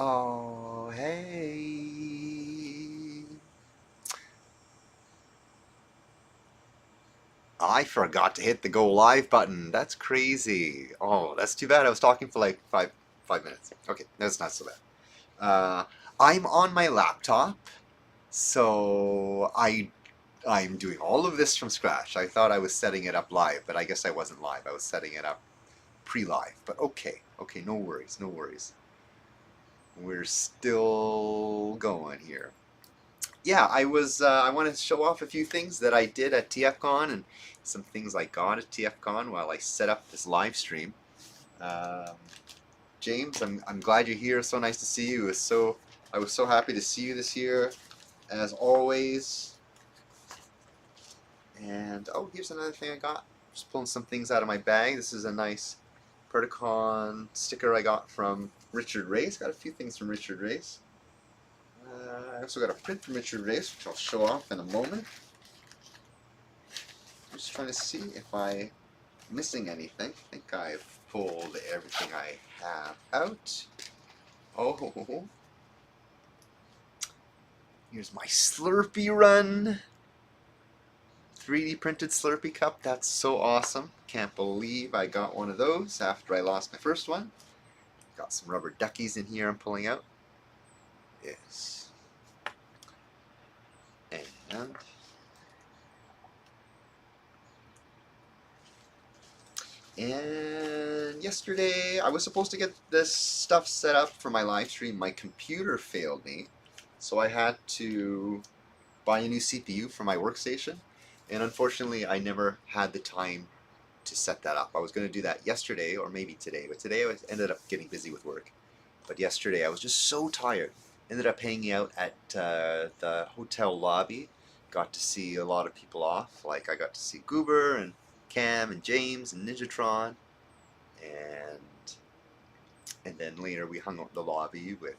Oh, hey. I forgot to hit the go live button. That's crazy. Oh, that's too bad. I was talking for like five minutes. Okay, that's not so bad. Uh, I'm on my laptop, so I'm doing all of this from scratch. I thought I was setting it up live, but I guess I wasn't live. I was setting it up pre-live. But okay, no worries, no worries. We're still going here. Yeah, I want to show off a few things that I did at TFCon and some things I got at TFCon while I set up this live stream. Um, James, I'm glad you're here. So nice to see you. I was so happy to see you this year, as always. And oh, here's another thing I got. Just pulling some things out of my bag. This is a nice Perticon sticker I got from Richard Race. Got a few things from Richard Race. I also got a print from Richard Race, which I'll show off in a moment. I'm just trying to see if I'm missing anything. I think I've pulled everything I have out. Oh, here's my Slurpee run. 3D printed Slurpee cup. That's so awesome. Can't believe I got one of those after I lost my first one. Got some rubber duckies in here I'm pulling out. Yes. And yesterday I was supposed to get this stuff set up for my live stream. My computer failed me, so I had to buy a new CPU for my workstation. And unfortunately, I never had the time to set that up. I was going to do that yesterday or maybe today, but today I ended up getting busy with work. But yesterday I was just so tired. Ended up hanging out at the hotel lobby. Got to see a lot of people off. Like I got to see Goober and Cam and James and Ninjatron, and then later we hung out in the lobby with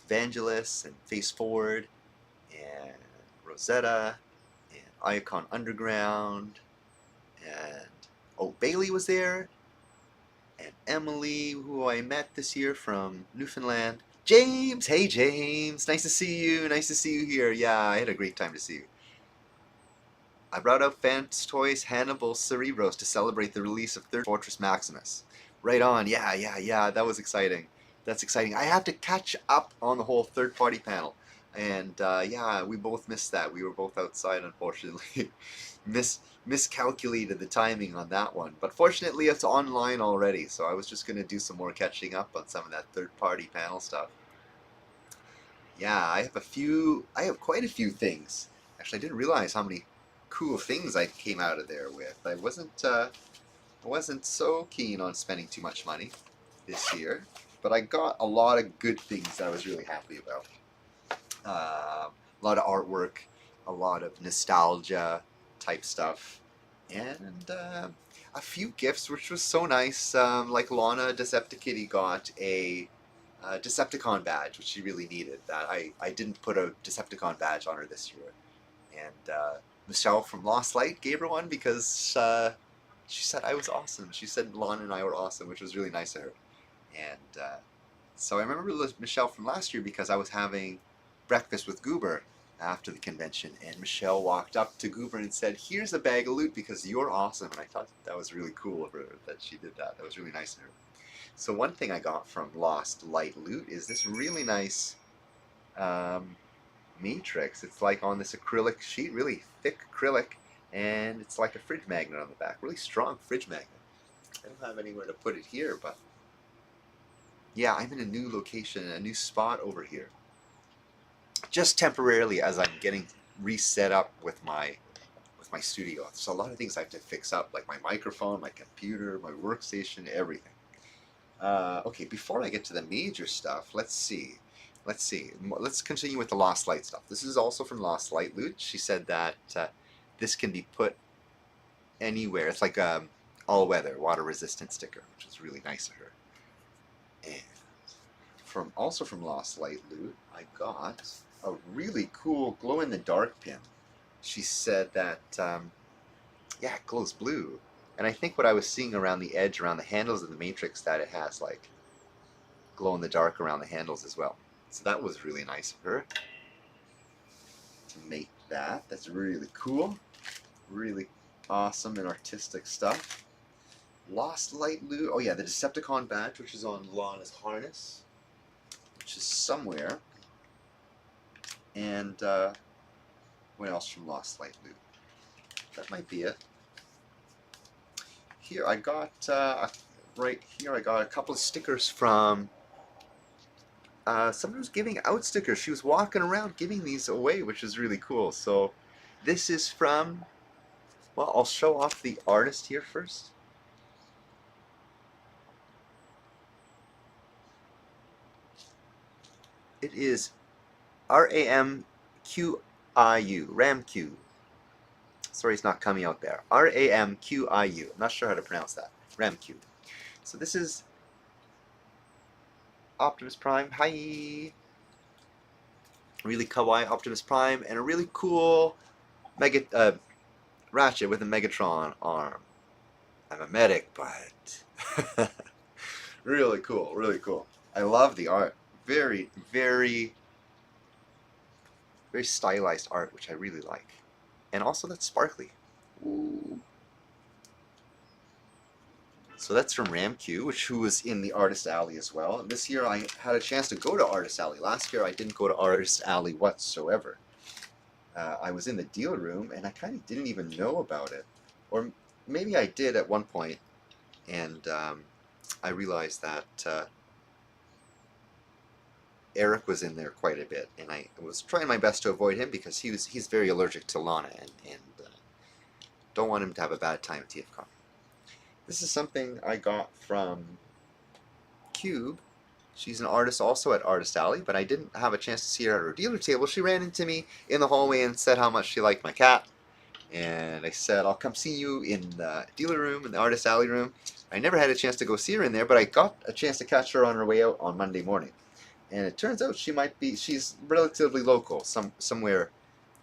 Vangelis and Face Forward and Rosetta and Icon Underground, and oh, Bailey was there, and Emily, who I met this year from Newfoundland. James, hey James, nice to see you. Nice to see you here. Yeah, I had a great time to see you. I brought out Fans Toys Hannibal Cerebros to celebrate the release of Third Fortress Maximus. Right on, yeah, that was exciting. That's exciting. I have to catch up on the whole third-party panel. And yeah, we both missed that. We were both outside, unfortunately. Miscalculated the timing on that one. But fortunately, it's online already, so I was just going to do some more catching up on some of that third-party panel stuff. Yeah, I have quite a few things. Actually, I didn't realize how many cool things I came out of there with. I wasn't so keen on spending too much money this year, but I got a lot of good things that I was really happy about. A lot of artwork, a lot of nostalgia type stuff, and a few gifts, which was so nice. Like Lana DeceptiKitty got a Decepticon badge, which she really needed. That I didn't put a Decepticon badge on her this year, and Michelle from Lost Light gave her one because she said I was awesome. She said Lana and I were awesome, which was really nice of her. And so I remember Michelle from last year because I was having breakfast with Goober after the convention, and Michelle walked up to Goober and said, "Here's a bag of loot because you're awesome." And I thought that was really cool of her that she did that. That was really nice of her. So one thing I got from Lost Light Loot is this really nice matrix. It's like on this acrylic sheet, really thick acrylic, and it's like a fridge magnet on the back. Really strong fridge magnet. I don't have anywhere to put it here, but yeah, I'm in a new location, a new spot over here. Just temporarily as I'm getting reset up with my studio. So a lot of things I have to fix up, like my microphone, my computer, my workstation, everything. Okay, before I get to the major stuff, let's see. Let's continue with the Lost Light stuff. This is also from Lost Light Loot. She said that this can be put anywhere. It's like a all-weather, water-resistant sticker, which is really nice of her. And also from Lost Light Loot, I got a really cool glow-in-the-dark pin. She said that, yeah, it glows blue. And I think what I was seeing around the edge, around the handles of the matrix, that it has like glow in the dark around the handles as well. So that was really nice of her to make that. That's really cool. Really awesome and artistic stuff. Lost Light Loot. Oh yeah, the Decepticon badge, which is on Lana's harness, which is somewhere. And what else from Lost Light Loot? That might be it. Here I got right here I got a couple of stickers from someone who's giving out stickers. She was walking around giving these away, which is really cool. So this is from, well, I'll show off the artist here first. It is RAMQIU, Ramq. Sorry, it's not coming out there. RAMQIU. I'm not sure how to pronounce that. Ramq. So this is Optimus Prime. Hi. Really kawaii Optimus Prime and a really cool Ratchet with a Megatron arm. I'm a medic, but really cool, really cool. I love the art. Very, very, very stylized art, which I really like. And also that's sparkly. Ooh. So that's from RamQ, who was in the Artist Alley as well. And this year I had a chance to go to Artist Alley. Last year I didn't go to Artist Alley whatsoever. I was in the deal room and I kind of didn't even know about it. Or maybe I did at one point, and I realized that Eric was in there quite a bit, and I was trying my best to avoid him because he's very allergic to Lana, and don't want him to have a bad time at TFCon. This is something I got from Cube. She's an artist also at Artist Alley, but I didn't have a chance to see her at her dealer table. She ran into me in the hallway and said how much she liked my cat, and I said I'll come see you in the dealer room, in the Artist Alley room. I never had a chance to go see her in there, but I got a chance to catch her on her way out on Monday morning. And it turns out she's relatively local, somewhere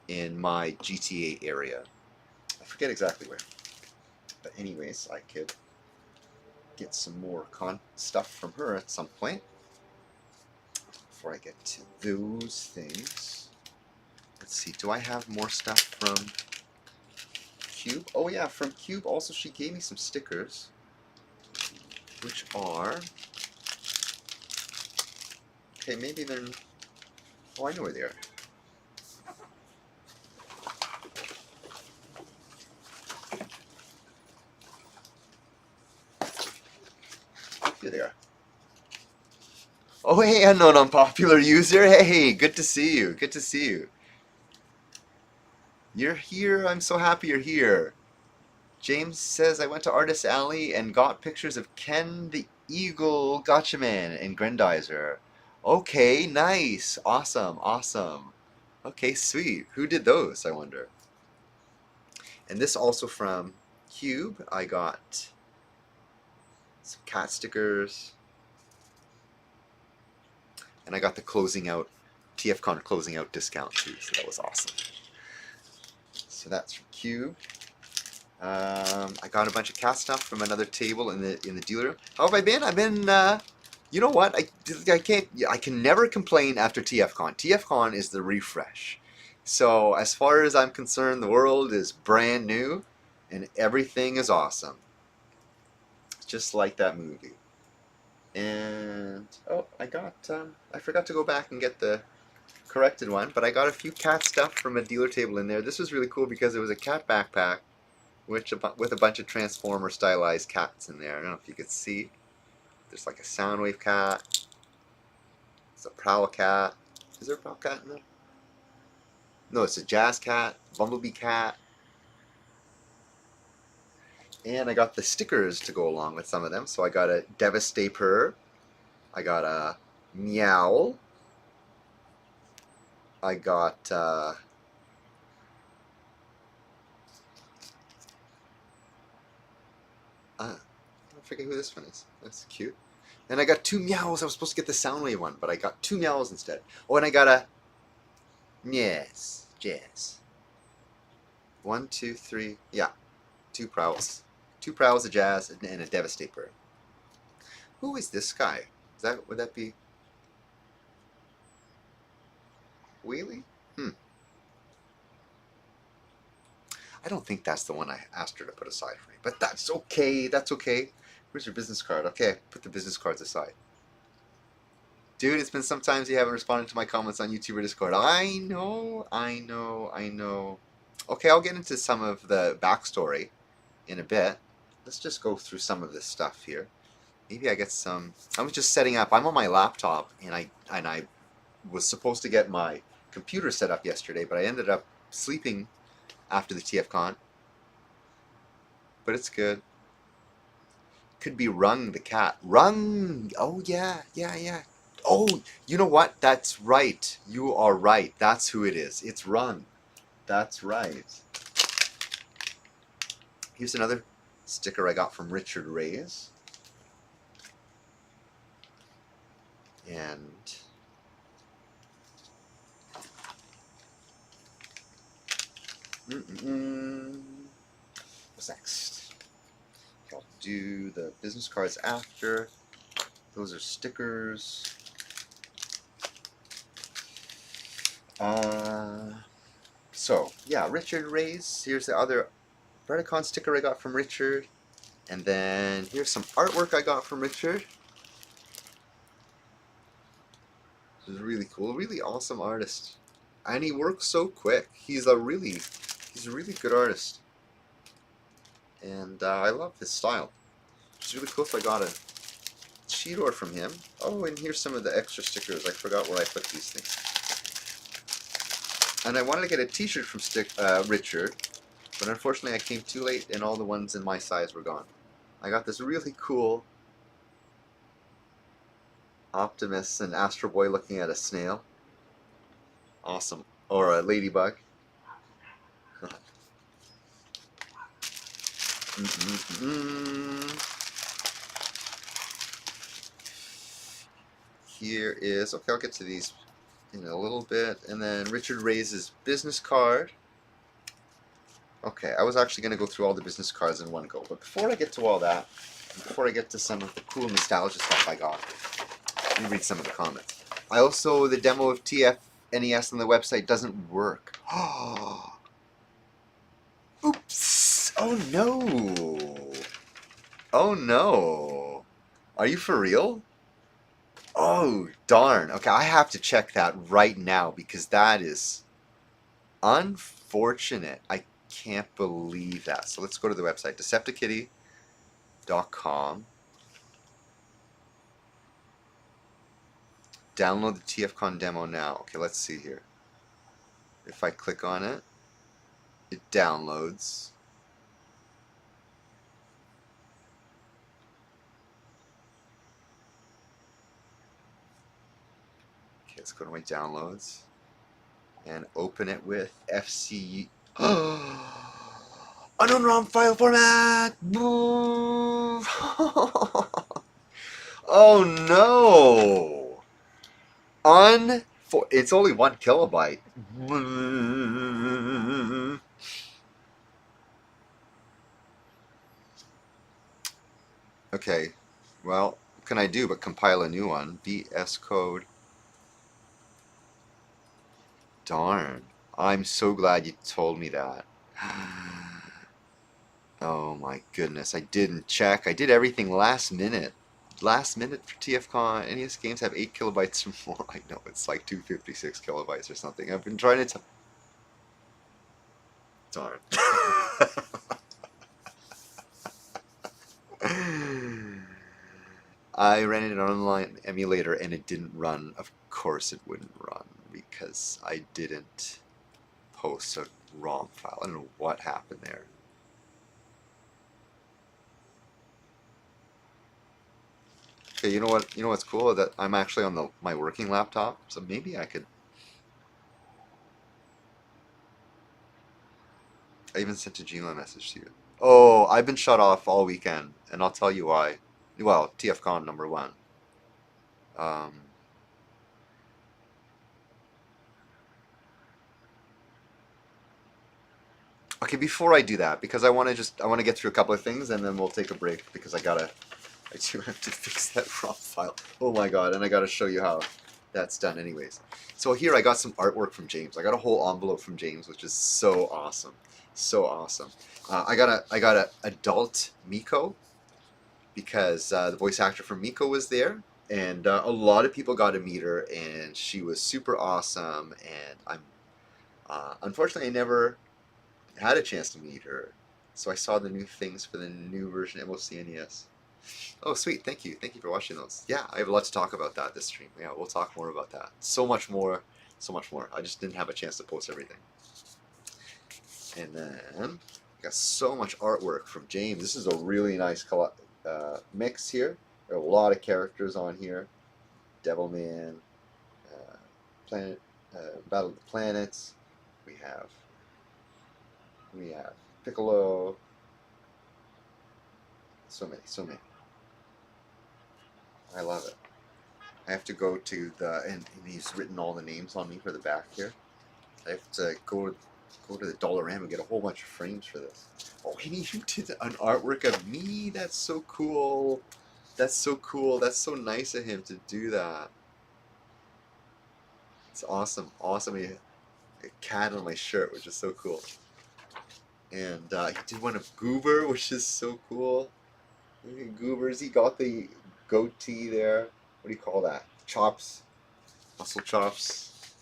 in my GTA area. I forget exactly where. But anyways, I could get some more stuff from her at some point. Before I get to those things. Let's see, do I have more stuff from Cube? Oh yeah, from Cube also she gave me some stickers, which are... Okay, maybe they're... Oh, I know where they are. Here they are. Oh, hey, unknown unpopular user. Hey, good to see you. Good to see you. You're here. I'm so happy you're here. James says, I went to Artist Alley and got pictures of Ken the Eagle Gotchaman and Grendizer. Okay, nice. Awesome, awesome. Okay, sweet. Who did those, I wonder? And this also from Cube. I got some cat stickers. And I got the TFCon closing out discount too, so that was awesome. So that's from Cube. I got a bunch of cat stuff from another table in the dealer room. How have I been? I've been, you know what? I can never complain after TFCon. TFCon is the refresh. So as far as I'm concerned, the world is brand new, and everything is awesome. Just like that movie. And oh, I forgot to go back and get the corrected one, but I got a few cat stuff from a dealer table in there. This was really cool because it was a cat backpack with a bunch of Transformer stylized cats in there. I don't know if you could see. There's like a Soundwave cat. There's a Prowl cat. Is there a Prowl cat in there? No, it's a Jazz cat, Bumblebee cat. And I got the stickers to go along with some of them. So I got a Devastator. I got a Meow. I got I forget who this one is. That's cute. And I got two Meows. I was supposed to get the Soundwave one, but I got two Meows instead. Oh, and I got a Jazz. 1, 2, 3. Yeah, two Prowls. Two Prowls, a Jazz, and a Devastator. Who is this guy? Would that be Whaley? I don't think that's the one I asked her to put aside for me, but that's okay. That's okay. Where's your business card? Okay, put the business cards aside. Dude, it's been some times you haven't responded to my comments on YouTube or Discord. I know, I know, I know. Okay, I'll get into some of the backstory in a bit. Let's just go through some of this stuff here. Maybe I get some. I was just setting up. I'm on my laptop, and I was supposed to get my computer set up yesterday, but I ended up sleeping after the TFCon. But it's good. Could be Rung the cat. Rung! Oh, yeah, yeah, yeah. Oh, you know what? That's right. You are right. That's who it is. It's Rung. That's right. Here's another sticker I got from Richard Reyes. And what's next? I'll do the business cards after. Those are stickers. So, yeah, Richard Reyes. Here's the other Predacon sticker I got from Richard. And then here's some artwork I got from Richard. This is really cool. Really awesome artist. And he works so quick. He's a really good artist. And I love his style. It's really cool if I got a sheet ore from him. Oh, and here's some of the extra stickers. I forgot where I put these things. And I wanted to get a t-shirt from Richard, but unfortunately I came too late and all the ones in my size were gone. I got this really cool Optimus and Astro Boy looking at a snail. Awesome. Or a ladybug. Here is, okay, I'll get to these in a little bit. And then Richard Reyes' business card. Okay, I was actually going to go through all the business cards in one go. But before I get to all that, before I get to some of the cool nostalgia stuff I got, let me read some of the comments. I also, the demo of TFNES on the website doesn't work. Oops! Oh no! Oh no! Are you for real? Oh, darn. Okay, I have to check that right now because that is unfortunate. I can't believe that. So let's go to the website, DeceptiKitty.com. Download the TFCon demo now. Okay, let's see here. If I click on it, it downloads. Okay, let's go to my downloads and open it with FC. Unknown ROM file format! Oh no! It's only 1 kilobyte. Okay, well, what can I do but compile a new one? VS Code. Darn. I'm so glad you told me that. Oh my goodness, I didn't check. I did everything last minute. Last minute for TFCon. NES games have 8 kilobytes or more. I know, it's like 256 kilobytes or something. I've been trying to Darn. I ran an online emulator and it didn't run. Of course it wouldn't run because I didn't post a ROM file. I don't know what happened there. Okay, you know what? You know what's cool? That I'm actually on my working laptop, so maybe I could. I even sent a Gmail message to you. Oh, I've been shut off all weekend, and I'll tell you why. Well, TFCon #1. Okay, before I do that, because I want to get through a couple of things, and then we'll take a break because I gotta I do have to fix that ROM file. Oh my god, and I gotta show you how that's done anyways. So here I got some artwork from James. I got a whole envelope from James, which is so awesome. So awesome. I got a adult Miko because the voice actor for Miko was there, and a lot of people got to meet her, and she was super awesome. And I'm unfortunately I never had a chance to meet her, so I saw the new things for the new version MOC NES. Oh, sweet! Thank you for watching those. Yeah, I have a lot to talk about that this stream. Yeah, we'll talk more about that. So much more, so much more. I just didn't have a chance to post everything. And then got so much artwork from James. This is a really nice mix here. There are a lot of characters on here. Devilman, Planet, Battle of the Planets. We have Piccolo. So many, so many. I love it. I have to go to the and he's written all the names on me for the back here. I have to go to the Dollarama and get a whole bunch of frames for this. Oh, and he did an artwork of me. That's so cool. That's so cool. That's so nice of him to do that. It's awesome. Awesome. He had a cat on my shirt, which is so cool. And he did one of Goober, which is so cool. Look at Goober's. He got the goatee there. What do you call that? Chops. Muscle chops.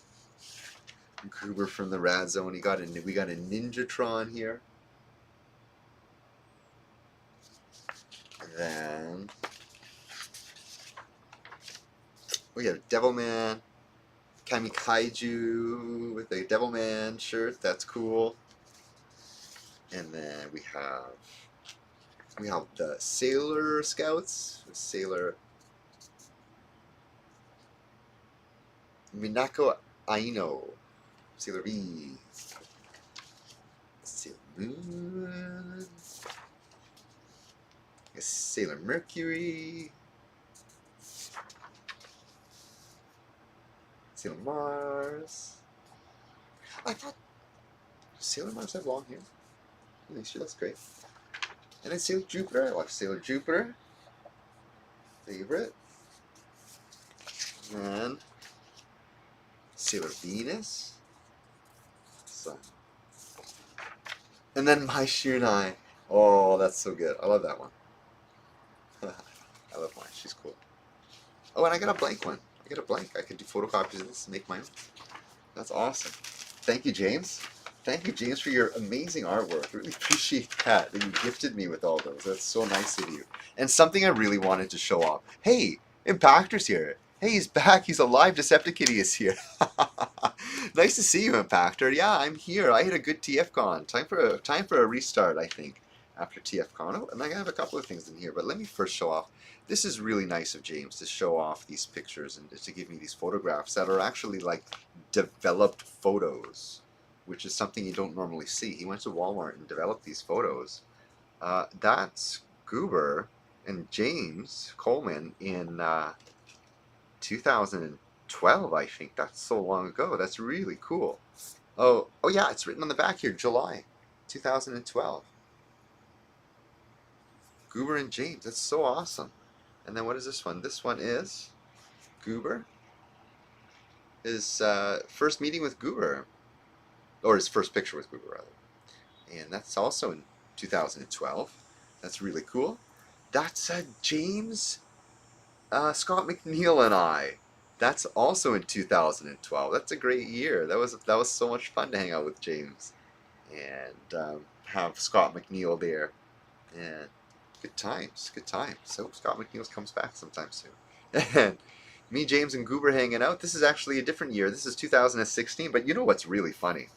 Goober from the Rad Zone. We got a Ninjatron here. And then we have Devilman, Kamikaiju with a Devilman shirt. That's cool. And then we have the Sailor Scouts, Sailor Minako Aino, Sailor V, Sailor Moon, Sailor Mercury, Sailor Mars. I thought Sailor Mars had long hair. Yeah, she looks great. And then Sailor Jupiter. I love Sailor Jupiter. Favorite. And then Sailor Venus. Sun. And then My Shunai. Oh, that's so good. I love that one. I love mine. She's cool. Oh, and I got a blank one. I got a blank. I could do photocopies of this and make my own. That's awesome. Thank you, James. Thank you, James, for your amazing artwork. I really appreciate that you gifted me with all those. That's so nice of you. And something I really wanted to show off. Hey, Impactor's here. Hey, he's back. He's alive. DeceptiKitty is here. Nice to see you, Impactor. Yeah, I'm here. I had a good TFCon. Time for a restart, I think, after TFCon. Oh, and I have a couple of things in here, but let me first show off. This is really nice of James to show off these pictures and to give me these photographs that are actually like developed photos, which is something you don't normally see. He went to Walmart and developed these photos. That's Goober and James Coleman in 2012, I think. That's so long ago. That's really cool. Oh yeah, it's written on the back here, July 2012. Goober and James. That's so awesome. And then what is this one? This one is Goober. His first meeting with Goober. Or his first picture with Goober, rather. And that's also in 2012. That's really cool. That's James, Scott McNeil and I. That's also in 2012. That's a great year. That was so much fun to hang out with James and have Scott McNeil there. And good times, good times. So Scott McNeil comes back sometime soon. And me, James, and Goober hanging out. This is actually a different year. This is 2016. But you know what's really funny?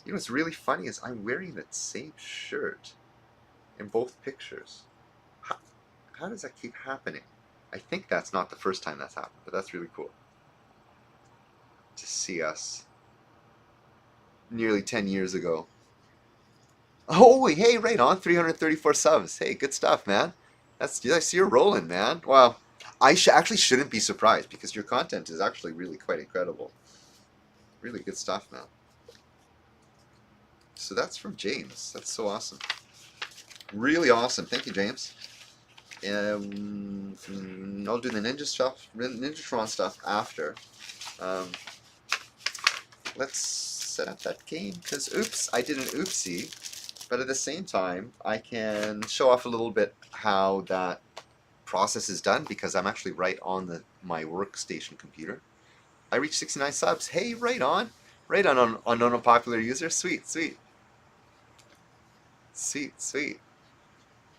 You know what's really funny is I'm wearing that same shirt in both pictures. How does that keep happening? I think that's not the first time that's happened, but that's really cool to see us nearly 10 years ago. Holy, hey, right on, 334 subs. Hey, good stuff, man. I see you're rolling, man. Wow. I actually shouldn't be surprised because your content is actually really quite incredible. Really good stuff, man. So that's from James. That's so awesome. Really awesome. Thank you, James. I'll do the Ninjatron stuff after. Let's set up that game, because oops, I did an oopsie. But at the same time, I can show off a little bit how that process is done, because I'm actually right on my workstation computer. I reached 69 subs. Hey, right on unpopular user. Sweet, sweet, sweet, sweet.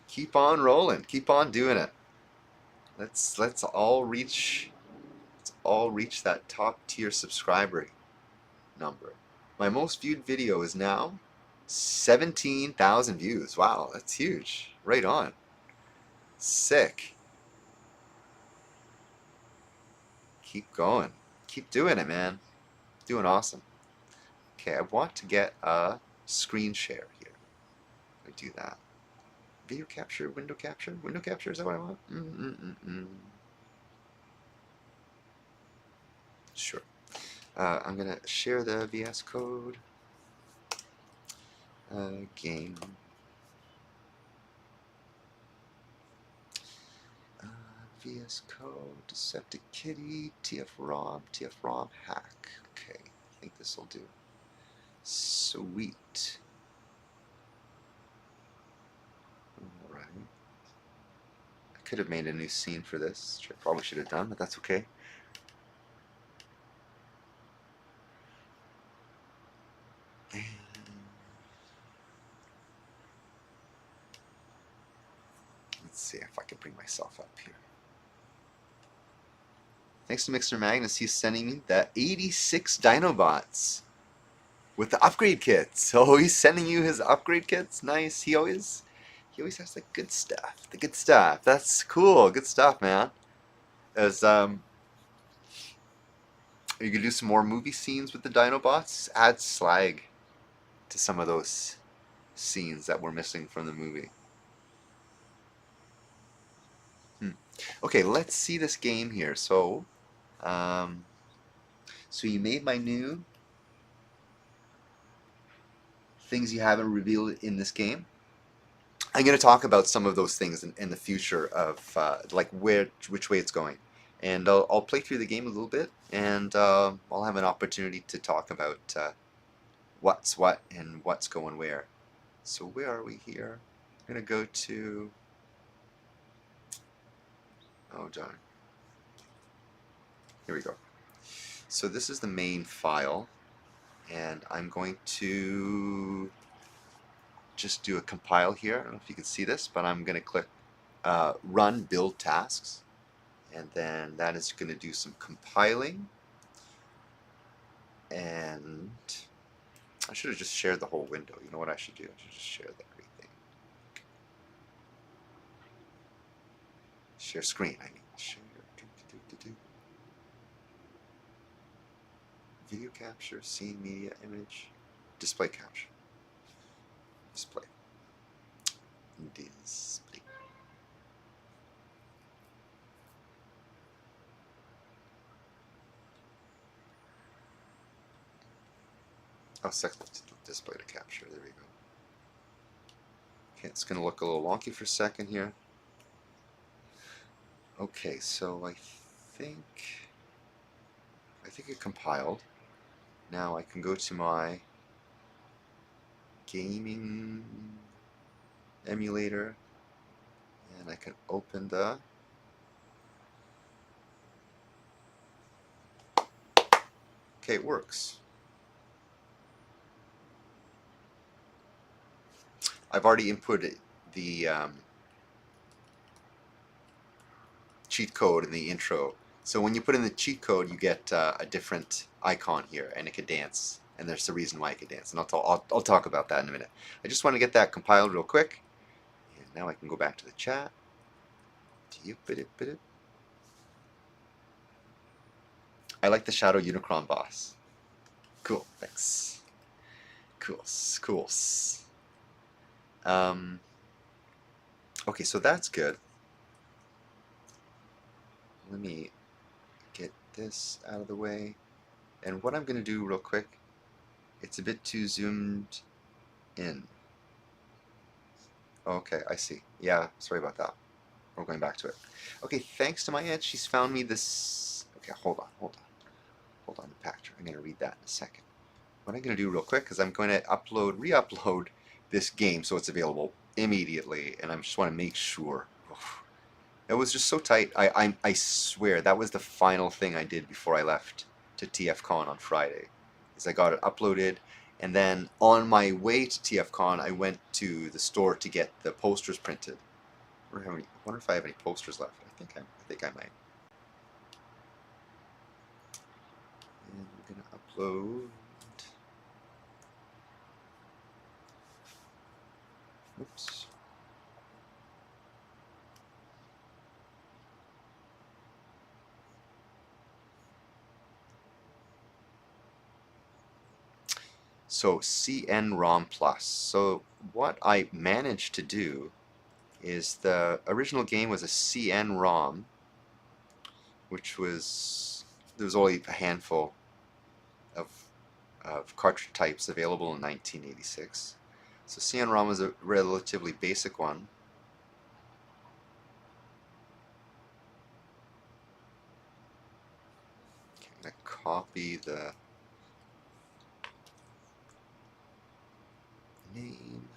Keep on rolling. Keep on doing it. Let's all reach that top tier subscriber number. My most viewed video is now 17,000 views. Wow, that's huge. Right on. Sick. Keep going. Keep doing it, man. Doing awesome. Okay, I want to get a screen share here. I do that. Video capture, window capture. Window capture, is that what I want? Sure. I'm going to share the VS Code. Game. VS Code, DeceptiKitty, TFROM hack. Okay, I think this will do. Sweet. Alright. I could have made a new scene for this, which I probably should have done, but that's okay. And let's see if I can bring myself up here. Thanks to Mixer Magnus, he's sending me the 86 Dinobots with the upgrade kits. So he's sending you his upgrade kits. Nice. He always has the good stuff. The good stuff. That's cool. Good stuff, man. As you can do some more movie scenes with the Dinobots. Add slag to some of those scenes that were missing from the movie. Okay, let's see this game here. So you made my new things you haven't revealed in this game. I'm going to talk about some of those things in the future of like which way it's going, and I'll play through the game a little bit, and I'll have an opportunity to talk about what's what and what's going where. So where are we here? I'm going to go to, oh darn, here we go. So this is the main file, and I'm going to just do a compile here. I don't know if you can see this, but I'm going to click Run Build Tasks, and then that is going to do some compiling. And I should have just shared the whole window. You know what I should do? I should just share everything. Share screen, I mean. Share. Video capture, scene, media, image, display capture. Display. Display. Oh, display to capture. There we go. Okay, it's going to look a little wonky for a second here. Okay, so I think it compiled. Now I can go to my gaming emulator, and I can open the okay, it works. I've already inputted the cheat code in the intro. So when you put in the cheat code, you get a different icon here, and it could dance. And there's the reason why it could dance. And I'll talk about that in a minute. I just want to get that compiled real quick. And now I can go back to the chat. I like the Shadow Unicron boss. Cool, thanks. Cool, cool. Okay, so that's good. Let me get this out of the way. And what I'm going to do real quick, it's a bit too zoomed in. Okay, I see. Yeah, sorry about that. We're going back to it. Okay, thanks to my aunt, she's found me this. Okay, hold on, Impactor. I'm going to read that in a second. What I'm going to do real quick is I'm going to re-upload this game so it's available immediately, and I just want to make sure. It was just so tight. I swear that was the final thing I did before I left to TFCon on Friday. Is I got it uploaded, and then on my way to TFCon, I went to the store to get the posters printed. I wonder if I have any posters left. I think I might. And we're gonna upload. Oops. So CN ROM Plus. So what I managed to do is the original game was a CN ROM, which was there was only a handful of cartridge types available in 1986. So CN ROM was a relatively basic one. I'm going to copy the name,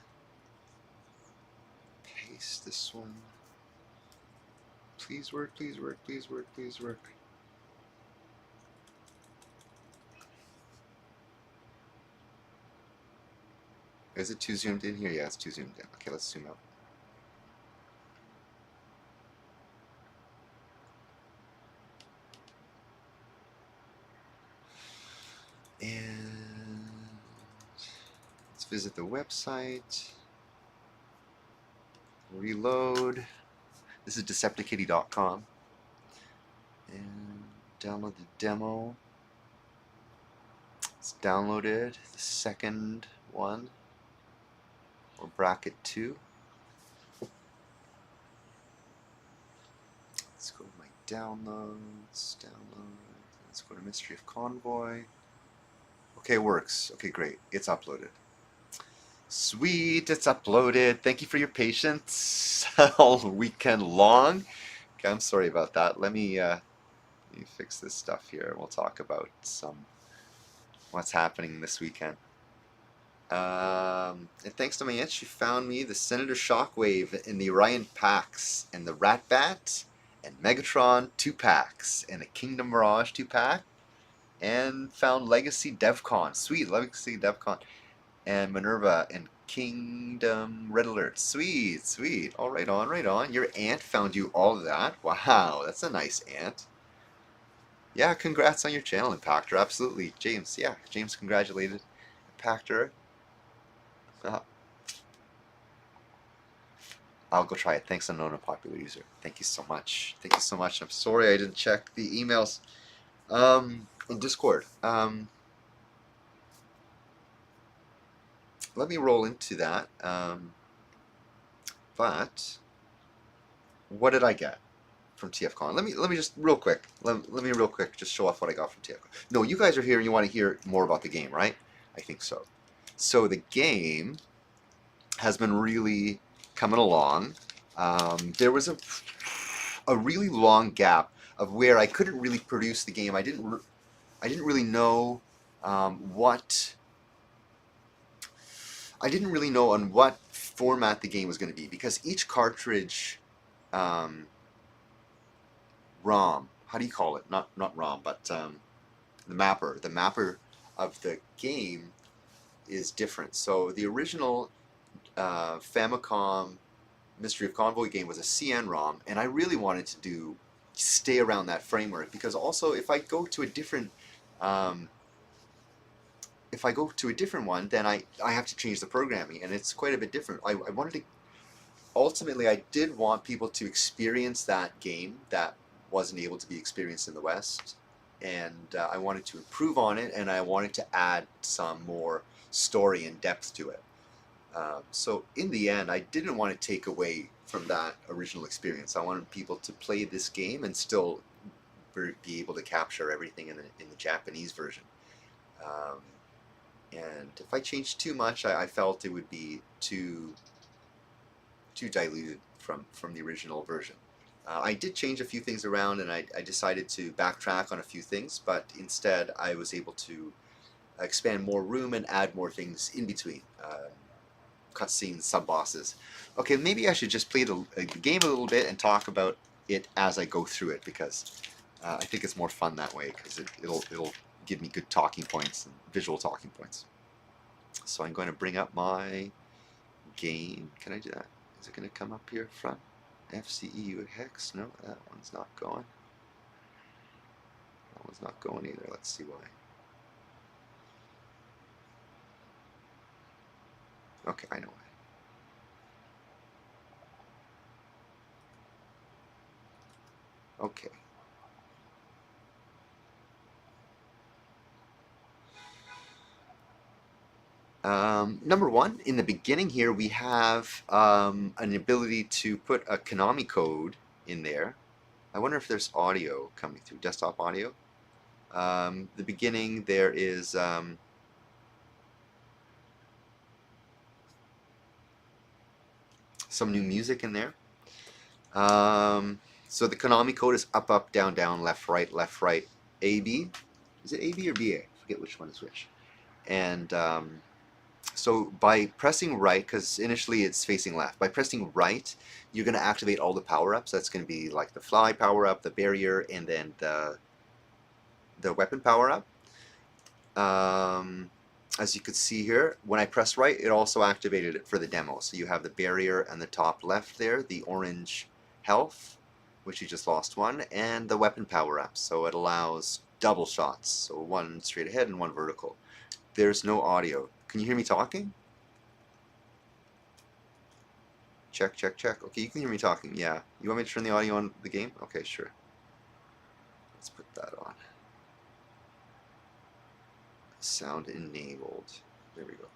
paste this one. Please work, please work, please work, please work. Is it too zoomed in here? Yeah, it's too zoomed in. Okay, let's zoom out. And let's visit the website. Reload. This is DeceptiKitty.com. And download the demo. It's downloaded. The second one, or bracket 2. Let's go to my downloads. Let's go to Mystery of Convoy. Okay, it works. Okay, great. It's uploaded. Sweet, it's uploaded. Thank you for your patience all weekend long. Okay, I'm sorry about that. Let me fix this stuff here. We'll talk about what's happening this weekend. And thanks to my aunt, she found me the Senator Shockwave in the Orion packs, and the Rat Bat and Megatron 2-packs, and a Kingdom Mirage 2-pack, and found Legacy DevCon. Sweet, Legacy DevCon. And Minerva and Kingdom Red Alert. Sweet, sweet. All right on, right on. Your aunt found you all of that. Wow, that's a nice aunt. Yeah, congrats on your channel, Impactor. Absolutely. James, yeah, James congratulated Impactor. I'll go try it. Thanks, unknown and popular user. Thank you so much. Thank you so much. I'm sorry I didn't check the emails in Discord. Let me roll into that. But what did I get from TFCon? Let me just real quick. Let me real quick just show off what I got from TFCon. No, you guys are here and you want to hear more about the game, right? I think so. So the game has been really coming along. There was a really long gap of where I couldn't really produce the game. I didn't really know what. I didn't really know on what format the game was going to be, because each cartridge ROM, how do you call it? Not ROM, but the mapper of the game is different. So the original Famicom Mystery of Convoy game was a CN ROM, and I really wanted to stay around that framework, because also if I go to a different one, then I have to change the programming, and it's quite a bit different. I wanted to, ultimately, I did want people to experience that game that wasn't able to be experienced in the West, and I wanted to improve on it, and I wanted to add some more story and depth to it. So in the end, I didn't want to take away from that original experience. I wanted people to play this game and still be able to capture everything in the Japanese version. And if I changed too much, I felt it would be too diluted from the original version. I did change a few things around, and I decided to backtrack on a few things, but instead I was able to expand more room and add more things in between. Cutscenes, sub-bosses. Okay, maybe I should just play the game a little bit and talk about it as I go through it, because I think it's more fun that way, because it'll give me good talking points and visual talking points. So I'm going to bring up my game. Can I do that? Is it going to come up here front? FCEU hex? No, that one's not going. That one's not going either. Let's see why. Okay, I know why. Okay. Number one, in the beginning here, we have an ability to put a Konami code in there. I wonder if there's audio coming through, desktop audio. The beginning, there is some new music in there. So the Konami code is up, up, down, down, left, right, A, B. Is it A, B, or B, A? I forget which one is which. And so by pressing right, because initially it's facing left, by pressing right, you're going to activate all the power-ups. That's going to be like the fly power-up, the barrier, and then the weapon power-up. As you can see here, when I press right, it also activated it for the demo. So you have the barrier and the top left there, the orange health, which you just lost one, and the weapon power-up. So it allows double shots, so one straight ahead and one vertical. There's no audio. Can you hear me talking? Check, check, check. Okay, you can hear me talking. Yeah. You want me to turn the audio on the game? Okay, sure. Let's put that on. Sound enabled. There we go.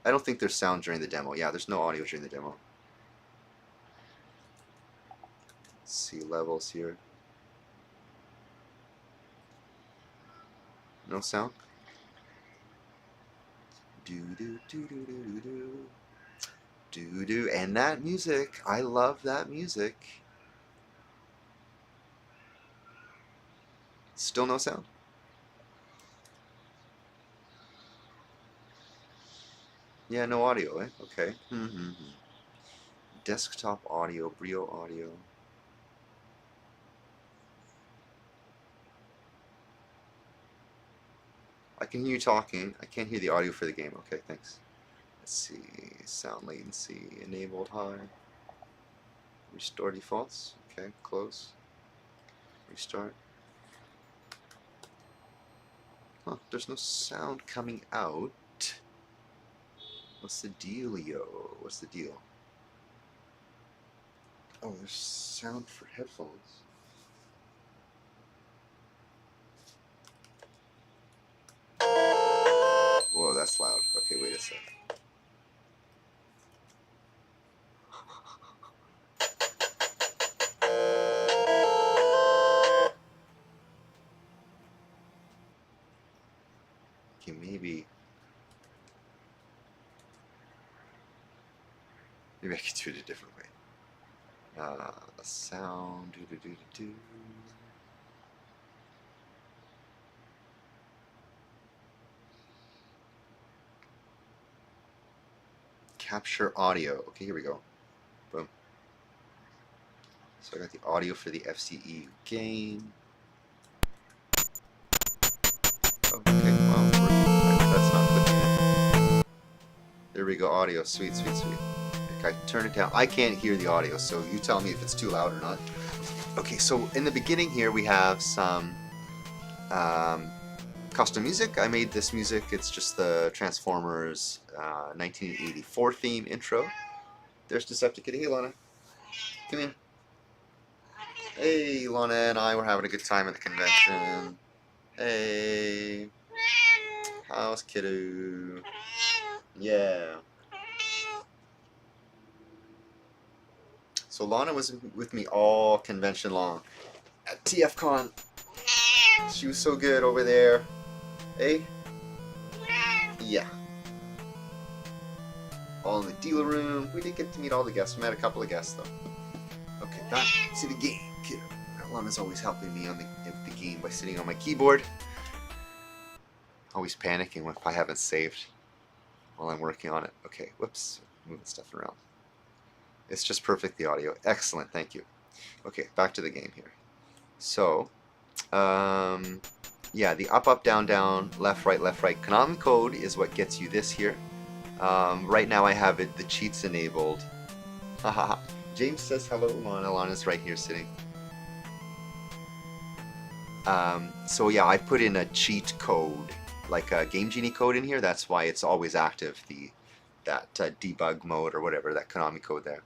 I don't think there's sound during the demo. Yeah, there's no audio during the demo. Let's see levels here. No sound. Do do do do do do do do, and that music. I love that music. Still no sound. Yeah, no audio. Eh? Okay. Desktop audio, Brio audio. I can hear you talking. I can't hear the audio for the game. Okay, thanks. Let's see. Sound latency enabled high. Restore defaults. Okay, close. Restart. Huh, there's no sound coming out. What's the dealio? What's the deal? Oh, there's sound for headphones. Whoa, that's loud. Okay, wait a sec. Okay, maybe I can do it a different way. Sound. Capture audio. Okay, here we go. Boom. So I got the audio for the FCE game. Okay, wow, that's not clicking in. There we go, audio. Sweet, sweet, sweet. Okay, turn it down. I can't hear the audio, so you tell me if it's too loud or not. Okay, so in the beginning here we have some custom music. I made this music. It's just the Transformers 1984 theme intro. There's DeceptiKitty. Hey, Lana. Come here. Hey, Lana and I were having a good time at the convention. Hey. How's kiddo? Yeah. So Lana was with me all convention long at TFCon. She was so good over there. Hey? Yeah. All in the dealer room. We didn't get to meet all the guests. We met a couple of guests though. back to the game. Lana's always helping me on the game by sitting on my keyboard. Always panicking if I haven't saved while I'm working on it. Okay, whoops, moving stuff around. It's just perfect, the audio. Excellent, thank you. Okay, back to the game here. So, yeah, the up, up, down, down, left, right, left, right. Konami code is what gets you this here. Right now I have the cheats enabled. Haha. James says hello, Lana. Lana's right here sitting. So yeah, I put in a cheat code, like a Game Genie code in here. That's why it's always active, that debug mode or whatever, that Konami code there.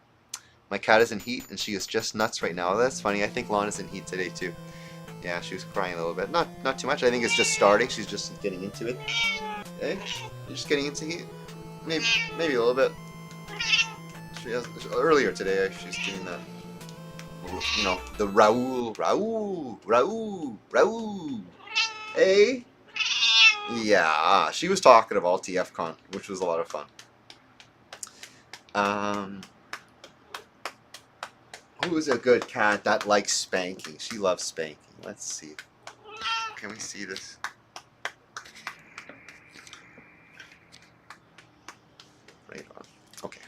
My cat is in heat and she is just nuts right now. That's funny. I think Lana's in heat today too. Yeah, she was crying a little bit. Not too much. I think it's just starting. She's just getting into it. Hey, you're just getting into heat. Maybe a little bit. She has, earlier today she's doing that. You know, the Raoul. Hey? Yeah, she was talking about TFCon, which was a lot of fun. Who's a good cat that likes spanking? She loves spanking. Let's see. Can we see this? Right on. Okay.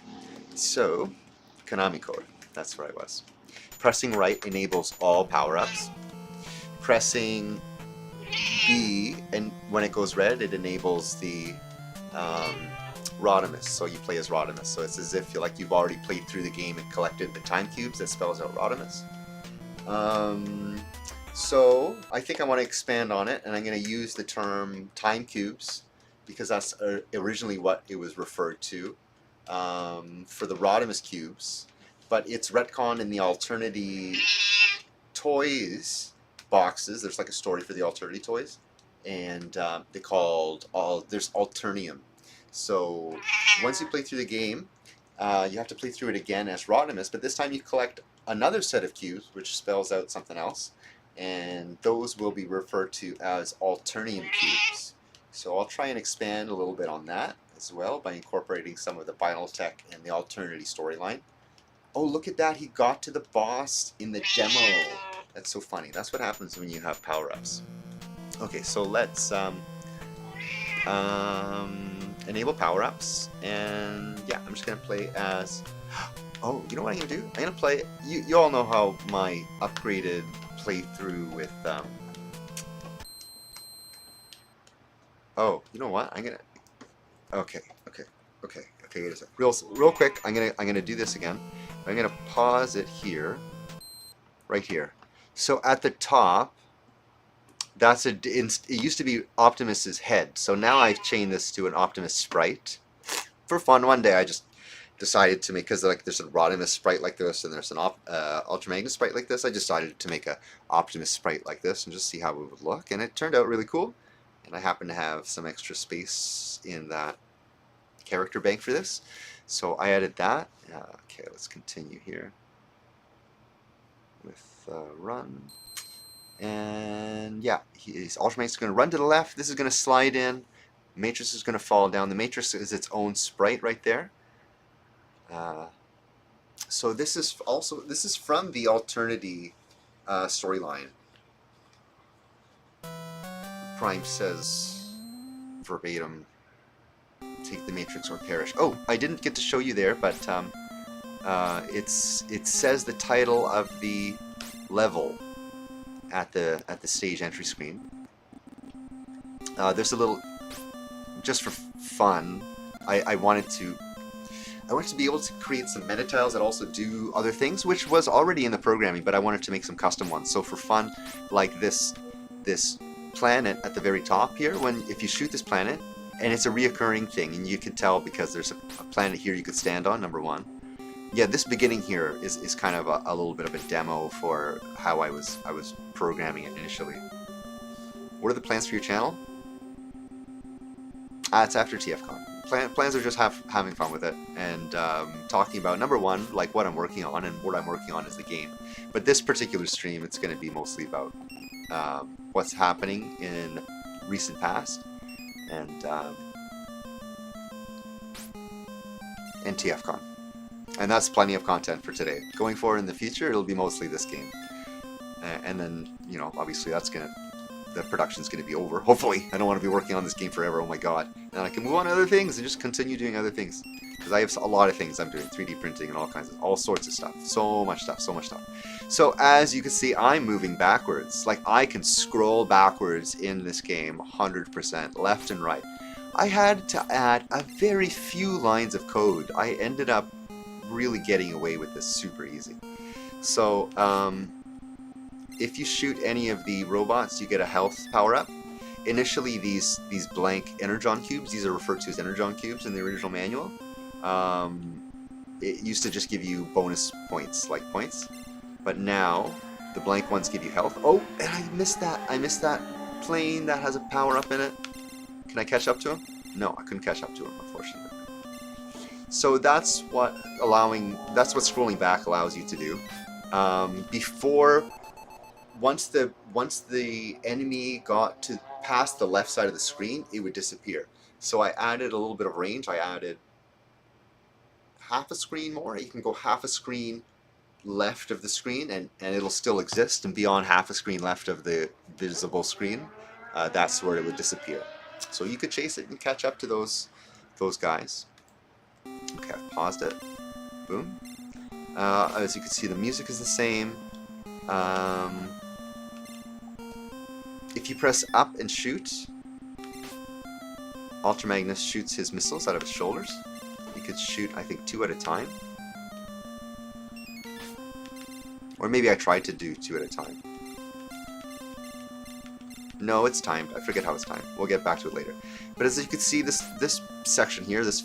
So, Konami code. That's where I was. Pressing right enables all power-ups. Pressing B, and when it goes red, it enables the Rodimus. So you play as Rodimus. So it's as if you've already played through the game and collected the time cubes that spells out Rodimus. So I think I want to expand on it, and I'm going to use the term time cubes because that's originally what it was referred to for the Rodimus cubes. But it's retconned in the Alternity Toys boxes. There's like a story for the Alternity Toys, and they called there's Alternium. So once you play through the game, you have to play through it again as Rodimus, but this time you collect another set of cubes, which spells out something else, and those will be referred to as Alternium cubes. So I'll try and expand a little bit on that as well by incorporating some of the Binaltech and the Alternity storyline. Oh, look at that, he got to the boss in the demo. That's so funny. That's what happens when you have power-ups. Okay, so let's enable power-ups, and yeah, I'm just gonna play as, oh, you know what I'm gonna do? I'm gonna play, you all know how my upgraded playthrough with, oh, you know what? I'm gonna, okay, wait a sec. Real quick, I'm gonna do this again. I'm gonna pause it here, right here. So at the top, it used to be Optimus's head. So now I've chained this to an Optimus sprite. For fun, one day I just decided to make, because like there's a Rodimus sprite like this and there's an Ultra Magnus sprite like this, I decided to make a Optimus sprite like this and just see how it would look. And it turned out really cool. And I happen to have some extra space in that character bank for this. So I added that. Okay, let's continue here with run. And yeah, Ultra Magnus is going to run to the left. This is going to slide in. Matrix is going to fall down. The Matrix is its own sprite right there. So this is from the Alternity storyline. Prime says verbatim, take the Matrix or perish. Oh, I didn't get to show you there, but it says the title of the level at the stage entry screen. There's a little, just for fun, I wanted to be able to create some meta tiles that also do other things, which was already in the programming, but I wanted to make some custom ones. So for fun, like this planet at the very top here, if you shoot this planet, and it's a reoccurring thing, and you can tell because there's a planet here you could stand on, number one. Yeah, this beginning here is kind of a little bit of a demo for how I was programming it initially. What are the plans for your channel? It's after TFCon. Plans are just having fun with it and talking about, number one, like what I'm working on, and what I'm working on is the game. But this particular stream, it's going to be mostly about what's happening in recent past and TFCon. And that's plenty of content for today. Going forward in the future, it'll be mostly this game. And then, you know, obviously the production's gonna be over. Hopefully. I don't want to be working on this game forever, oh my god. And I can move on to other things and just continue doing other things. Because I have a lot of things I'm doing, 3D printing and all sorts of stuff. So much stuff, so much stuff. So as you can see, I'm moving backwards. Like, I can scroll backwards in this game 100%, left and right. I had to add a very few lines of code. I ended up really getting away with this super easy. So, if you shoot any of the robots, you get a health power-up. Initially, these blank energon cubes, these are referred to as energon cubes in the original manual. It used to just give you bonus points, like points. But now, the blank ones give you health. Oh, and I missed that. I missed that plane that has a power-up in it. Can I catch up to him? No, I couldn't catch up to him, unfortunately. So that's what scrolling back allows you to do. Once the enemy got to past the left side of the screen, it would disappear. So I added a little bit of range. I added half a screen more. You can go half a screen left of the screen and it'll still exist, and beyond half a screen left of the visible screen, that's where it would disappear. So you could chase it and catch up to those guys. Okay, I've paused it. Boom. As you can see, the music is the same. If you press up and shoot, Ultra Magnus shoots his missiles out of his shoulders. You could shoot, I think, 2 at a time. Or maybe I tried to do 2 at a time. No, it's timed. I forget how it's timed. We'll get back to it later. But as you can see, this section here, this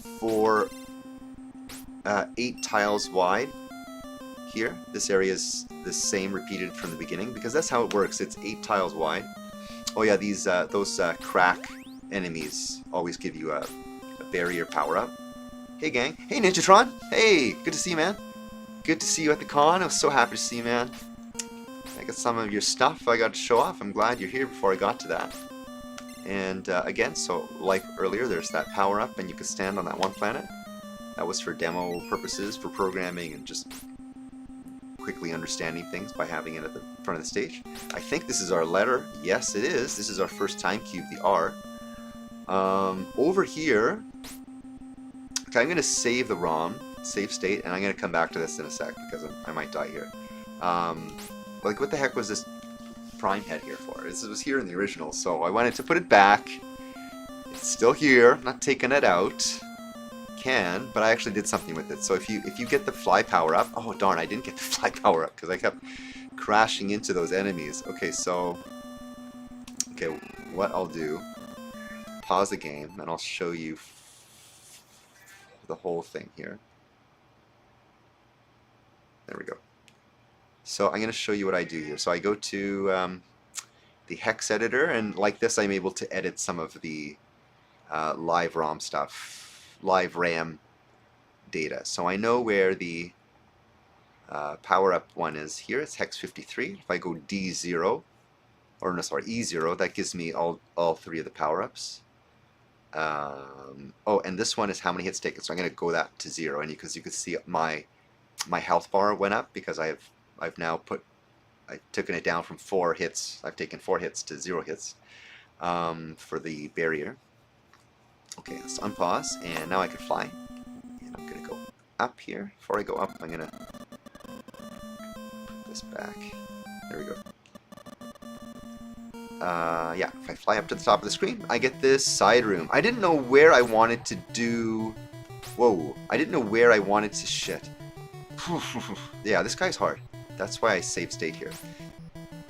8 tiles wide here, this area is the same repeated from the beginning, because that's how it works. It's 8 tiles wide. Oh yeah, those crack enemies always give you a barrier power-up. Hey gang. Hey Ninjatron. Hey, good to see you, man. Good to see you at the con. I was so happy to see you, man. I got some of your stuff I got to show off. I'm glad you're here before I got to that. And again, so like earlier, there's that power-up, and you can stand on that one planet. That was for demo purposes, for programming, and just quickly understanding things by having it at the front of the stage. I think this is our letter. Yes, it is. This is our first time cube, the R. Over here, okay, I'm going to save the ROM, save state, and I'm going to come back to this in a sec because I might die here. Like, what the heck was this prime head here for? This was here in the original, so I wanted to put it back. It's still here, not taking it out. Can, but I actually did something with it. So if you get the fly power up, oh darn, I didn't get the fly power up because I kept crashing into those enemies. Okay, so what I'll do, pause the game, and I'll show you the whole thing here. There we go. So I'm going to show you what I do here. So I go to the hex editor, and like this, I'm able to edit some of the live ROM stuff. Live RAM data. So I know where the power-up one is here. It's hex 53. If I go D0, or no, sorry, E0, that gives me all 3 of the power-ups. Oh, and this one is how many hits taken. So I'm going to go that to 0, and because you can see my health bar went up because I've now taken it down from 4 hits. I've taken 4 hits to 0 hits for the barrier. Okay, let's unpause, and now I can fly. And I'm going to go up here. Before I go up, I'm going to put this back. There we go. Yeah, if I fly up to the top of the screen, I get this side room. I didn't know where I wanted to do... Whoa, I didn't know where I wanted to... Shit. Yeah, this guy's hard. That's why I save state here.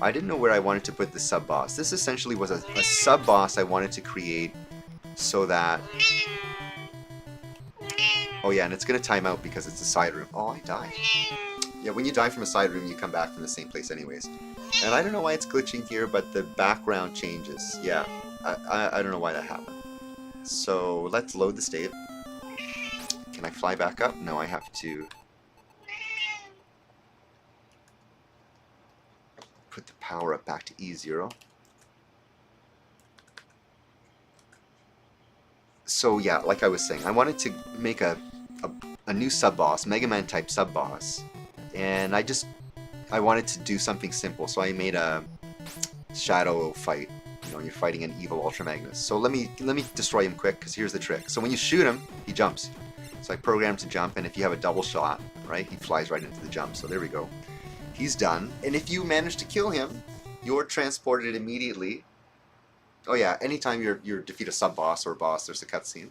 I didn't know where I wanted to put the sub-boss. This essentially was a sub-boss I wanted to create so that... Oh yeah, and it's going to time out because it's a side room. Oh, I died. Yeah, when you die from a side room, you come back from the same place anyways. And I don't know why it's glitching here, but the background changes. Yeah, I don't know why that happened. So let's load the state. Can I fly back up? No, I have to put the power up back to E0. So yeah, like I was saying, I wanted to make a a new sub-boss, Mega Man type sub-boss, and I wanted to do something simple, so I made a shadow fight. You know, you're fighting an evil Ultra Magnus. So let me destroy him quick, because here's the trick. So when you shoot him, he jumps. So I programmed to jump, and if you have a double shot, right, he flies right into the jump. So there we go. He's done. And if you manage to kill him, you're transported immediately. Oh yeah, anytime you defeat a sub-boss or boss, there's a cutscene.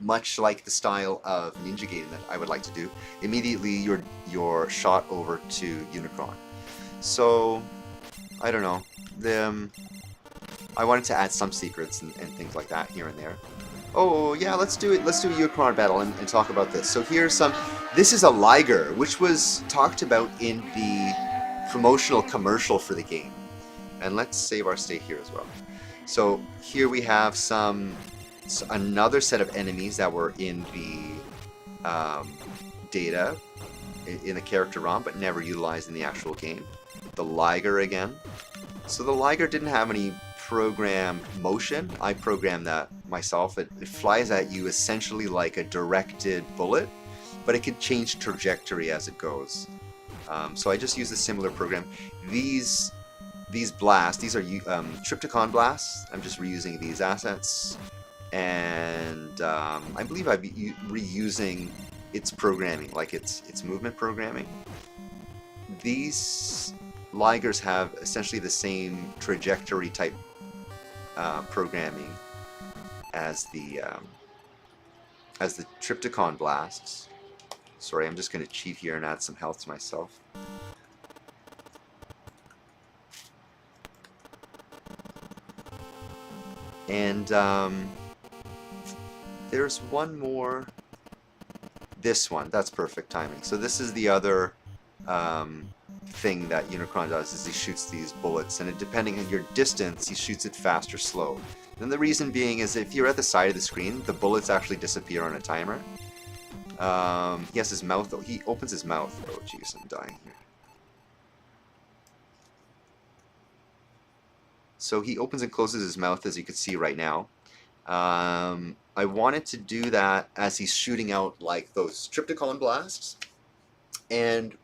Much like the style of Ninja Gaiden that I would like to do, immediately you're shot over to Unicron. So I don't know. I wanted to add some secrets and things like that here and there. Oh yeah, let's do it. Let's do a Unicron battle and talk about this. So here's some. This is a Liger, which was talked about in the promotional commercial for the game. And let's save our state here as well. So here we have another set of enemies that were in the data in the character ROM, but never utilized in the actual game. The Liger again. So the Liger didn't have any programmed motion. I programmed that myself. It flies at you essentially like a directed bullet, but it can change trajectory as it goes. So I just used a similar program. These blasts, these are TFCon blasts. I'm just reusing these assets, and I believe I'd be reusing its programming, like its movement programming. These Ligers have essentially the same trajectory type programming as the TFCon blasts. Sorry, I'm just going to cheat here and add some health to myself. And there's one more. This one, that's perfect timing. So this is the other thing that Unicron does, is he shoots these bullets, and depending on your distance, he shoots it fast or slow. And the reason being is if you're at the side of the screen, the bullets actually disappear on a timer. He has his mouth, though. He opens his mouth. Oh jeez, I'm dying here. So he opens and closes his mouth, as you can see right now. I wanted to do that as he's shooting out like those TFCon blasts, and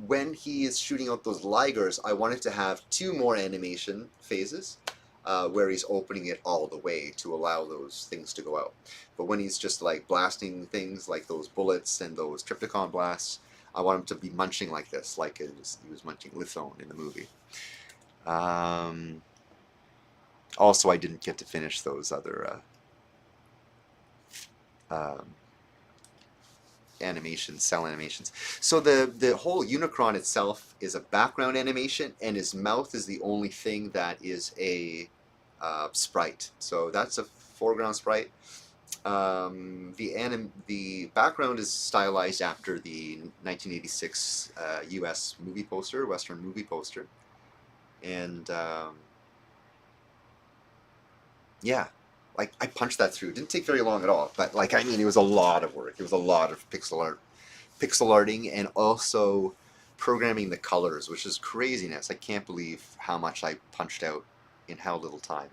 when he is shooting out those Ligers, I wanted to have 2 more animation phases where he's opening it all the way to allow those things to go out. But when he's just like blasting things like those bullets and those TFCon blasts, I want him to be munching like this, like he was munching Lithone in the movie. Also, I didn't get to finish those other animations, cell animations. So the whole Unicron itself is a background animation, and his mouth is the only thing that is a sprite. So that's a foreground sprite. The background is stylized after the 1986 U.S. movie poster, Western movie poster, and yeah. Like, I punched that through. It didn't take very long at all, but like, I mean, it was a lot of work. It was a lot of pixel arting, and also programming the colors, which is craziness. I can't believe how much I punched out in how little time.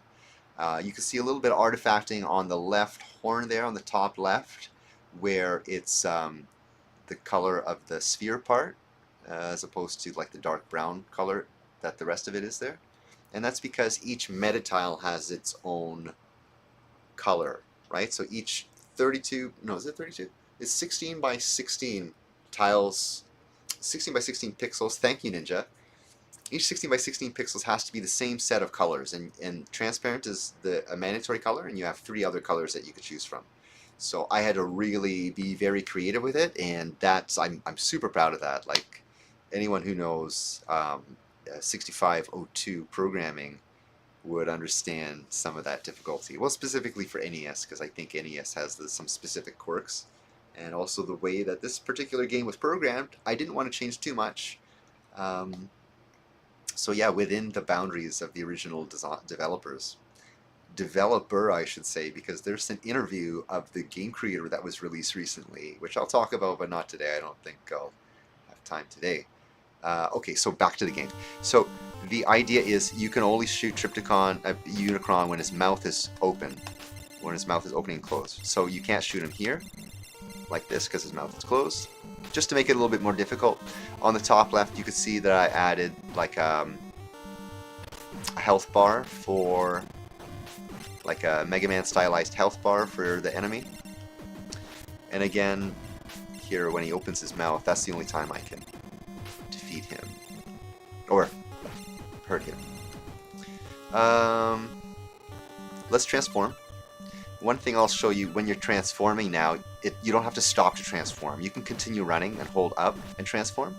You can see a little bit of artifacting on the left horn there, on the top left, where it's the color of the sphere part, as opposed to like the dark brown color that the rest of it is there. And that's because each meta tile has its own color, right? So each 32, no, is it 32? It's 16 by 16 tiles, 16 by 16 pixels. Thank you, Ninja. Each 16 by 16 pixels has to be the same set of colors, and transparent is a mandatory color, and you have 3 other colors that you could choose from. So I had to really be very creative with it, and I'm super proud of that. Like, anyone who knows 6502 programming would understand some of that difficulty. Well, specifically for NES, because I think NES has some specific quirks, and also the way that this particular game was programmed, I didn't want to change too much. So yeah, within the boundaries of the original developer, I should say, because there's an interview of the game creator that was released recently, which I'll talk about, but not today. I don't think I'll have time today. Okay, so back to the game. So the idea is you can only shoot Unicron when his mouth is open, when his mouth is opening and closed. So you can't shoot him here, like this because his mouth is closed, just to make it a little bit more difficult. On the top left, you can see that I added like a health bar for, like a Mega Man stylized health bar for the enemy. And again, here when he opens his mouth, that's the only time I can defeat him or hurt him. Let's transform. One thing I'll show you when you're transforming now, you don't have to stop to transform. You can continue running and hold up and transform.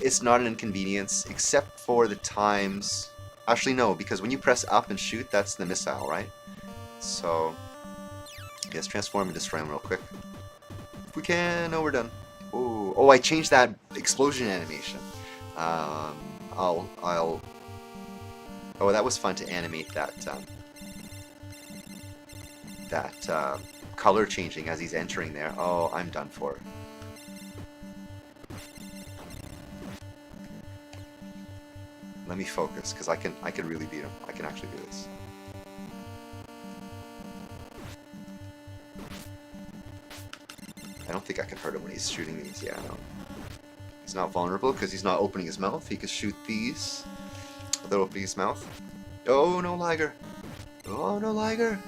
It's not an inconvenience, except for the times... Actually, no, because when you press up and shoot, that's the missile, right? So, let's transform and destroy him real quick. If we can, no, we're done. Oh, I changed that explosion animation. Oh, that was fun to animate that, color changing as he's entering there. Oh, I'm done for. Let me focus, because I can really beat him. I can actually do this. I don't think I can hurt him when he's shooting these. Yeah, no. He's not vulnerable because he's not opening his mouth. He can shoot these without opening his mouth. Oh, no Liger. Oh, no Liger.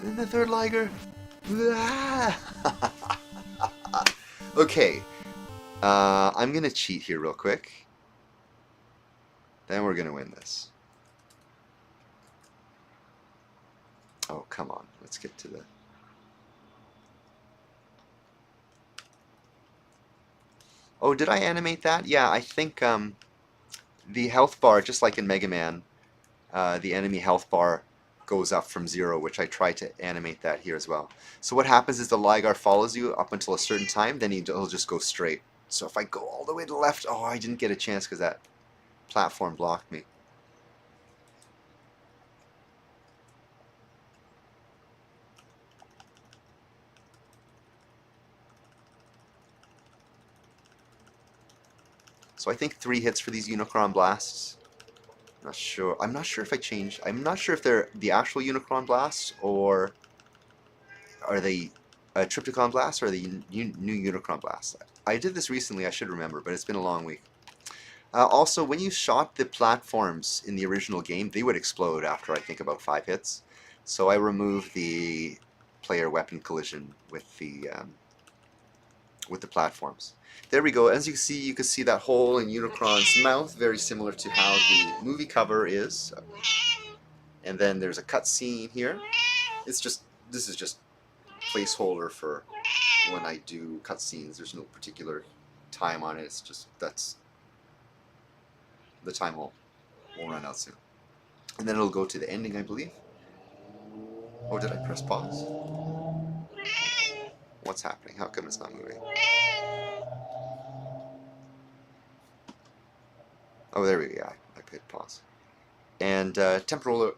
And then the third Liger. Okay. I'm going to cheat here real quick. Then we're going to win this. Oh, come on. Let's get to the... Oh, did I animate that? Yeah, I think the health bar, just like in Mega Man, the enemy health bar goes up from 0, which I tried to animate that here as well. So what happens is the Ligar follows you up until a certain time, then he'll just go straight. So if I go all the way to the left, oh, I didn't get a chance because that platform blocked me. So I think 3 hits for these Unicron blasts. I'm not sure if I changed. I'm not sure if they're the actual Unicron blasts or are they Triptychon blasts or are they new Unicron blasts. I did this recently. I should remember, but it's been a long week. Also, when you shot the platforms in the original game, they would explode after I think about 5 hits. So I removed the player weapon collision with the platforms. There we go. As you can see that hole in Unicron's mouth, very similar to how the movie cover is. And then there's a cutscene here. This is just placeholder for when I do cutscenes. There's no particular time on it. It's just the time will run out soon. And then it'll go to the ending, I believe. Oh, did I press pause? What's happening? How come it's not moving? Oh, there we go. Yeah, I hit pause. And temporal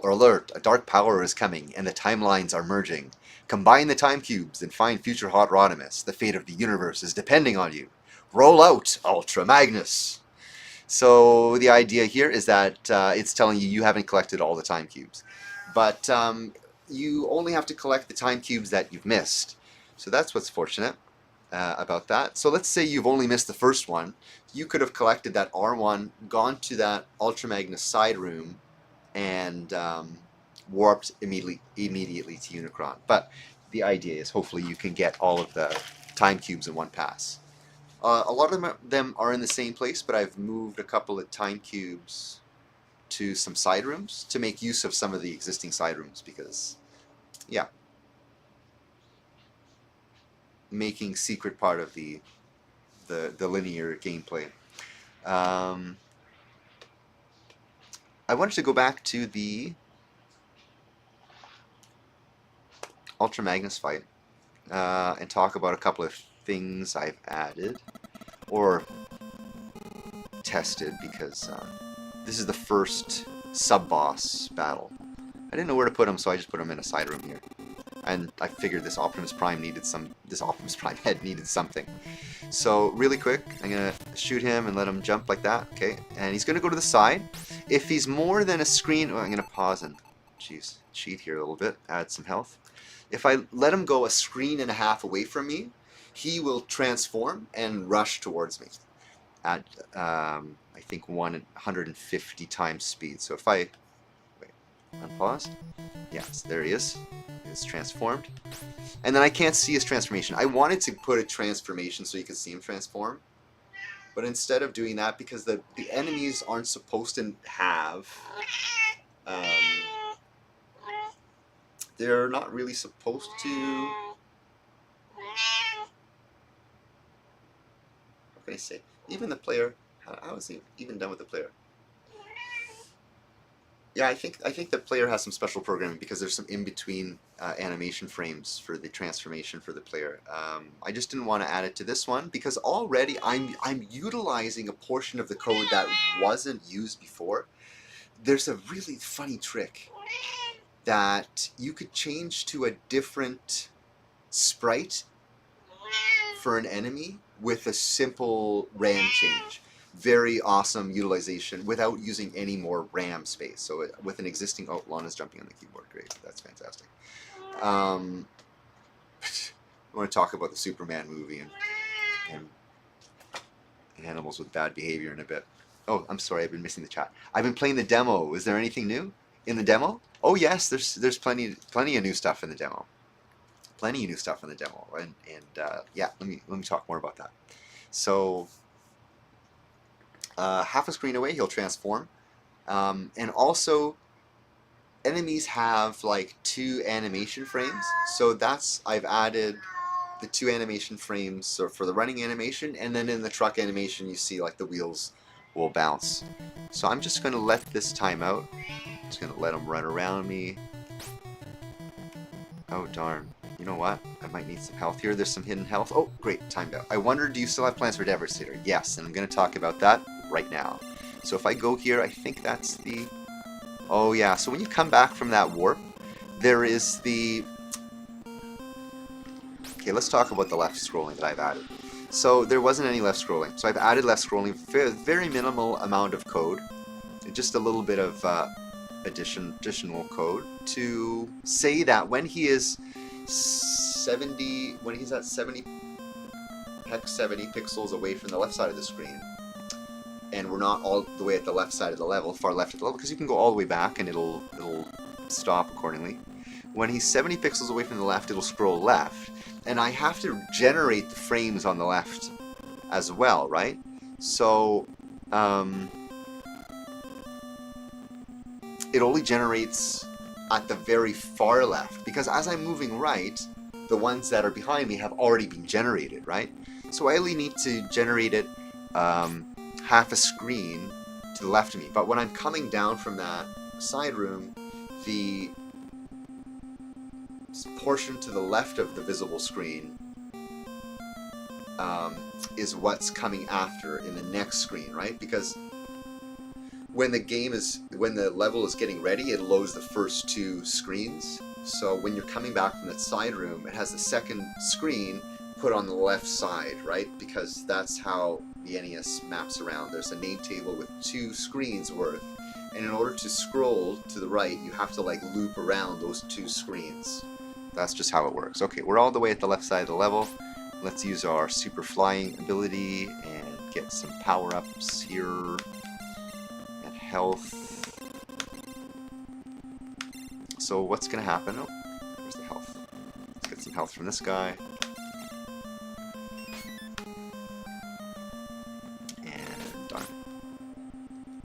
alert. A dark power is coming, and the timelines are merging. Combine the time cubes and find future Hot Rodimus. The fate of the universe is depending on you. Roll out, Ultra Magnus. So the idea here is that it's telling you haven't collected all the time cubes. But you only have to collect the time cubes that you've missed. So that's what's fortunate about that. So let's say you've only missed the first one. You could have collected that R1, gone to that Ultra Magnus side room, and warped immediately to Unicron. But the idea is hopefully you can get all of the time cubes in one pass. A lot of them are in the same place, but I've moved a couple of time cubes to some side rooms to make use of some of the existing side rooms because, yeah, making secret part of the linear gameplay. I wanted to go back to the Ultra Magnus fight and talk about a couple of things I've added or tested because this is the first sub-boss battle. I didn't know where to put him, so I just put him in a side room here. And I figured this Optimus Prime head needed something. So really quick, I'm gonna shoot him and let him jump like that. Okay, and he's gonna go to the side. If he's more than a screen, I'm gonna pause and cheat here a little bit, add some health. If I let him go a screen and a half away from me, he will transform and rush towards me at, I think, 150 times speed. So if I, wait, unpause. Yes, there he is. He's transformed. And then I can't see his transformation. I wanted to put a transformation so you could see him transform. But instead of doing that, because the enemies aren't supposed to have... they're not really supposed to... What can I say? Even the player... How is he even done with the player? Yeah, I think the player has some special programming because there's some in-between animation frames for the transformation for the player. I just didn't want to add it to this one because already I'm utilizing a portion of the code that wasn't used before. There's a really funny trick that you could change to a different sprite for an enemy with a simple RAM change. Very awesome utilization without using any more RAM space. So with an existing... Oh, Lana's jumping on the keyboard. Great. That's fantastic. I want to talk about the Superman movie and animals with bad behavior in a bit. Oh, I'm sorry. I've been missing the chat. I've been playing the demo. Is there anything new in the demo? Oh, yes. There's plenty of new stuff in the demo. Plenty of new stuff in the demo. And yeah, let me talk more about that. So... half a screen away, he'll transform. And also, enemies have like 2 animation frames. So I've added the 2 animation frames for the running animation, and then in the truck animation, you see like the wheels will bounce. So I'm just going to let this time out. Just going to let him run around me. Oh darn. You know what? I might need some health here. There's some hidden health. Oh, great. Timed out. I wonder, do you still have plans for Devastator? Yes, and I'm going to talk about that right now. So if I go here, I think that's the... Oh yeah, so when you come back from that warp, there is the... Okay, let's talk about the left scrolling that I've added. So there wasn't any left scrolling. So I've added left scrolling, very minimal amount of code. Just a little bit of additional code to say that when he is 70, when he's at 70 pixels away from the left side of the screen, and we're not all the way at the left side of the level, far left of the level, because you can go all the way back and it'll stop accordingly. When he's 70 pixels away from the left, it'll scroll left, and I have to generate the frames on the left as well, right? So it only generates at the very far left, because as I'm moving right, the ones that are behind me have already been generated, right? So I only need to generate it half a screen to the left of me. But when I'm coming down from that side room, the portion to the left of the visible screen is what's coming after in the next screen, right? Because when the level is getting ready, it loads the first 2 screens. So when you're coming back from that side room, it has the second screen put on the left side, right? Because that's how the NES maps around. There's a name table with 2 screens worth, and in order to scroll to the right, you have to like loop around those 2 screens. That's just how it works. Okay, we're all the way at the left side of the level. Let's use our super flying ability and get some power-ups here. And health. So what's going to happen? Oh, where's the health? Let's get some health from this guy. And darn.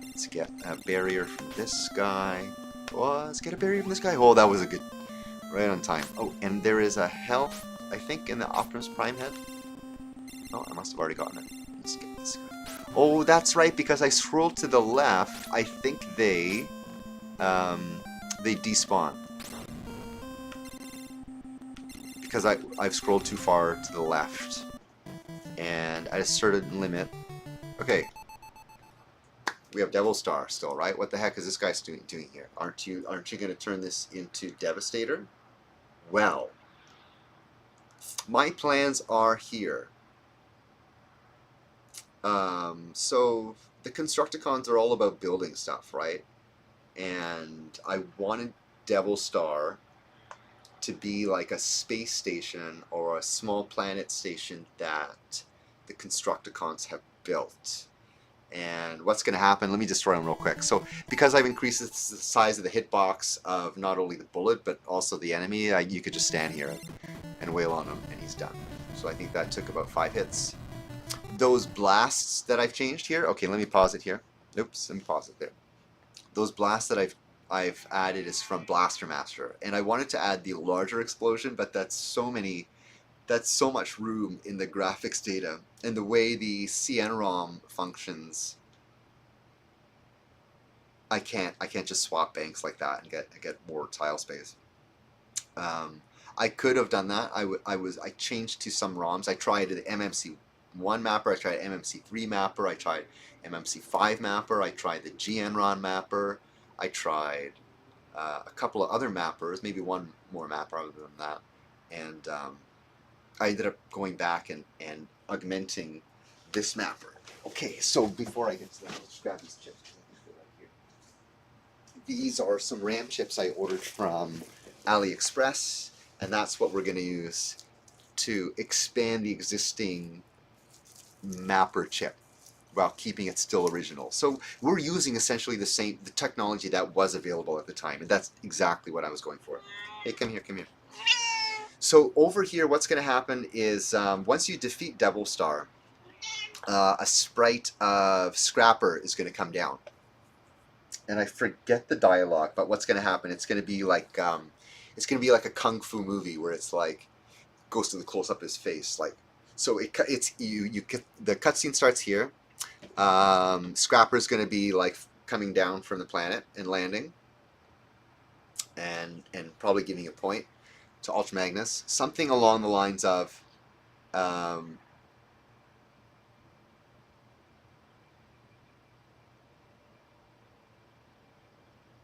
Let's get a barrier from this guy. Oh, let's get a barrier from this guy. Oh, that was a good... Right on time. Oh, and there is a health, I think, in the Optimus Prime head. Oh, I must have already gotten it. Let's get this guy. Oh, that's right, because I scrolled to the left. I think they despawn. Because I've scrolled too far to the left. And at a certain limit... Okay. We have Devil Star still, right? What the heck is this guy doing here? Aren't you going to turn this into Devastator? Well, my plans are here. So the Constructicons are all about building stuff, right? And I wanted Devil Star to be like a space station or a small planet station that the Constructicons have built. And what's going to happen, let me destroy them real quick. So because I've increased the size of the hitbox of not only the bullet but also the enemy, you could just stand here and wail on him and he's done. So I think that took about 5 hits. Those blasts that I've changed here, okay, let me pause it here. Oops, let me pause it there. Those blasts that I've added is from Blaster Master, and I wanted to add the larger explosion, but that's so much room in the graphics data and the way the CN-ROM functions. I can't just swap banks like that and get more tile space. I could have done that. I changed to some ROMs. I tried the MMC1 mapper. I tried MMC3 mapper. I tried MMC5 mapper. I tried the GNROM mapper. I tried a couple of other mappers, maybe one more mapper other than that, and I ended up going back and augmenting this mapper. Okay, so before I get to that, let's grab these chips. Right here. These are some RAM chips I ordered from AliExpress, and that's what we're going to use to expand the existing mapper chip while keeping it still original. So we're using essentially the technology that was available at the time, and that's exactly what I was going for. Hey, come here, come here. So over here, what's going to happen is once you defeat Devil Star, a sprite of Scrapper is going to come down. And I forget the dialogue, but what's going to happen? It's going to be like a kung fu movie where it's like goes to the close up of his face, like so. The cutscene starts here. Scrapper is going to be like coming down from the planet and landing, and probably giving a point to Ultra Magnus, something along the lines of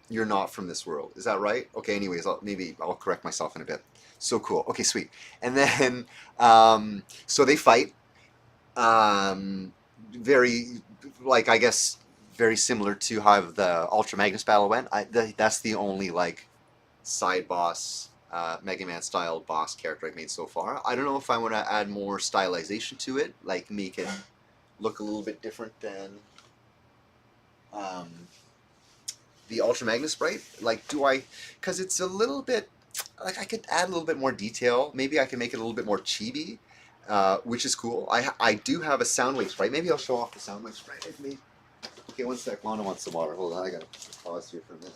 you're not from this world. Is that right? Okay, anyways, maybe I'll correct myself in a bit. So cool. Okay, sweet. And then, so they fight. Very, like, I guess, very similar to how the Ultra Magnus battle went. That's the only, like, side boss, Mega Man style boss character I've made so far. I don't know if I want to add more stylization to it, like make it look a little bit different than the Ultra Magnus sprite. Like, because it's a little bit, like, I could add a little bit more detail. Maybe I can make it a little bit more chibi, which is cool. I do have a Soundwave sprite. Maybe I'll show off the Soundwave sprite with me. Okay, one sec. Lana wants some water. Hold on, I gotta pause here for a minute.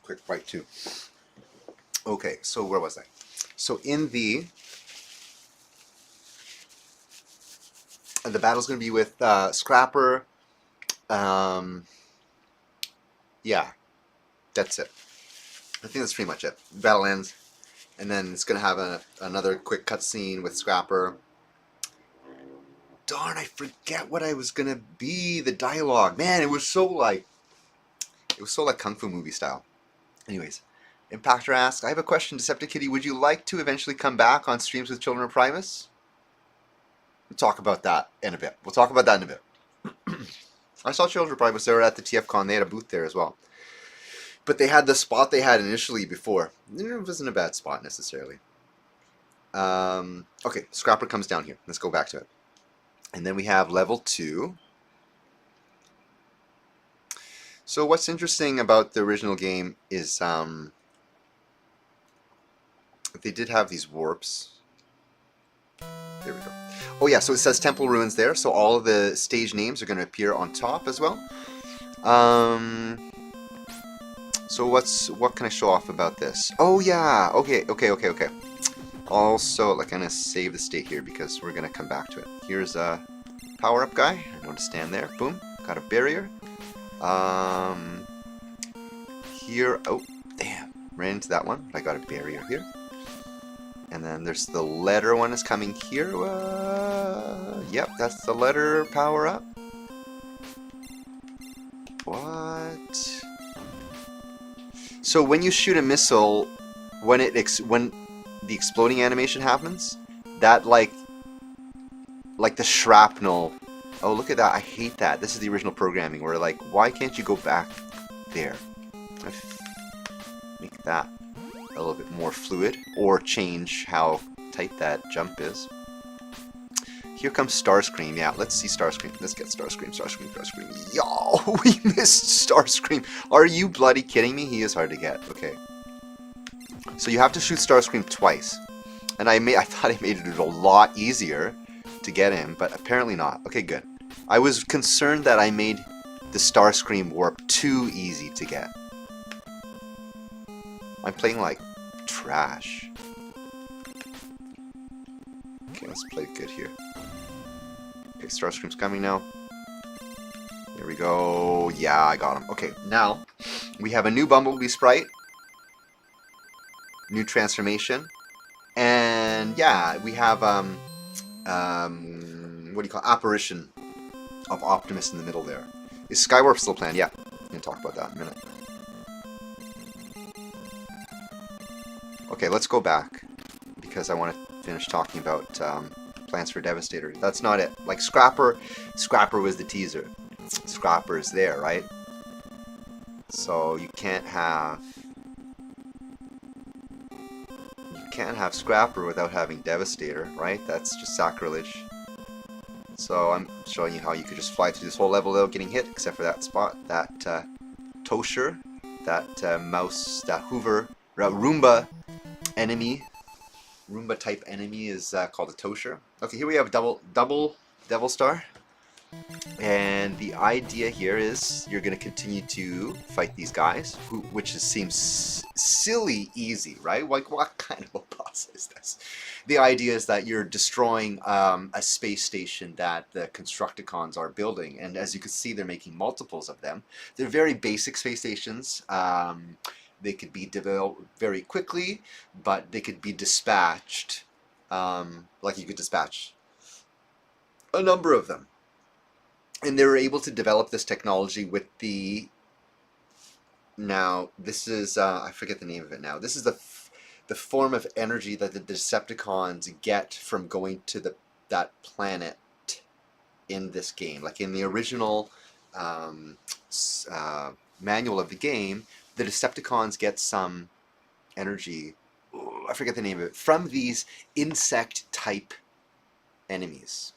Quick bite too. Okay, so where was I? So in the battle's going to be with Scrapper. Yeah, that's it. I think that's pretty much it. Battle ends, and then it's going to have another quick cutscene with Scrapper. Darn, I forget what I was going to be. The dialogue, man, it was so like Kung Fu movie style. Anyways, Impactor asks, I have a question, DeceptiKitty. Would you like to eventually come back on streams with Children of Primus? We'll talk about that in a bit. I saw Children of Primus. They were at the TFCon. They had a booth there as well. But they had the spot they had initially before. It wasn't a bad spot necessarily. Okay, Scrapper comes down here. Let's go back to it. And then we have level 2. So what's interesting about the original game is they did have these warps. There we go. Oh yeah, so it says Temple Ruins there, so all of the stage names are going to appear on top as well. So what can I show off about this? Oh yeah, okay. Also, like, I'm going to save the state here because we're going to come back to it. Here's a power-up guy. I know to stand there. Boom. got a barrier. Here, oh, damn, ran into that one. I got a barrier here. And then there's the letter one is coming here. Yep, that's the letter power up. What? So when you shoot a missile, when the exploding animation happens, that like the shrapnel. Oh, look at that! I hate that. This is the original programming. Where like, why can't you go back there? Make that a little bit more fluid, or change how tight that jump is. Here comes Starscream. Yeah, let's see Starscream. Let's get Starscream, Starscream, Starscream. Yo, we missed Starscream. Are you bloody kidding me? He is hard to get. Okay. So you have to shoot Starscream twice. And I thought I made it a lot easier to get him, but apparently not. Okay, good. I was concerned that I made the Starscream warp too easy to get. I'm playing like trash. Okay, let's play good here. Okay, Starscream's coming now. There we go. Yeah, I got him. Okay, now we have a new Bumblebee sprite. New transformation. And yeah, we have what do you call it? Apparition of Optimus in the middle there. Is Skywarp still planned? Yeah, we can talk about that in a minute. Okay, let's go back because I want to finish talking about plans for Devastator. That's not it. Like Scrapper was the teaser. Scrapper is there, right? So you can't have Scrapper without having Devastator, right? That's just sacrilege. So I'm showing you how you could just fly through this whole level without getting hit, except for that spot, that Tosher, that mouse, that Hoover, Roomba enemy. Roomba type enemy is called a Tosher. Okay, here we have double Devil Star. And the idea here is you're going to continue to fight these guys, which seems silly easy, right? Like, what kind of a boss is this? The idea is that you're destroying a space station that the Constructicons are building, and as you can see, they're making multiples of them. They're very basic space stations. They could be developed very quickly, but they could be dispatched, like you could dispatch a number of them. And they were able to develop this technology with the, now this is, I forget the name of it now, this is the form of energy that the Decepticons get from going to that planet in this game. Like in the original manual of the game, the Decepticons get some energy, I forget the name of it, from these insect type enemies.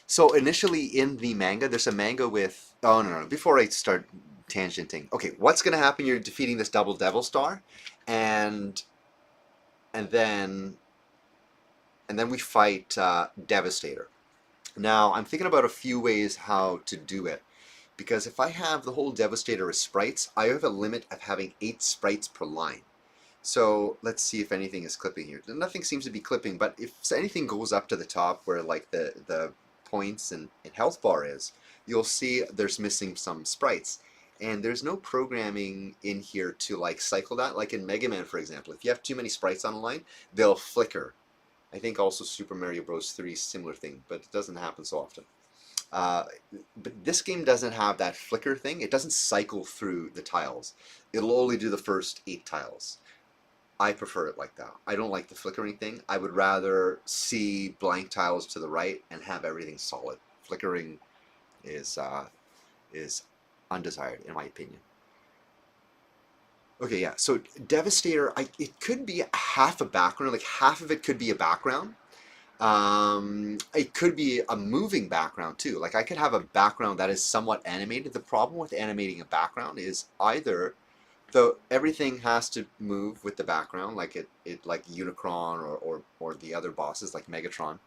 So initially in the manga, there's a manga with, oh no, before I start tangenting. Okay, what's going to happen? You're defeating this double Devil Star, and then we fight Devastator. Now, I'm thinking about a few ways how to do it, because if I have the whole Devastator as sprites, I have a limit of having 8 sprites per line. So let's see if anything is clipping here. Nothing seems to be clipping, but if anything goes up to the top where like the points and health bar is, you'll see there's missing some sprites. And there's no programming in here to like cycle that. Like in Mega Man, for example, if you have too many sprites on a line, they'll flicker. I think also Super Mario Bros. 3 is a similar thing, but it doesn't happen so often. But this game doesn't have that flicker thing. It doesn't cycle through the tiles. It'll only do the first 8 tiles. I prefer it like that. I don't like the flickering thing. I would rather see blank tiles to the right and have everything solid. Flickering is undesired, in my opinion. Okay, yeah, so Devastator, it could be half a background, like half of it could be a background. It could be a moving background too. Like I could have a background that is somewhat animated. The problem with animating a background is either everything has to move with the background, like like Unicron or the other bosses like Megatron.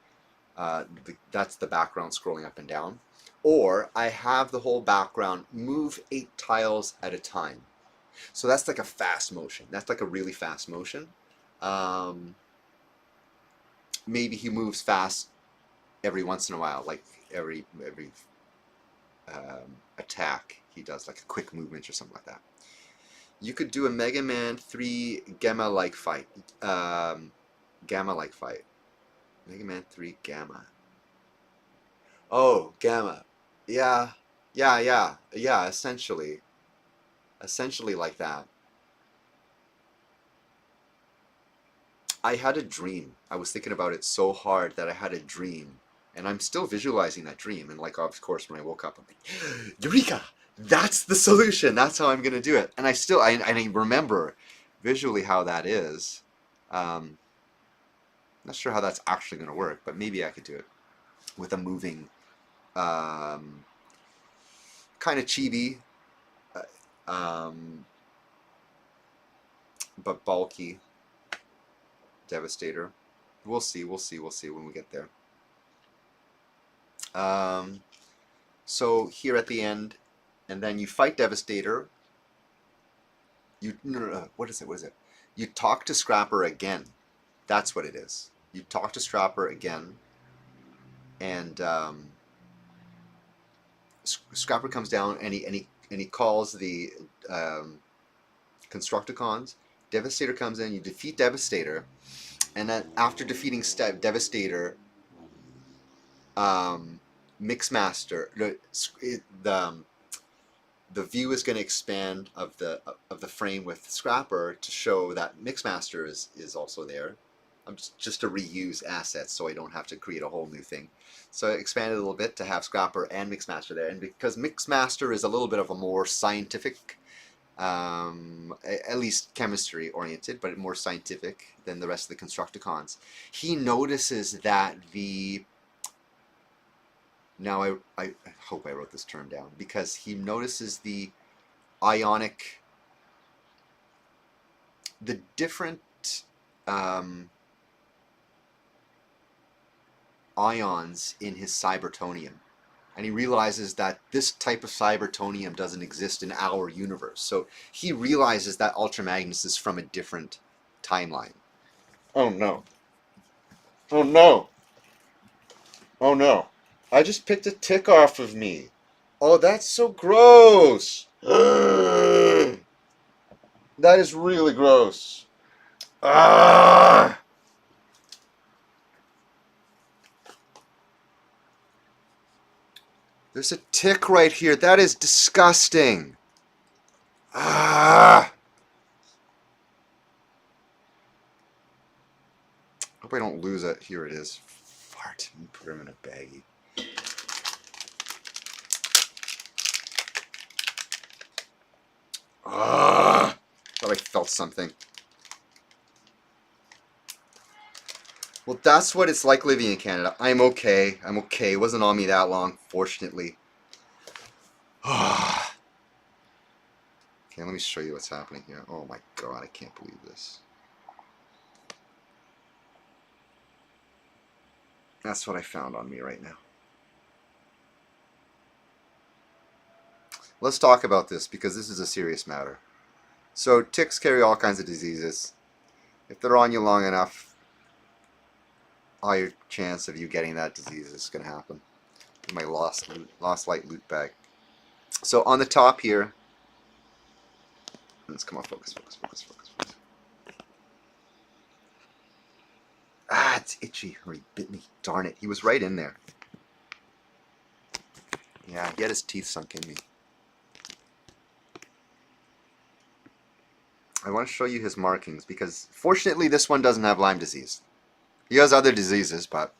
That's the background scrolling up and down. Or I have the whole background move 8 tiles at a time. So that's like a fast motion. That's like a really fast motion. Maybe he moves fast every once in a while, like every attack he does, like a quick movement or something like that. You could do a Mega Man 3 Gamma-like fight. Gamma-like fight. Mega Man 3 Gamma. Oh, Gamma. Yeah, yeah, essentially. Essentially like that. I had a dream. I was thinking about it so hard that I had a dream. And I'm still visualizing that dream. And like, of course, when I woke up, I'm like, Eureka! That's the solution. That's how I'm going to do it. And I remember visually how that is. Not sure how that's actually going to work, but maybe I could do it with a moving, kind of chibi, but bulky Devastator. We'll see when we get there. So here at the end, and then you fight Devastator. No, what is it? You talk to Scrapper again. That's what it is. You talk to Scrapper again, and Scrapper comes down and he calls the Constructicons. Devastator comes in. You defeat Devastator, and then after defeating Devastator, Mixmaster, the view is going to expand of the frame with Scrapper to show that Mixmaster is also there. I'm just to reuse assets so I don't have to create a whole new thing. So I expanded a little bit to have Scrapper and Mixmaster there, and because Mixmaster is a little bit of a more scientific, at least chemistry oriented, but more scientific than the rest of the Constructicons, he notices that the Now I hope I wrote this term down, because he notices the ionic, the different ions in his cybertonium, and he realizes that this type of cybertonium doesn't exist in our universe. So he realizes that Ultra Magnus is from a different timeline. Oh no. Oh no. Oh no. I just picked a tick off of me. Oh, that's so gross. That is really gross. Ah! There's a tick right here. That is disgusting. Ah! Hope I don't lose it. Here it is. Fart. Put him in a baggie. Ah! Thought I felt something. Well, that's what it's like living in Canada. I'm okay. I'm okay. It wasn't on me that long, fortunately. Okay, let me show you what's happening here. Oh my god, I can't believe this. That's what I found on me right now. Let's talk about this, because this is a serious matter. So, ticks carry all kinds of diseases. If they're on you long enough, higher chance of you getting that disease is going to happen. My lost light loot bag. So on the top here, let's come on, focus. Ah, it's itchy, or he bit me. Darn it, he was right in there. Yeah, he had his teeth sunk in me. I want to show you his markings, because fortunately this one doesn't have Lyme disease. He has other diseases, but...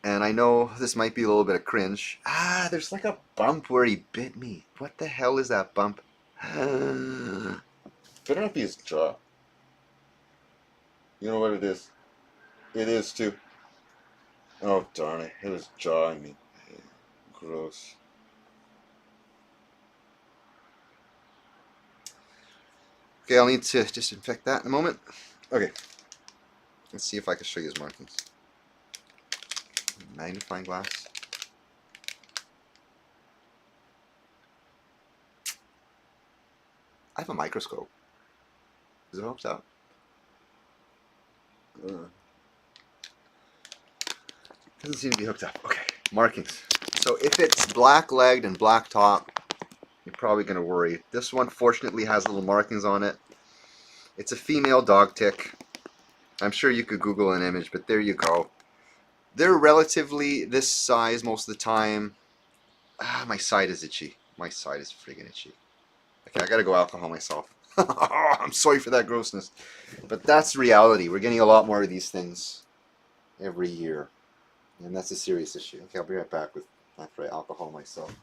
And I know this might be a little bit of cringe. Ah, there's like a bump where he bit me. What the hell is that bump? Better not be his jaw. You know what it is? It is too. Oh darn it, it was jawing me. Gross. Okay, I'll need to disinfect that in a moment. Okay. Let's see if I can show you his markings. Magnifying glass. I have a microscope. Does it help out? Doesn't seem to be hooked up. Okay, markings. So if it's black-legged and black top, you're probably going to worry. This one fortunately has little markings on it. It's a female dog tick. I'm sure you could Google an image, but there you go. They're relatively this size most of the time. My side is itchy. My side is friggin' itchy. Okay, I gotta go alcohol myself. I'm sorry for that grossness. But that's reality. We're getting a lot more of these things every year. And that's a serious issue. Okay, I'll be right back with after I alcohol myself.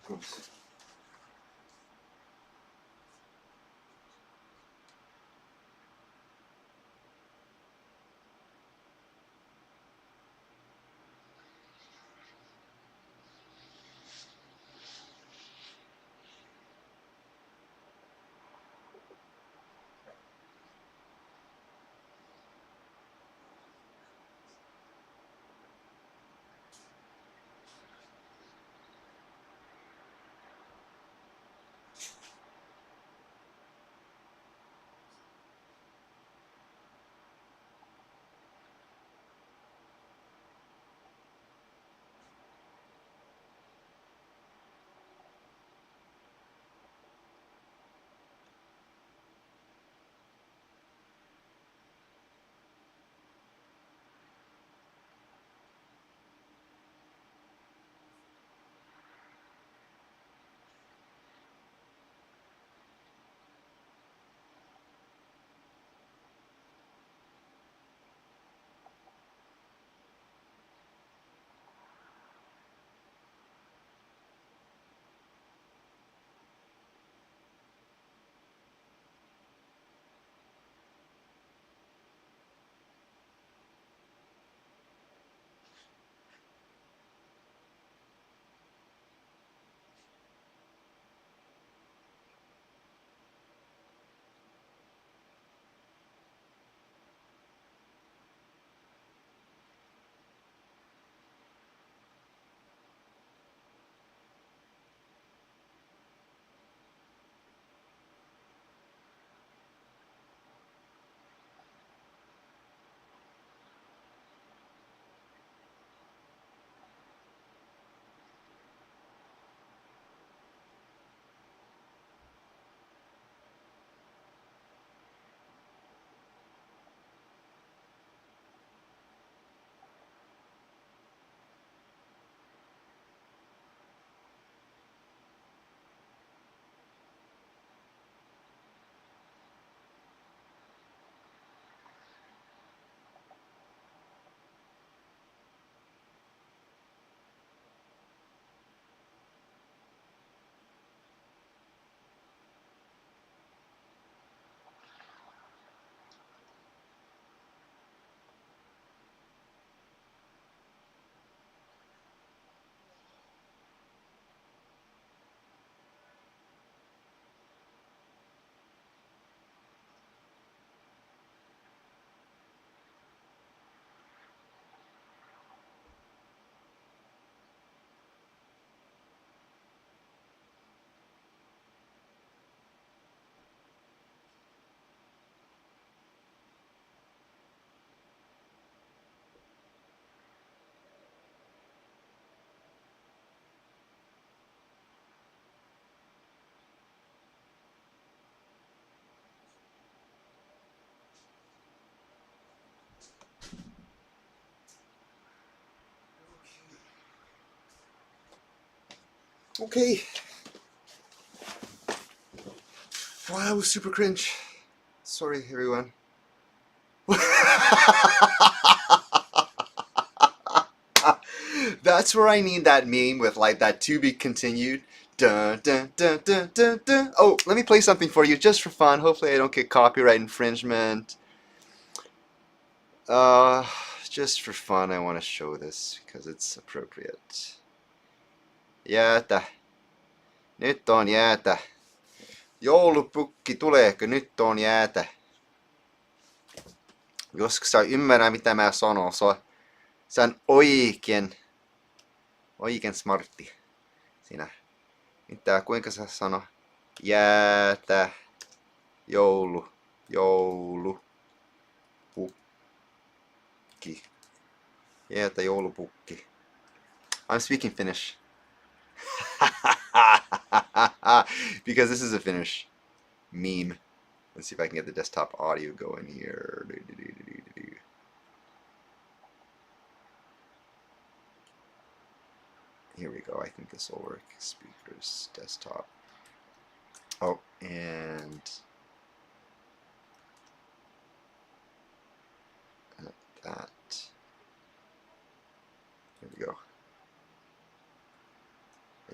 Okay. Wow, that was super cringe. Sorry, everyone. That's where I need that meme with like that to be continued. Dun, dun, dun, dun, dun, dun. Oh, let me play something for you just for fun. Hopefully I don't get copyright infringement. Uh, just for fun I want to show this because it's appropriate. Jäätä. Nyt on jäätä. Joulupukki, tuleeko? Nyt on jäätä. Joskus sä ymmärrä mitä mä sanon. Se on oikein smartti. Siinä. Mitä, kuinka sä sano? Jäätä. Joulu. Pukki. Jäätä joulupukki. I'm speaking Finnish. Because this is a Finnish meme. Let's see if I can get the desktop audio going here. Here we go. I think this will work. Speakers, desktop. Oh, and that. There we go.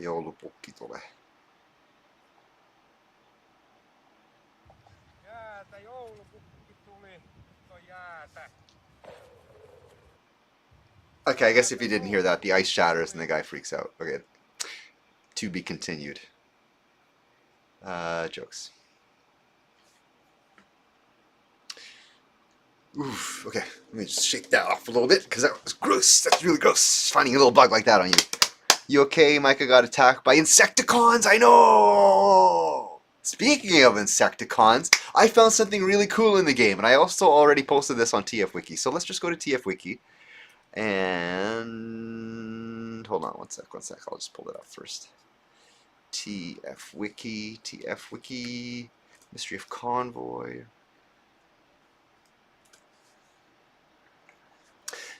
Joulupukki tulee. Jäätä, joulupukki tuli. Nyt on jäätä. Okay, I guess if you didn't hear that, the ice shatters and the guy freaks out. Okay. To be continued. Jokes. Oof. Okay, let me just shake that off a little bit because that was gross. That's really gross. Finding a little bug like that on you. You okay? Micah got attacked by Insecticons. I know! Speaking of Insecticons, I found something really cool in the game, and I also already posted this on TFWiki. So let's just go to TFWiki. And hold on one sec. I'll just pull it up first. TFWiki, Mystery of Convoy.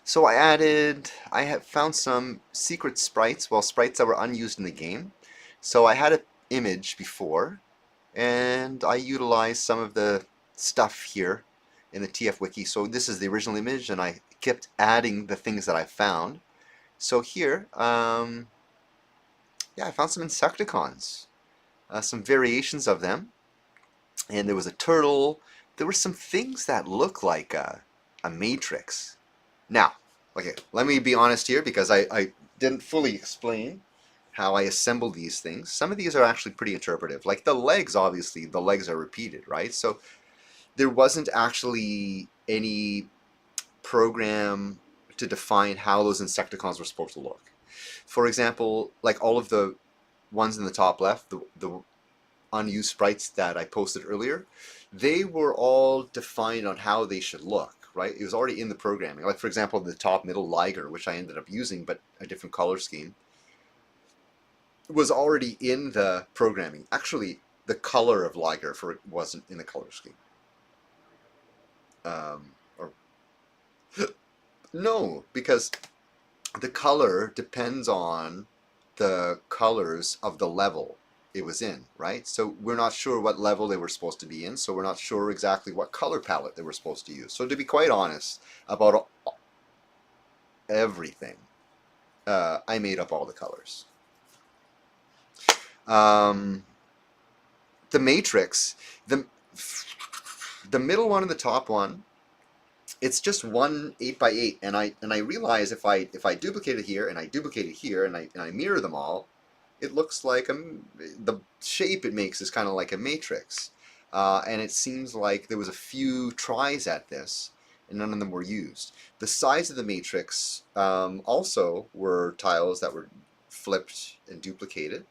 So I have found some secret sprites, well, sprites that were unused in the game. So I had an image before, and I utilized some of the stuff here in the TFWiki. So this is the original image, and I kept adding the things that I found. So here, yeah, I found some Insecticons, some variations of them, and there was a turtle. There were some things that look like a matrix. Now, okay, let me be honest here because I didn't fully explain how I assembled these things. Some of these are actually pretty interpretive. Like the legs, obviously, the legs are repeated, right? So there wasn't actually any program to define how those Insecticons were supposed to look. For example, like all of the ones in the top left, the unused sprites that I posted earlier, they were all defined on how they should look, right? It was already in the programming. Like, for example, the top middle Liger, which I ended up using, but a different color scheme, was already in the programming. Actually, the color of Liger wasn't in the color scheme. No, because the color depends on the colors of the level it was in, right? So we're not sure what level they were supposed to be in, so we're not sure exactly what color palette they were supposed to use. So to be quite honest about everything, I made up all the colors. The matrix, the middle one and the top one, it's just one 8x8, and I realize if I duplicate it here and I duplicate it here and I mirror them all, it looks like the shape it makes is kind of like a matrix, and it seems like there was a few tries at this and none of them were used. The size of the matrix also were tiles that were flipped and duplicated.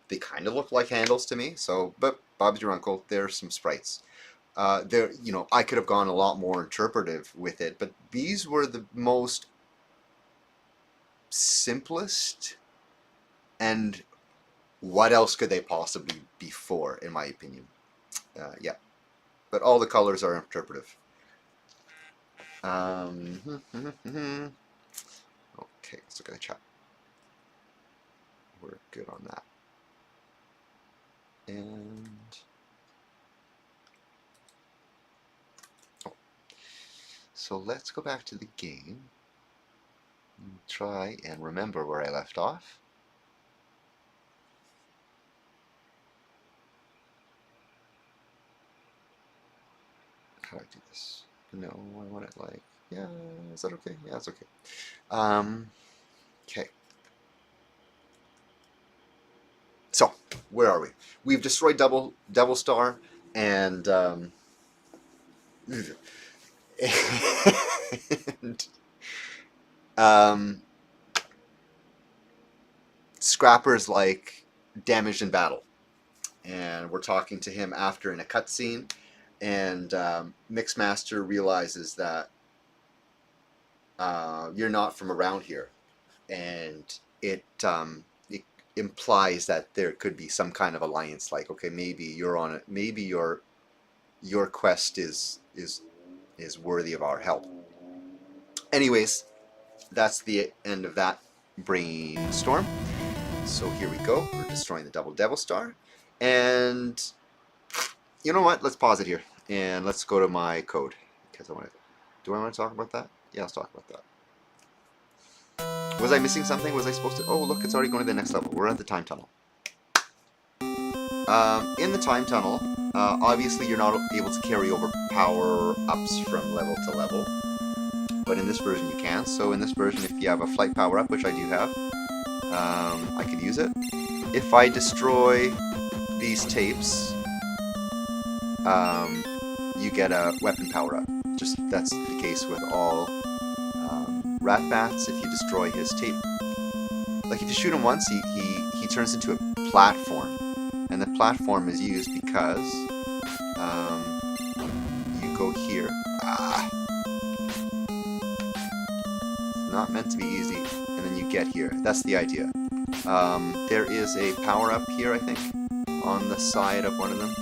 They kind of look like handles to me. So, but Bob's your uncle. There's some sprites. There, you know, I could have gone a lot more interpretive with it, but these were the most simplest. And what else could they possibly be for, in my opinion? Yeah, but all the colors are interpretive. Okay, let's look at the chat. We're good on that. And so let's go back to the game and try and remember where I left off. How do I do this? No, I want it like, yeah, is that okay? Yeah, it's okay. Okay. So, where are we? We've destroyed Devil Star and Scrapper's like damaged in battle, and we're talking to him after in a cutscene, and Mixmaster realizes that you're not from around here, and it implies that there could be some kind of alliance. Like, okay, maybe you're on it. Maybe your quest is worthy of our help. Anyways, that's the end of that brainstorm. So here we go. We're destroying the double devil star, and you know what? Let's pause it here and let's go to my code because I want to. Do I want to talk about that? Yeah, let's talk about that. Was I missing something? Was I supposed to? Oh, look, it's already going to the next level. We're at the time tunnel. In the time tunnel, obviously you're not able to carry over power-ups from level to level, but in this version you can. So in this version, if you have a flight power-up, which I do have, I could use it. If I destroy these tapes, you get a weapon power-up. Just that's the case with all rat bats. If you destroy his tape, like if you shoot him once, he turns into a platform, and the platform is used because you go here. It's not meant to be easy, and then you get here. That's the idea. There is a power-up here, I think, on the side of one of them.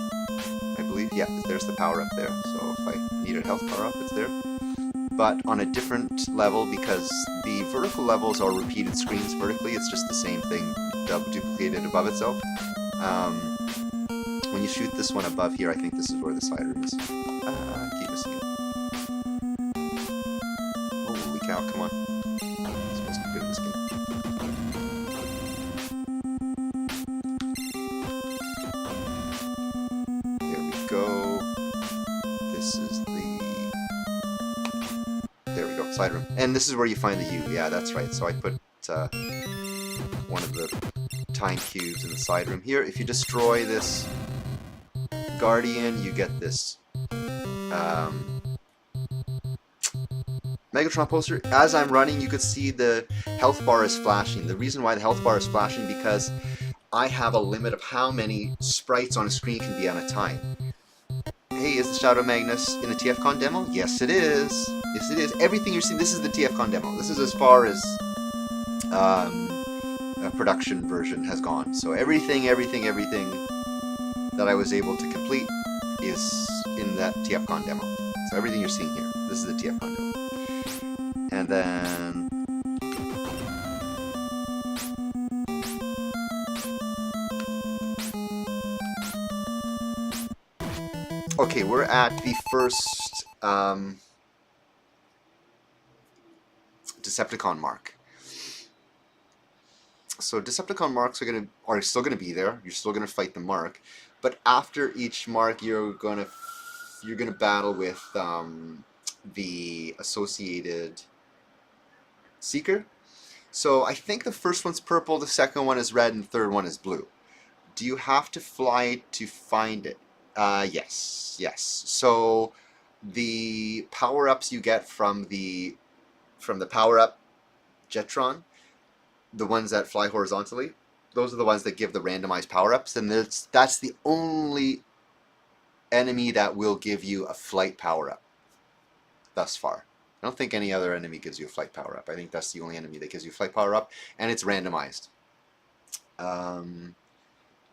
I believe, yeah, there's the power-up there. So if I need a health power-up, it's there. But on a different level, because the vertical levels are repeated screens vertically, it's just the same thing duplicated above itself. When you shoot this one above here, I think this is where the siren is. Keep missing it. Holy cow, come on. I'm supposed to be good at this game. There we go. This is the... There we go, side room. And this is where you find the U. Yeah, that's right. So I put one of the time cubes in the side room here. If you destroy this Guardian, you get this Megatron poster. As I'm running, you could see the health bar is flashing. The reason why the health bar is flashing because I have a limit of how many sprites on a screen can be at a time. Hey, is the Shadow Magnus in the TFCon demo? Yes, it is. Yes, it is. Everything you're seeing, this is the TFCon demo. This is as far as a production version has gone. So everything that I was able to complete is in that TFCon demo. So everything you're seeing here, this is the TFCon demo. And then... Okay, we're at the first Decepticon mark. So Decepticon marks are still gonna be there. You're still gonna fight the mark, but after each mark, you're gonna battle with the associated Seeker. So I think the first one's purple, the second one is red, and the third one is blue. Do you have to fly to find it? Yes. So the power-ups you get from the power-up Jetron, the ones that fly horizontally, those are the ones that give the randomized power-ups, and that's the only enemy that will give you a flight power-up thus far. I don't think any other enemy gives you a flight power-up. I think that's the only enemy that gives you a flight power-up, and it's randomized.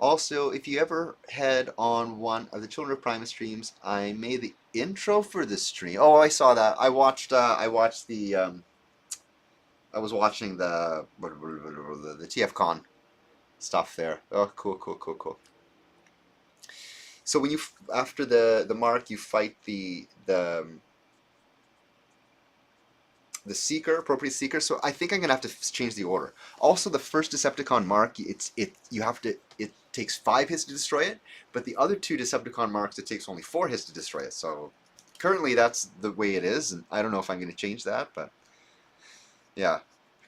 Also, if you ever head on one of the Children of Primus streams, I made the intro for the stream. Oh, I saw that. I was watching the TFCon stuff there. Oh, cool. So when after the mark, you fight the Seeker, appropriate Seeker. So I think I'm gonna have to change the order. Also, the first Decepticon mark, it takes 5 hits to destroy it, but the other 2 Decepticon marks, it takes only 4 hits to destroy it. So currently that's the way it is, and I don't know if I'm gonna change that, but yeah.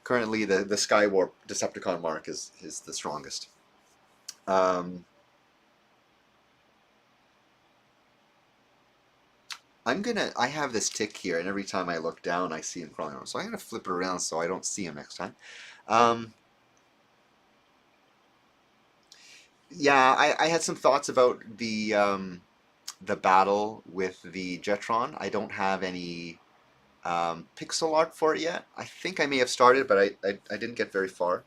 Currently the Skywarp Decepticon mark is the strongest. I have this tick here, and every time I look down, I see him crawling around. So I'm gonna flip it around so I don't see him next time. Yeah, I had some thoughts about the battle with the Jetron. I don't have any pixel art for it yet. I think I may have started, but I didn't get very far.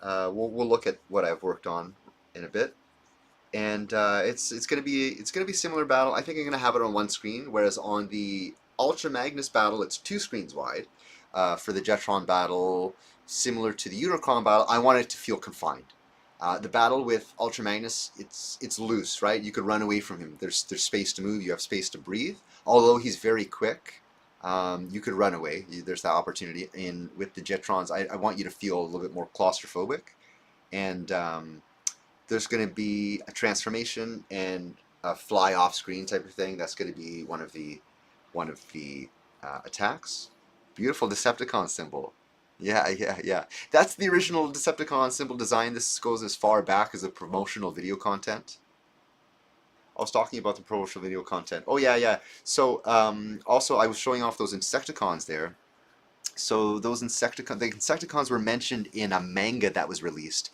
We'll look at what I've worked on in a bit, and it's gonna be similar battle. I think I'm gonna have it on one screen, whereas on the Ultra Magnus battle, it's two screens wide. For the Jetron battle, similar to the Unicron battle, I want it to feel confined. The battle with Ultra Magnus, it's loose, right? You could run away from him. There's space to move. You have space to breathe. Although he's very quick, you could run away. There's that opportunity. And with the Jetrons, I want you to feel a little bit more claustrophobic. And there's going to be a transformation and a fly off screen type of thing. That's going to be one of the attacks. Beautiful Decepticon symbol. Yeah. That's the original Decepticon symbol design. This goes as far back as the promotional video content. I was talking about the promotional video content. Oh yeah. So also I was showing off those Insecticons there. So the Insecticons were mentioned in a manga that was released.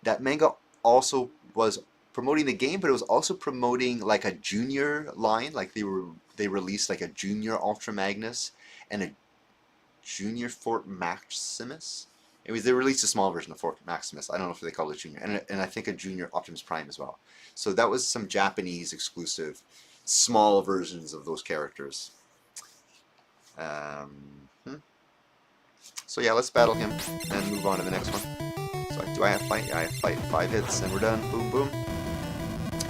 That manga also was promoting the game, but it was also promoting like a junior line. Like they released like a junior Ultra Magnus and a junior Fort Maximus. Anyways, they released a small version of Fort Maximus. I don't know if they call it junior, and I think a junior Optimus Prime as well. So that was some Japanese exclusive small versions of those characters. So yeah, let's battle him and move on to the next one. So do I have fight? Yeah, I have fight. 5 hits and we're done. Boom, boom.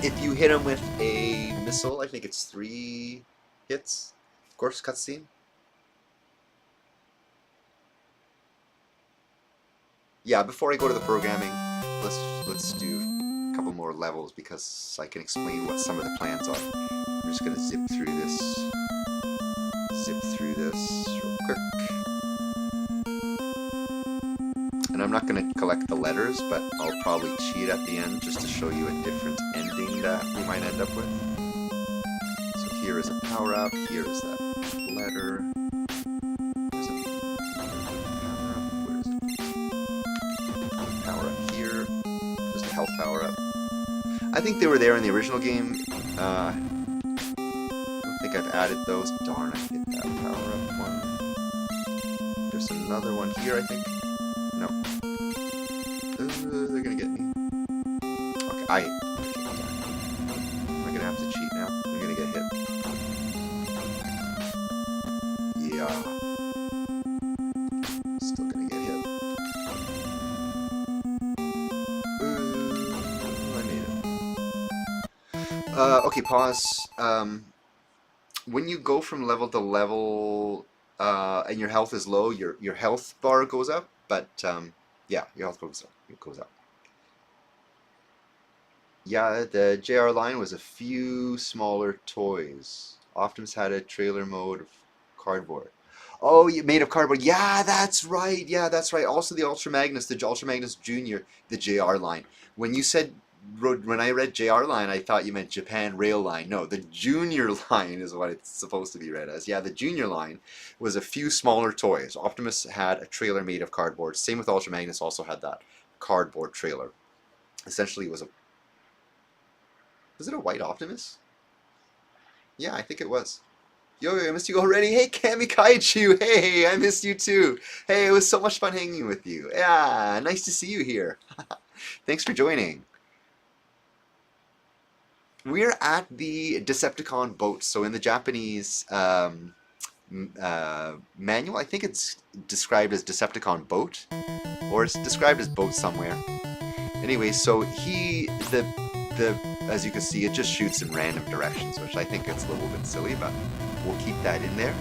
If you hit him with a missile, I think it's 3 hits. Of course, cutscene. Yeah, before I go to the programming, let's do a couple more levels because I can explain what some of the plans are. I'm just gonna zip through this real quick. And I'm not gonna collect the letters, but I'll probably cheat at the end just to show you a different ending that we might end up with. So here is a power-up, here is that letter. Health power up. I think they were there in the original game. I don't think I've added those. Darn, I hit that power up one. There's another one here, I think. No. They're gonna get me. Okay, am I gonna have to cheat now? I'm gonna get hit. Yeah. Still gonna get hit. Okay, pause. When you go from level to level and your health is low, your health bar goes up, but yeah, your health goes up. It goes up. Yeah, the JR line was a few smaller toys. Optimus had a trailer mode of cardboard. Oh, made of cardboard. Yeah, that's right. Also the Ultra Magnus, the Ultra Magnus Junior, the JR line. When I read JR line, I thought you meant Japan Rail Line. No, the junior line is what it's supposed to be read as. Yeah, the junior line was a few smaller toys. Optimus had a trailer made of cardboard. Same with Ultra Magnus, also had that cardboard trailer. Essentially, it was it a white Optimus? Yeah, I think it was. Yo, I missed you already. Hey, Kami Kaiju. Hey, I missed you too. Hey, it was so much fun hanging with you. Yeah, nice to see you here. Thanks for joining. We're at the Decepticon boat. So in the Japanese manual, I think it's described as Decepticon boat, or it's described as boat somewhere. Anyway, so as you can see, it just shoots in random directions, which I think it's a little bit silly, but we'll keep that in there.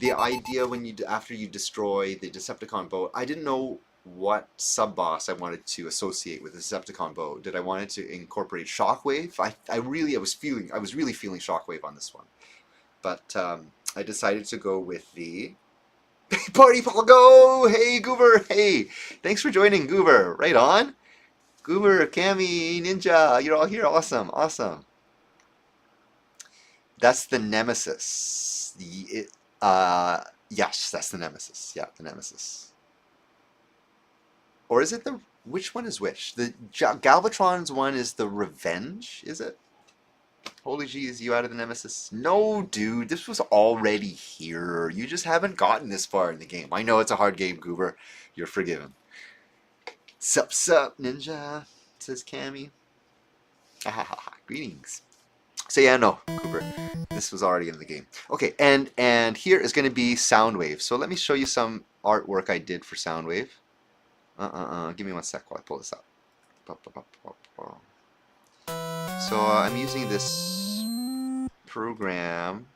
The idea after you destroy the Decepticon boat, I didn't know what sub-boss I wanted to associate with the Decepticon boat. Did I want it to incorporate Shockwave? I was really feeling Shockwave on this one, but I decided to go with the Party Polgo. Hey Goober, hey, thanks for joining, Goober. Right on, Goober, Kami, Ninja, you're all here. Awesome. That's the Nemesis. Yes, that's the Nemesis. Yeah, the Nemesis. Or is it which one is which? The Galvatron's one is the Revenge, is it? Holy G, is you out of the Nemesis? No, dude, this was already here. You just haven't gotten this far in the game. I know it's a hard game, Goober. You're forgiven. Sup, ninja, says Cammy. Greetings. So yeah, no, Cooper, this was already in the game. Okay, and here is going to be Soundwave. So let me show you some artwork I did for Soundwave. Give me one sec while I pull this up. So I'm using this program,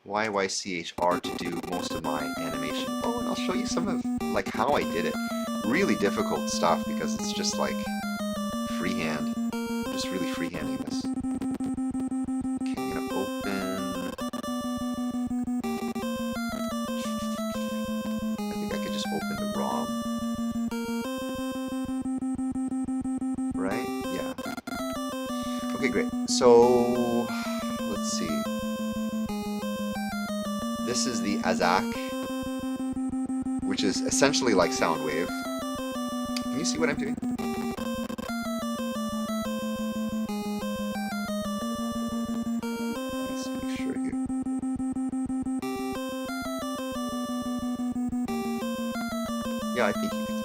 YYCHR, to do most of my animation. Oh, and I'll show you some of like how I did it. Really difficult stuff because it's just like freehand. I'm just really freehanding this. Okay, I'm gonna open. I think I could just open the ROM. Right? Yeah. Okay, great. So let's see. This is the Azak, which is essentially like Soundwave. Can you see what I'm doing? Let's make sure here. Yeah, I think you can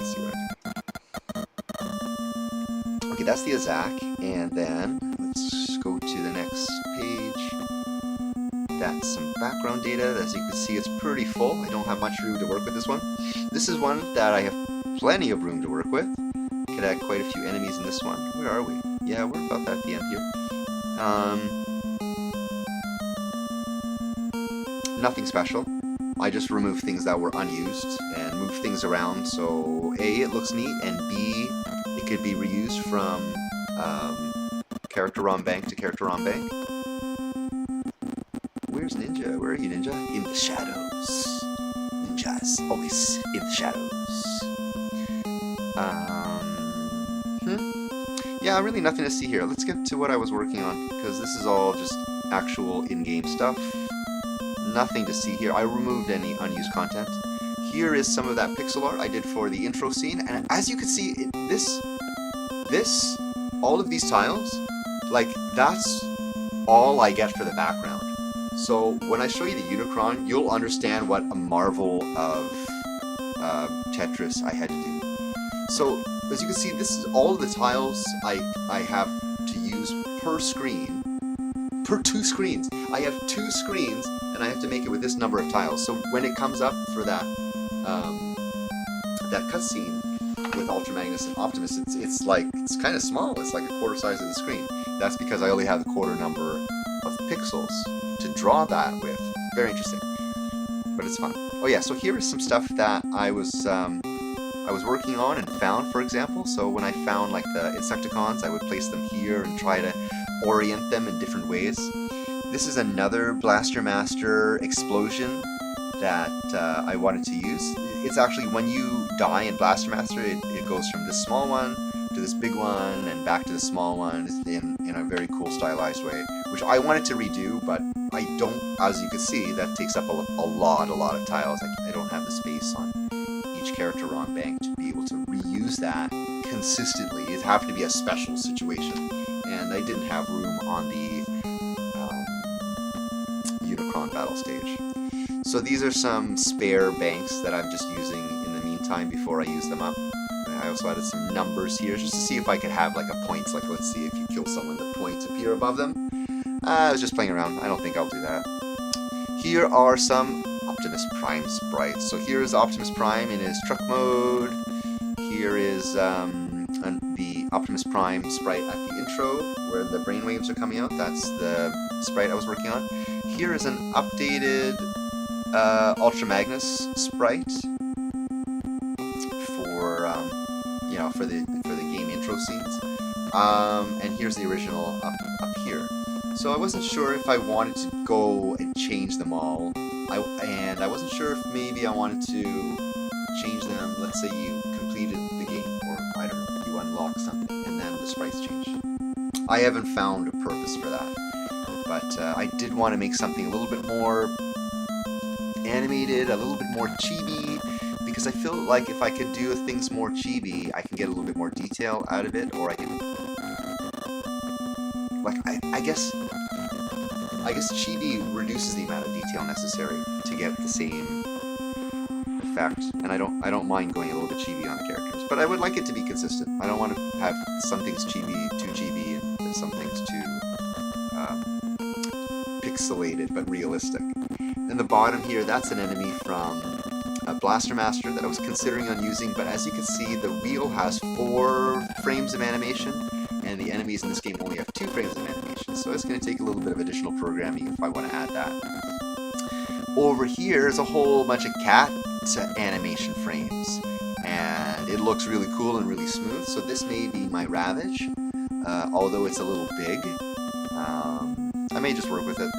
see what I'm doing. Okay, that's the Azak, and then let's go to the next page. That's some background data. As you can see, it's pretty full. I don't have much room to work with this one. This is one that I have plenty of room to work with. Could add quite a few enemies in this one. Where are we? Yeah, we're about at the end here. Nothing special. I just removed things that were unused and moved things around. So A, it looks neat, and B, it could be reused from character ROM bank to character ROM bank. Where's Ninja? Where are you, Ninja? In the shadows. Ninja's always in the shadows. Yeah, really nothing to see here. Let's get to what I was working on, because this is all just actual in-game stuff. Nothing to see here. I removed any unused content. Here is some of that pixel art I did for the intro scene, and as you can see, all of these tiles, like, that's all I get for the background. So when I show you the Unicron, you'll understand what a marvel of Tetris I had to do. So as you can see, this is all of the tiles I have to use per screen, per 2 screens. I have 2 screens, and I have to make it with this number of tiles. So when it comes up for that that cutscene with Ultra Magnus and Optimus, it's kind of small. It's like a quarter size of the screen. That's because I only have the quarter number of pixels to draw that with. Very interesting, but it's fun. Oh yeah, so here is some stuff that I was working on and found, for example. So when I found like the Insecticons, I would place them here and try to orient them in different ways. This is another Blaster Master explosion that I wanted to use. It's actually, when you die in Blaster Master, it goes from this small one to this big one and back to the small one in a very cool stylized way, which I wanted to redo, but I don't. As you can see, that takes up a lot of tiles. I don't have the space on each character ROM bank to be able to reuse that consistently. It'd have to be a special situation, and I didn't have room on the Unicron battle stage. So these are some spare banks that I'm just using in the meantime before I use them up. I also added some numbers here just to see if I could have like a points, like let's see if you kill someone, the points appear above them. I was just playing around. I don't think I'll do that. Here are some Optimus Prime sprites. So here is Optimus Prime in his truck mode. Here is the Optimus Prime sprite at the intro where the brainwaves are coming out. That's the sprite I was working on. Here is an updated Ultra Magnus sprite for the game intro scenes. And here's the original up here. So I wasn't sure if I wanted to go and change them all. And I wasn't sure if maybe I wanted to change them. Let's say you completed the game, or I don't know, you unlock something, and then the sprites change. I haven't found a purpose for that, but I did want to make something a little bit more animated, a little bit more chibi, because I feel like if I could do things more chibi, I can get a little bit more detail out of it, or I can... like I guess chibi reduces the amount of detail necessary to get the same effect, and I don't mind going a little bit chibi on the characters, but I would like it to be consistent. I don't want to have some things chibi, too chibi, and some things too pixelated but realistic. And the bottom here, that's an enemy from Blaster Master that I was considering on using, but as you can see, the wheel has 4 frames of animation, and the enemies in this game only have 2 frames of animation, so it's going to take a little bit of additional programming if I want to add that. Over here is a whole bunch of cat animation frames, and it looks really cool and really smooth, so this may be my Ravage, although it's a little big. I may just work with it,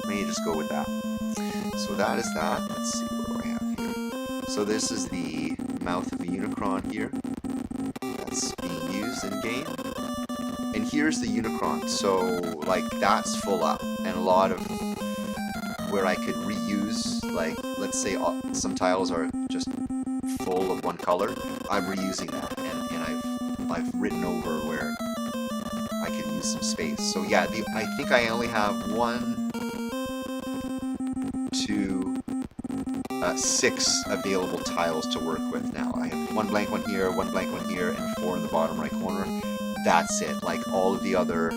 may just go with that. So that is that. Let's see, what do I have here? So this is the mouth of a Unicron here, that's being used in game. And here's the Unicron, so like that's full up, and a lot of where I could reuse, like let's say some tiles are just full of one color, I'm reusing that, and I've written over where I could use some space. So yeah, I think I only have 1, 2, 6 available tiles to work with now. I have 1 blank one here, 1 blank one here, and 4 in the bottom right corner. That's it. Like all of the other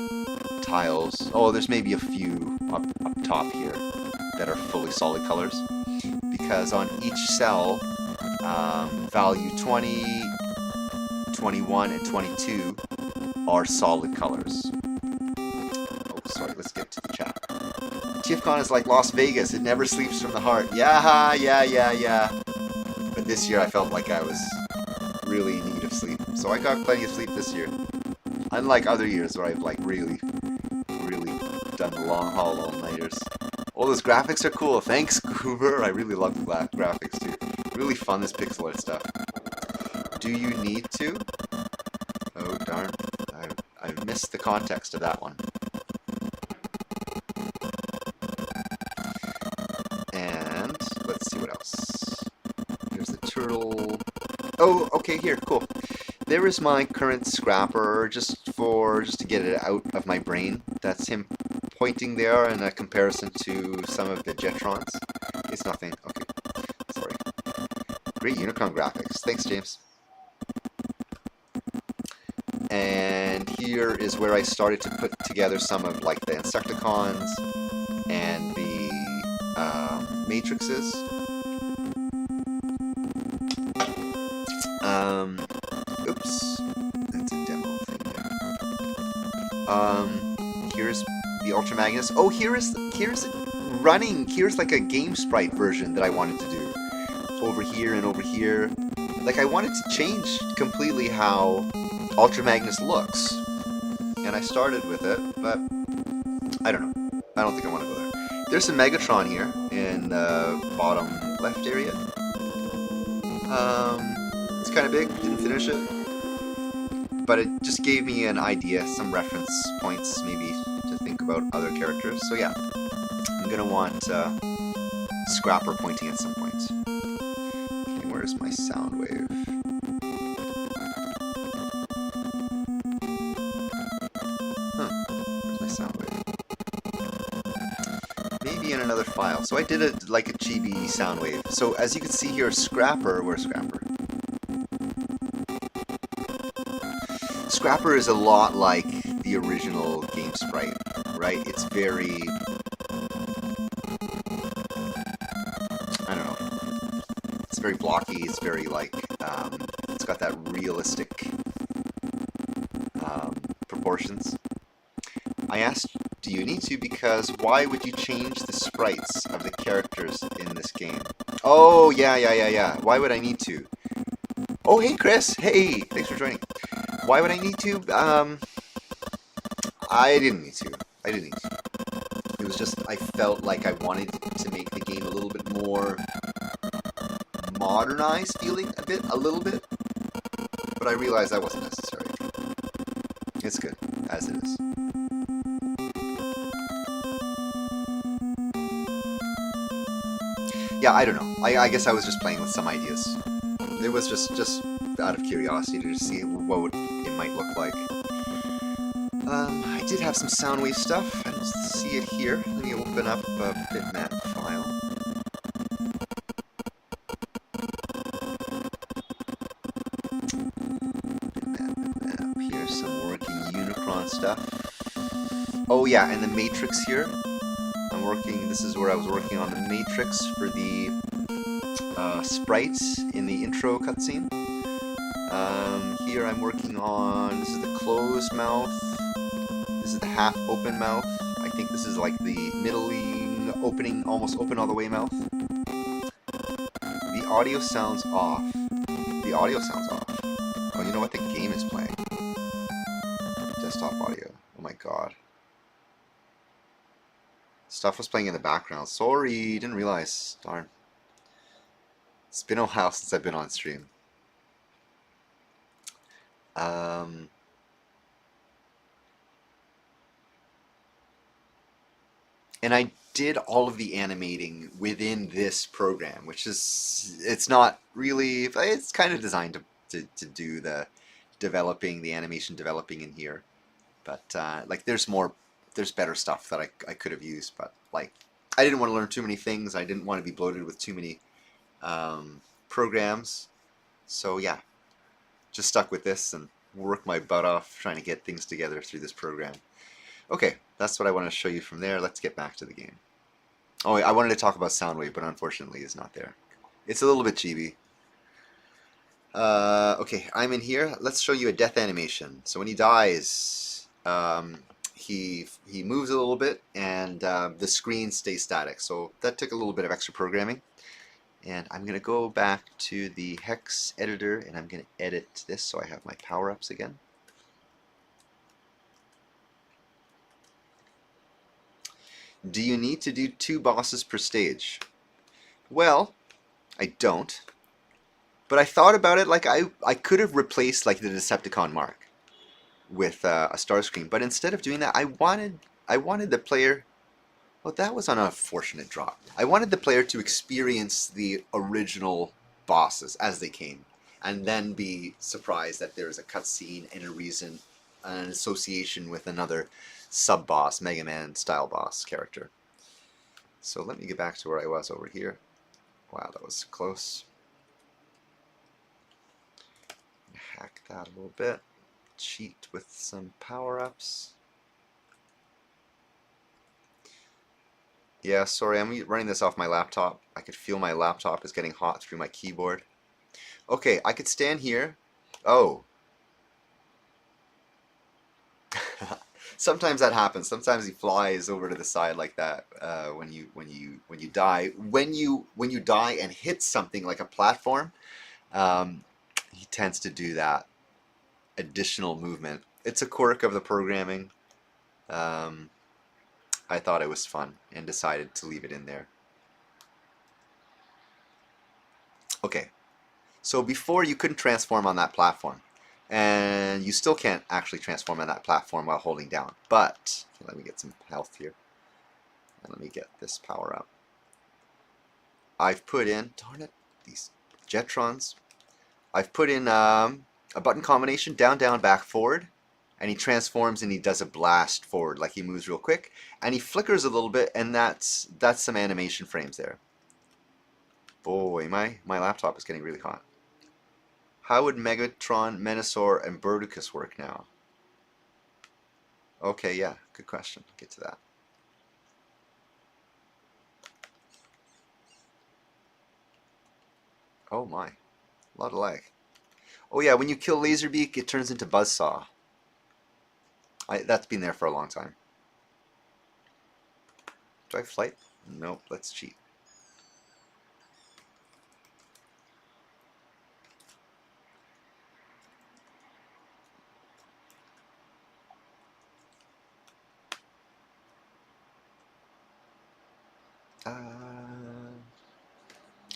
tiles, oh, there's maybe a few up top here that are fully solid colors, because on each cell, value 20, 21, and 22 are solid colors. Oh, sorry, let's get to the chat. TFCon is like Las Vegas, it never sleeps from the heart. Yeah. But this year I felt like I was really in need of sleep, so I got plenty of sleep this year. Unlike other years where I've like really done the long haul all-nighters. Oh, those graphics are cool. Thanks, Goober. I really love the graphics too. Really fun, this pixel art stuff. Do you need to? Oh darn, I've missed the context of that one. And let's see what else. There's the turtle. Oh, okay, here, cool. There is my current scrapper, just to get it out of my brain. That's him pointing there in a comparison to some of the Jetrons. It's nothing. Okay, sorry. Great Unicron graphics. Thanks, James. And here is where I started to put together some of like the Insecticons and the Matrixes. Oops, that's a demo thing there. Here's the Ultra Magnus. Oh, here's like a game sprite version that I wanted to do. Over here and over here. Like I wanted to change completely how Ultra Magnus looks. And I started with it, but I don't know. I don't think I want to go there. There's some Megatron here in the bottom left area. It's kind of big, didn't finish it. But it just gave me an idea, some reference points maybe to think about other characters. So yeah, I'm going to want Scrapper pointing at some points. Okay, where's my sound wave? Where's my sound wave? Maybe in another file. So I did it like a chibi sound wave. So as you can see here, Scrapper, where's Scrapper? Scrapper is a lot like the original game sprite, right? It's very, I don't know, it's very blocky, it's very like, it's got that realistic proportions. I asked, do you need to, because why would you change the sprites of the characters in this game? Oh, yeah. Why would I need to? Oh, hey, Chris. Hey, thanks for joining. Why would I need to? I didn't need to. It was just, I felt like I wanted to make the game a little bit more modernized feeling, a little bit. But I realized that wasn't necessary. It's good, as it is. Yeah, I don't know. I guess I was just playing with some ideas. It was just out of curiosity to see what it might look like. I did have some Soundwave stuff. I don't see it here. Let me open up a bitmap file. Bitmap. Here's some working Unicron stuff. Oh yeah, and the Matrix here. I'm working. This is where I was working on the Matrix for the sprites in the intro cutscene. Here I'm working on. This is the closed mouth. This is the half open mouth. I think this is like the middling opening, almost open all the way mouth. The audio sounds off. The audio sounds off. Oh, you know what? The game is playing. Desktop audio. Oh my god. Stuff was playing in the background. Sorry, didn't realize. Darn. It's been a while since I've been on stream. And I did all of the animating within this program, which is, it's not really, it's kind of designed to do the developing, the animation developing in here. But like there's better stuff that I could have used, but like I didn't want to learn too many things. I didn't want to be bloated with too many programs. So yeah, just stuck with this and work my butt off trying to get things together through this program. Okay, that's what I want to show you from there. Let's get back to the game. Oh, I wanted to talk about Soundwave, but unfortunately it's not there. It's a little bit chibi. Okay, I'm in here. Let's show you a death animation. So when he dies, he moves a little bit, and the screen stays static. So that took a little bit of extra programming. And I'm going to go back to the hex editor, and I'm going to edit this so I have my power-ups again. Do you need to do 2 bosses per stage? Well, I don't. But I thought about it, like I could have replaced like the Decepticon mark with a star screen, but instead of doing that, I wanted the player. Well, that was an unfortunate drop. I wanted the player to experience the original bosses as they came, and then be surprised that there is a cutscene and a reason, an association with another sub-boss, Mega Man style boss character. So let me get back to where I was over here. Wow, that was close. Hack that a little bit. Cheat with some power-ups. Yeah, sorry, I'm running this off my laptop. I could feel my laptop is getting hot through my keyboard. Okay, I could stand here. Oh. Sometimes that happens. Sometimes he flies over to the side like that when you die. When you die and hit something like a platform, he tends to do that additional movement. It's a quirk of the programming. I thought it was fun and decided to leave it in there. Okay, so before you couldn't transform on that platform. And you still can't actually transform on that platform while holding down. But, let me get some health here. And let me get this power up. I've put in, darn it, these Jetrons. I've put in a button combination, down, down, back, forward. And he transforms and he does a blast forward, like he moves real quick. And he flickers a little bit, and that's some animation frames there. Boy, my laptop is getting really hot. How would Megatron, Menasor, and Birdicus work now? Okay, yeah, good question. I'll get to that. Oh my, a lot of lag. Oh yeah, when you kill Laserbeak, it turns into Buzzsaw. That's been there for a long time. Do I have flight? Nope, let's cheat.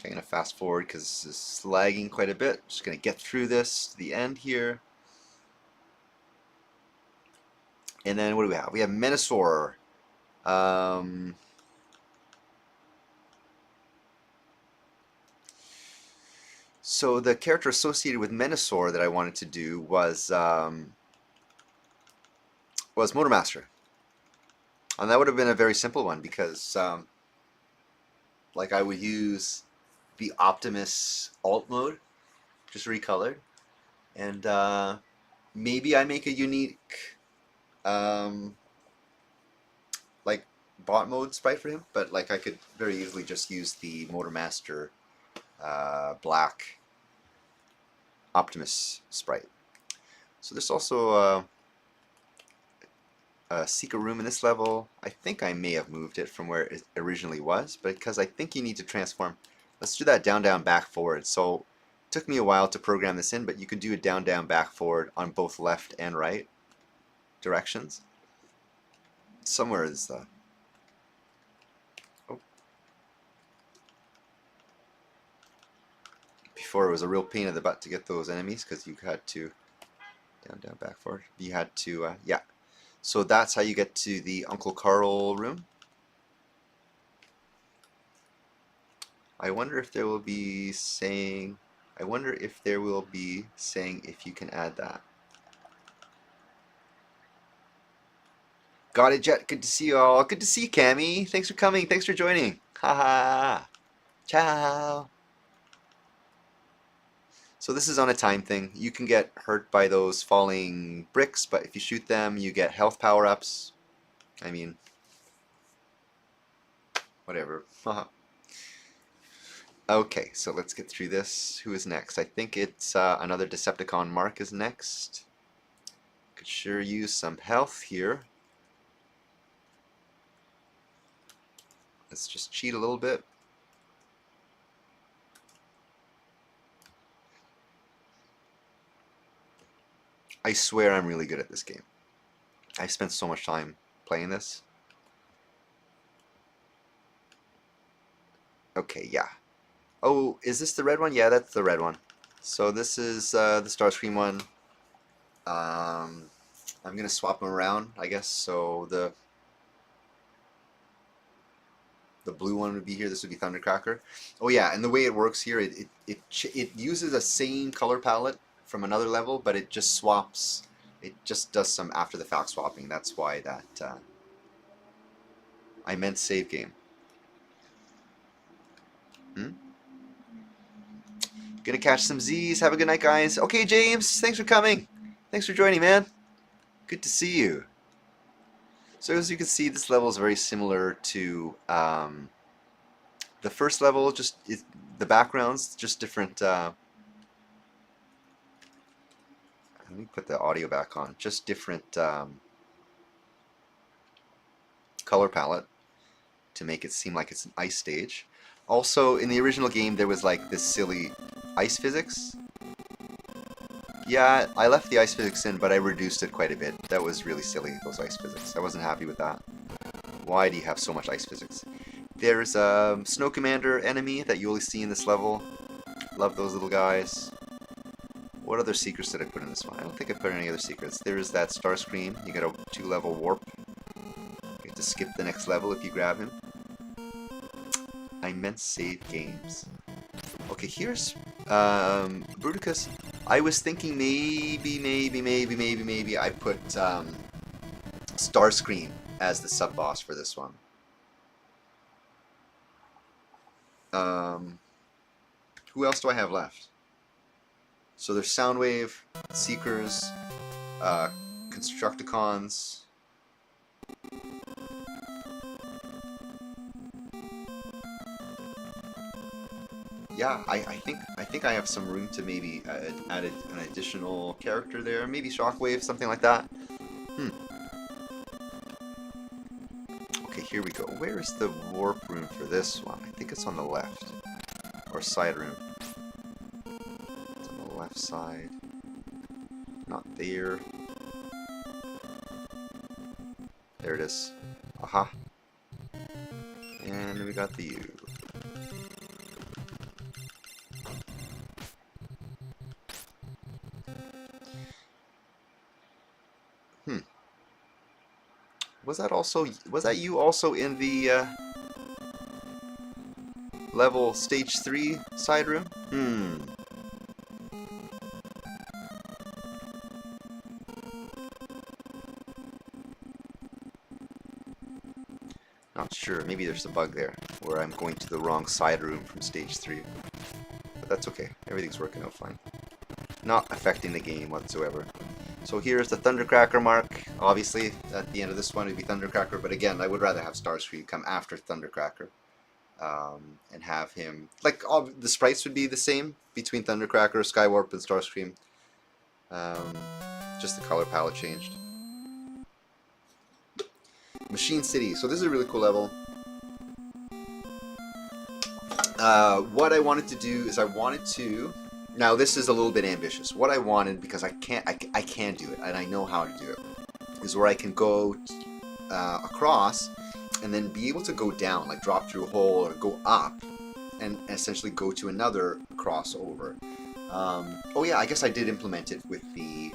I'm going to fast forward because this is lagging quite a bit. Just going to get through this to the end here. And then what do we have? We have Menasor. So the character associated with Menasor that I wanted to do was was Motormaster. And that would have been a very simple one because like I would use the Optimus alt mode, just recolored, and maybe I make a unique like bot mode sprite for him, but like I could very easily just use the Motormaster black Optimus sprite. So there's also a secret room in this level. I think I may have moved it from where it originally was, but because I think you need to transform. Let's do that down, down, back, forward. So it took me a while to program this in, but you can do it down, down, back, forward on both left and right directions. Somewhere is the... Oh. Before it was a real pain in the butt to get those enemies because you had to down, down, back, forward. You had to, yeah. So that's how you get to the Uncle Carl room. I wonder if there will be saying, if you can add that. Got it, Jet. Good to see you all. Good to see you, Cammy. Thanks for coming. Thanks for joining. Haha. Ciao. So this is on a time thing. You can get hurt by those falling bricks, but if you shoot them, you get health power-ups. I mean, whatever. Okay, so let's get through this. Who is next? I think it's another Decepticon. Mark is next. Could sure use some health here. Let's just cheat a little bit. I swear I'm really good at this game. I've spent so much time playing this. Okay, yeah. Oh, is this the red one? Yeah, that's the red one. So this is the Starscream one. I'm gonna swap them around, I guess. So the blue one would be here. This would be Thundercracker. Oh yeah, and the way it works here, it uses the same color palette from another level, but it just swaps. It just does some after the fact swapping. That's why that I meant save game. Gonna catch some Z's. Have a good night, guys. Okay, James, thanks for coming. Thanks for joining, man. Good to see you. So as you can see, this level is very similar to the first level. Just the backgrounds, just different. Let me put the audio back on. Just different color palette to make it seem like it's an ice stage. Also, in the original game, there was like this silly ice physics. Yeah, I left the ice physics in, but I reduced it quite a bit. That was really silly, those ice physics. I wasn't happy with that. Why do you have so much ice physics? There's a Snow Commander enemy that you only see in this level. Love those little guys. What other secrets did I put in this one? I don't think I put any other secrets. There's that Starscream. You get a 2-level warp. You have to skip the next level if you grab him. I meant save games. Okay, here's Bruticus. I was thinking maybe I put Starscream as the sub-boss for this one. Who else do I have left? So there's Soundwave, Seekers, Constructicons. Yeah, I think I have some room to maybe add an additional character there. Maybe Shockwave, something like that. Okay, here we go. Where is the warp room for this one? I think it's on the left. Or side room. It's on the left side. Not there. There it is. Aha. And we got the U. Was that you also in the level stage 3 side room? there's a bug there, where I'm going to the wrong side room from stage 3. But that's okay. Everything's working out fine. Not affecting the game whatsoever. So here's the Thundercracker mark. Obviously, at the end of this one, it'd be Thundercracker. But again, I would rather have Starscream come after Thundercracker. And have him... Like, all the sprites would be the same between Thundercracker, Skywarp, and Starscream. Just the color palette changed. Machine City. So this is a really cool level. What I wanted to do is I wanted to... Now this is a little bit ambitious. What I wanted, because I can do it, and I know how to do it, is where I can go across and then be able to go down, like drop through a hole or go up and essentially go to another crossover. Oh yeah, I guess I did implement it with the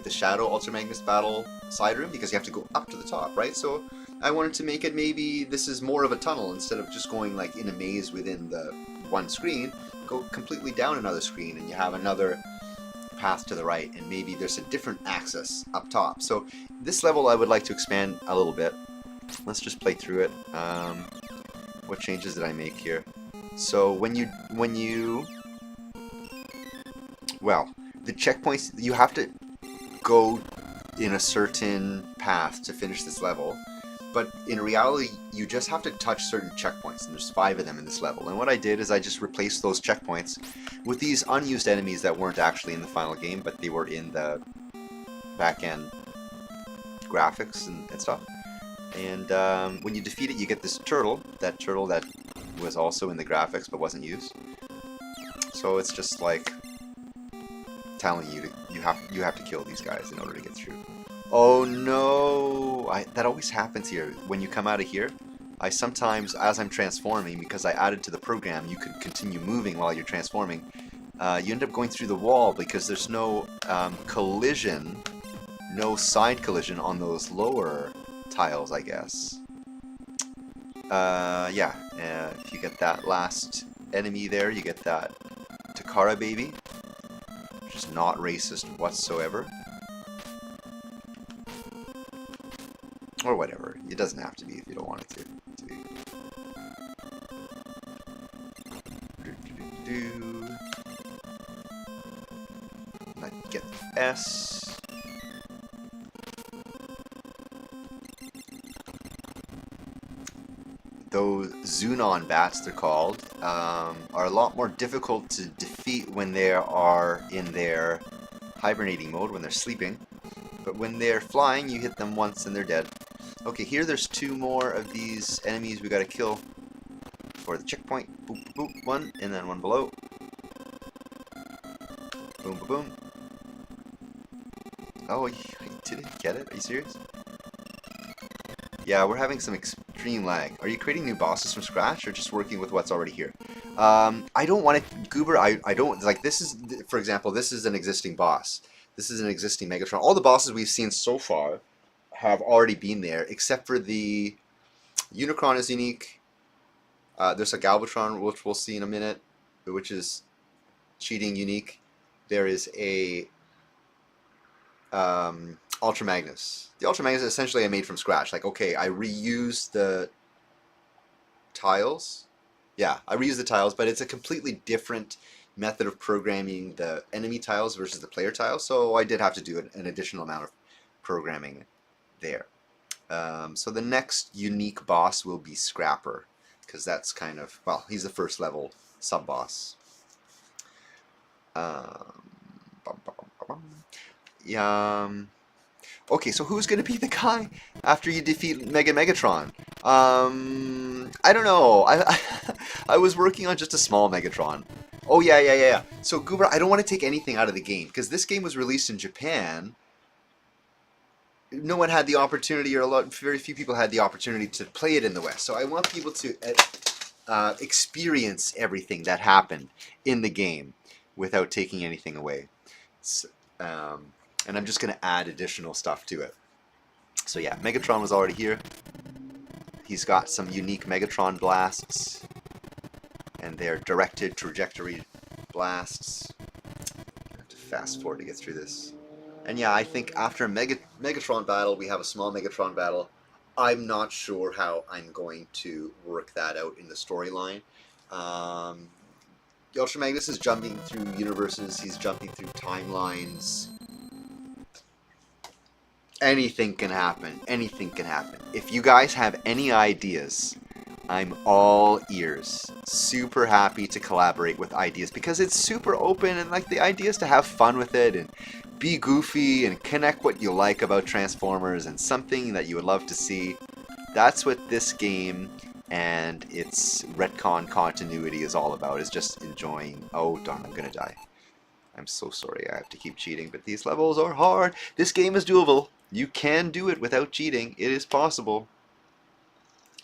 Shadow Ultra Magnus Battle side room, because you have to go up to the top, right? So I wanted to make it maybe this is more of a tunnel instead of just going like in a maze within the one screen. Go completely down another screen and you have another path to the right, and maybe there's a different access up top. So this level I would like to expand a little bit. Let's just play through it. What changes did I make here? So well, the checkpoints, you have to go in a certain path to finish this level, but in reality you just have to touch certain checkpoints, and there's 5 of them in this level. And what I did is I just replaced those checkpoints with these unused enemies that weren't actually in the final game, but they were in the back-end graphics and stuff. And when you defeat it, you get this turtle, that was also in the graphics but wasn't used. So it's just like telling you you have to kill these guys in order to get through. Oh no! That always happens here. When you come out of here, I sometimes, as I'm transforming, because I added to the program, you can continue moving while you're transforming. You end up going through the wall because there's no collision, no side collision on those lower tiles, I guess. Yeah, if you get that last enemy there, you get that Takara baby, which is not racist whatsoever. Or whatever. It doesn't have to be if you don't want it to be. Let's get S. Those Zunon bats, they're called, are a lot more difficult to defeat when they are in their hibernating mode, when they're sleeping. But when they're flying, you hit them once and they're dead. Okay, here there's 2 more of these enemies we gotta kill for the checkpoint. Boop, boop, boop, 1, and then 1 below. Boom, boom, boom. Oh, you didn't get it? Are you serious? Yeah, we're having some extreme lag. Are you creating new bosses from scratch or just working with what's already here? I don't want it, Goober, I don't, like this is, for example, this is an existing boss. This is an existing Megatron. All the bosses we've seen so far have already been there, except for the Unicron is unique. There's a Galvatron, which we'll see in a minute, which is cheating unique. There is a Ultra Magnus. The Ultra Magnus essentially I made from scratch. Like, okay, I reused the tiles. Yeah, I reused the tiles, but it's a completely different method of programming the enemy tiles versus the player tiles, so I did have to do an additional amount of programming there. So the next unique boss will be Scrapper, because that's kind of, well, he's the first level sub-boss. Okay, so who's going to be the guy after you defeat Megatron? I don't know. I was working on just a small Megatron. Oh, yeah. So, Goober, I don't want to take anything out of the game, because this game was released in Japan. No one had the opportunity, or very few people had the opportunity to play it in the West. So I want people to experience everything that happened in the game without taking anything away. And I'm just going to add additional stuff to it. So yeah, Megatron was already here. He's got some unique Megatron blasts. And they're directed trajectory blasts. I have to fast forward to get through this. And yeah, I think after Megatron battle, we have a small Megatron battle. I'm not sure how I'm going to work that out in the storyline. Ultra Magnus is jumping through universes, he's jumping through timelines. Anything can happen. Anything can happen. If you guys have any ideas, I'm all ears. Super happy to collaborate with ideas because it's super open, and like the idea is to have fun with it and be goofy and connect what you like about Transformers and something that you would love to see. That's what this game and its retcon continuity is all about, is just enjoying. Oh darn, I'm gonna die. I'm so sorry I have to keep cheating, but these levels are hard. This game is doable. You can do it without cheating. It is possible.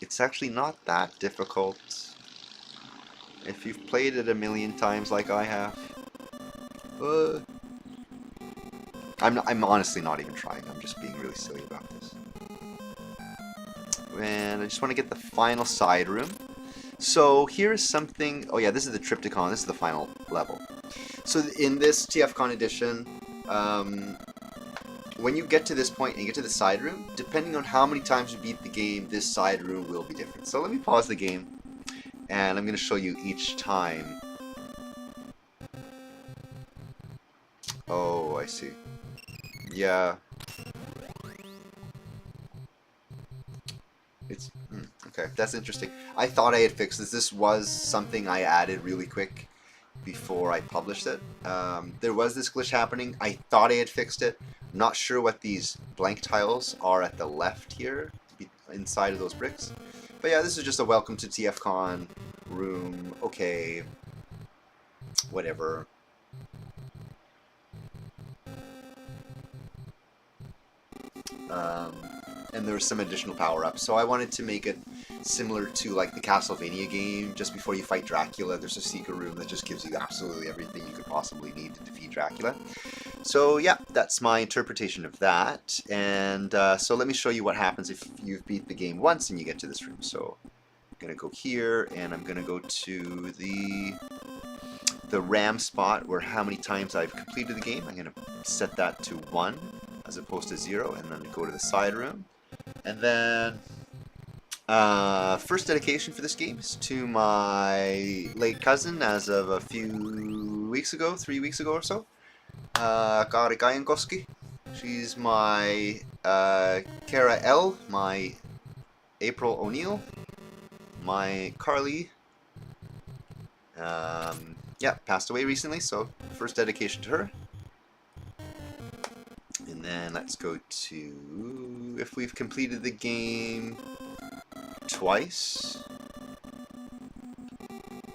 It's actually not that difficult if you've played it a million times like I have. I'm honestly not even trying. I'm just being really silly about this. And I just want to get the final side room. So here's something. Oh yeah, this is the TFCon. This is the final level. So in this TFCon edition, when you get to this point and you get to the side room, depending on how many times you beat the game, this side room will be different. So let me pause the game, and I'm going to show you each time. Oh, I see. Yeah. It's okay. That's interesting. I thought I had fixed this. This was something I added really quick before I published it. There was this glitch happening. I thought I had fixed it. Not sure what these blank tiles are at the left here, inside of those bricks. But yeah, this is just a welcome to TFCon room. Okay, whatever. And there's some additional power-ups. So I wanted to make it similar to like the Castlevania game. Just before you fight Dracula, there's a secret room that just gives you absolutely everything you could possibly need to defeat Dracula. So yeah, that's my interpretation of that. And so let me show you what happens if you've beat the game once and you get to this room. So I'm gonna go here, and I'm gonna go to the RAM spot where how many times I've completed the game. I'm gonna set that to 1 as opposed to 0, and then go to the side room. And then first dedication for this game is to my late cousin as of a few weeks ago, 3 weeks ago or so. Kari Kajankoski. She's my Kara L, my April O'Neill, my Carly. Yeah, passed away recently, so first dedication to her. And then let's go to if we've completed the game twice.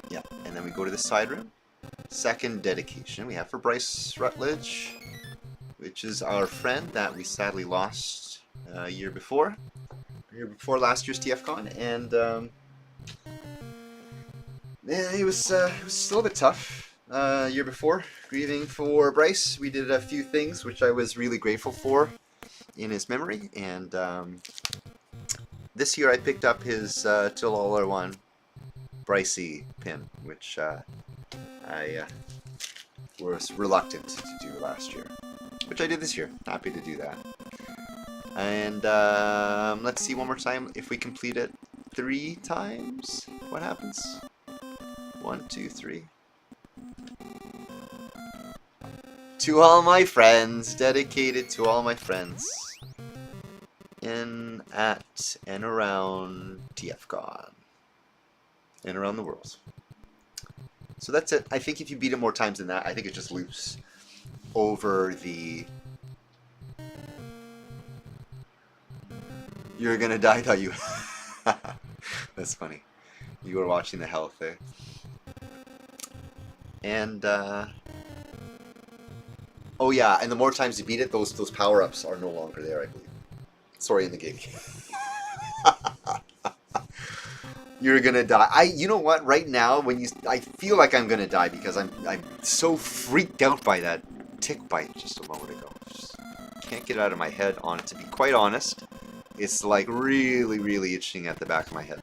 Yeah, and then we go to the side room. Second dedication we have for Bryce Rutledge, which is our friend that we sadly lost a year before last year's TFCon, and yeah, it was still a bit tough. Year before, grieving for Bryce, we did a few things which I was really grateful for in his memory, and this year I picked up his Till All Are One Brycey pin, which I was reluctant to do last year, which I did this year. Happy to do that. And let's see one more time. If we complete it 3 times, what happens? 1, 2, 3. To all my friends, dedicated to all my friends in, at, and around TFCon, and around the world. So that's it. I think if you beat it more times than that, I think it just loops over the... You're gonna die, thought you... That's funny. You were watching the health there. And, oh yeah, and the more times you beat it, those power-ups are no longer there, I believe. Sorry, in the game. You're gonna die. You know what? Right now, I feel like I'm gonna die because I'm so freaked out by that tick bite just a moment ago. Just can't get it out of my head. To be quite honest, it's like really, really itching at the back of my head.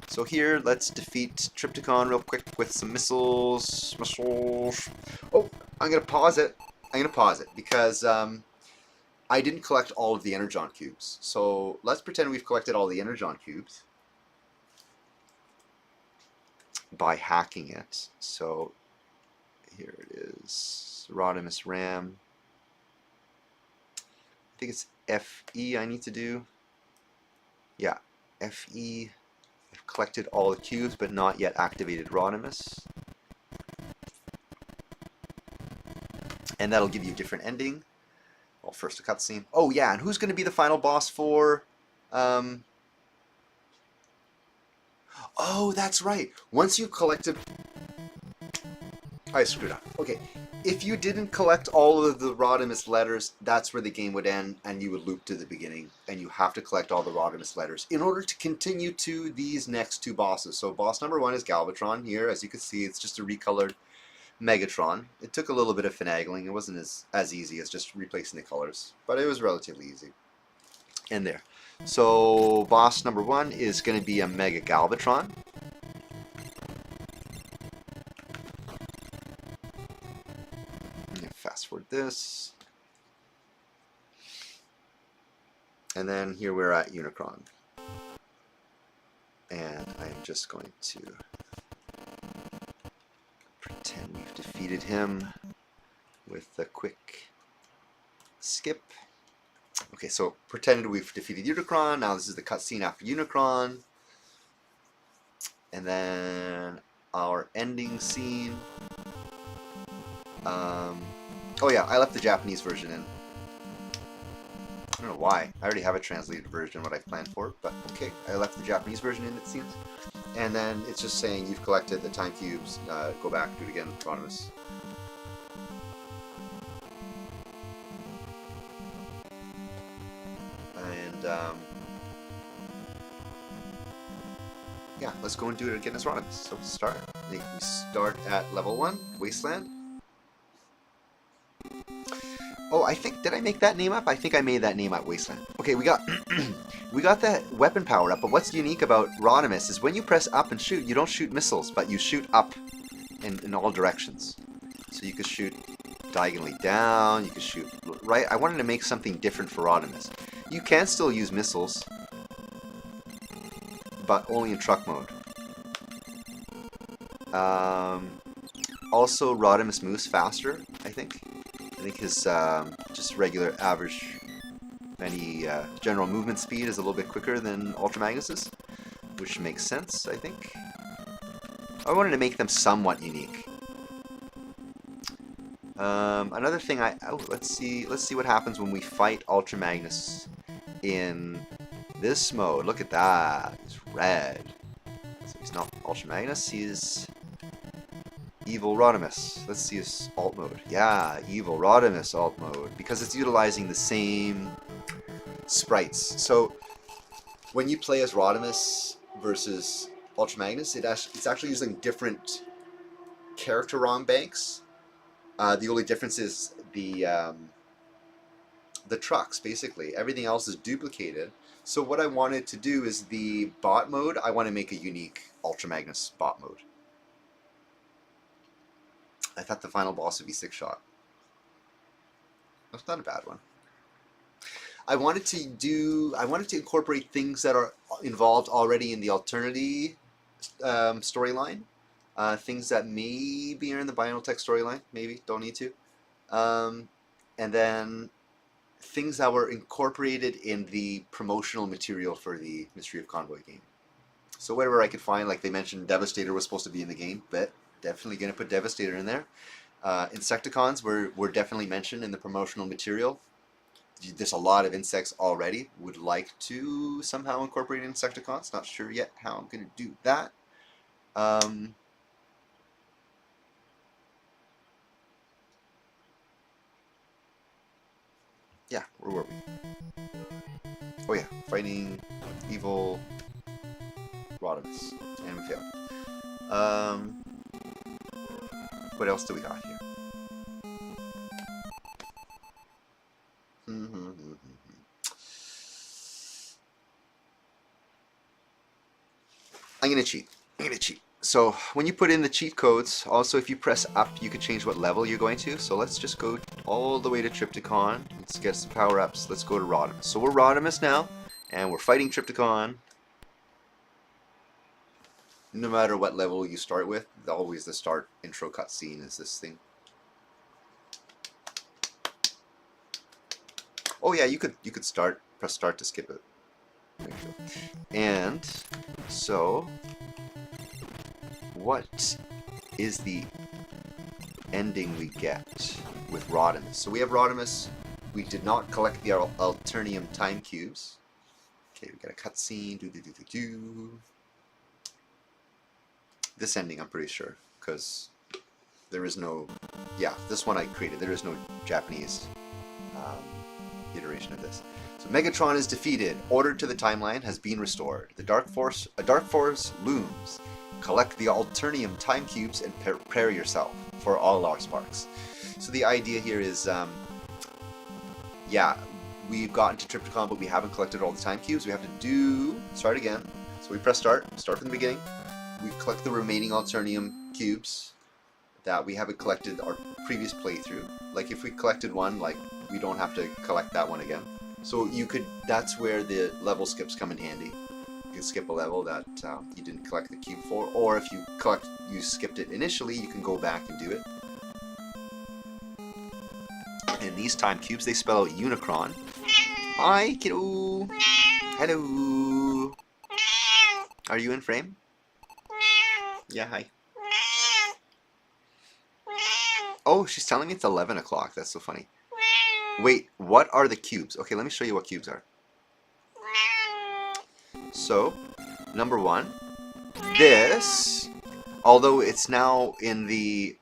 So here, let's defeat TFCon real quick with some missiles. Oh, I'm gonna pause it. Because I I didn't collect all of the Energon cubes. So let's pretend we've collected all the Energon cubes by hacking it. So here it is, Rodimus RAM. I think it's FE I need to do. Yeah, FE. I've collected all the cubes but not yet activated Rodimus. And that'll give you a different ending. Well, first a cutscene. Oh yeah, and who's going to be the final boss for... Oh, that's right. Once you collected... I screwed up. Okay, if you didn't collect all of the Rodimus letters, that's where the game would end, and you would loop to the beginning, and you have to collect all the Rodimus letters in order to continue to these next two bosses. So boss number 1 is Galvatron. Here, as you can see, it's just a recolored Megatron. It took a little bit of finagling. It wasn't as easy as just replacing the colors, but it was relatively easy. And there. So boss number 1 is going to be a Mega Galvatron. Fast forward this. And then here we're at Unicron. And I'm just going to pretend we've defeated him with a quick skip. Okay, so pretended we've defeated Unicron. Now this is the cutscene after Unicron. And then our ending scene. Oh yeah, I left the Japanese version in. I don't know why. I already have a translated version, what I've planned for, but okay. I left the Japanese version in, it seems. And then it's just saying you've collected the time cubes. Go back, do it again, Rodimus. And yeah, let's go and do it again as Rodimus. So start. We start at level 1, Wasteland. Oh, I think, did I make that name up? I think I made that name up, Wasteland. Okay, we got we got that weapon power up, but what's unique about Rodimus is when you press up and shoot, you don't shoot missiles, but you shoot up in all directions. So you could shoot diagonally down, you could shoot right. I wanted to make something different for Rodimus. You can still use missiles, but only in truck mode. Also, Rodimus moves faster, I think. I think his just regular average general movement speed is a little bit quicker than Ultra Magnus's, which makes sense, I think. I wanted to make them somewhat unique. Another thing let's see what happens when we fight Ultra Magnus in this mode. Look at that. He's red. So he's not Ultra Magnus, he's Evil Rodimus. Let's see his alt mode. Yeah, Evil Rodimus alt mode, because it's utilizing the same sprites. So when you play as Rodimus versus Ultra Magnus, it's actually using different character ROM banks. The only difference is the trucks, basically. Everything else is duplicated. So what I wanted to do is the bot mode, I want to make a unique Ultra Magnus bot mode. I thought the final boss would be 6-shot. That's not a bad one. I wanted to incorporate things that are involved already in the Alternity storyline. Things that maybe are in the Bionotech storyline, maybe, don't need to. And then things that were incorporated in the promotional material for the Mystery of Convoy game. So whatever I could find, like they mentioned Devastator was supposed to be in the game, but definitely going to put Devastator in there. Insecticons were definitely mentioned in the promotional material. There's a lot of insects already. Would like to somehow incorporate Insecticons. Not sure yet how I'm going to do that. Yeah, where were we? Oh yeah, fighting evil Rodimus. And we failed. What else do we got here? I'm gonna cheat. So when you put in the cheat codes, also if you press up, you can change what level you're going to. So let's just go all the way to TFCon. Let's get some power-ups. Let's go to Rodimus. So we're Rodimus now, and we're fighting TFCon. No matter what level you start with, always the start intro cutscene is this thing. Oh yeah, you could press start to skip it. There you go. And so, what is the ending we get with Rodimus? So we have Rodimus. We did not collect the Alternium time cubes. Okay, we got a cutscene. This ending, I'm pretty sure, because there is no. Yeah, this one I created. There is no Japanese iteration of this. So Megatron is defeated. Order to the timeline has been restored. A dark force looms. Collect the Alternium time cubes and prepare yourself for all our sparks. So the idea here is, yeah, we've gotten to TFCon, but we haven't collected all the time cubes. We have to start again. So we press start from the beginning. We collect the remaining Alternium cubes that we haven't collected our previous playthrough. Like if we collected one, like we don't have to collect that one again. So you could, that's where the level skips come in handy. You can skip a level that you didn't collect the cube for, or if you skipped it initially, you can go back and do it. And these time cubes, they spell out Unicron. Hi, kiddo. Hello. Are you in frame? Yeah, hi. Oh, she's telling me it's 11 o'clock. That's so funny. Wait, what are the cubes? Okay, let me show you what cubes are. So, number one, this, although it's now in the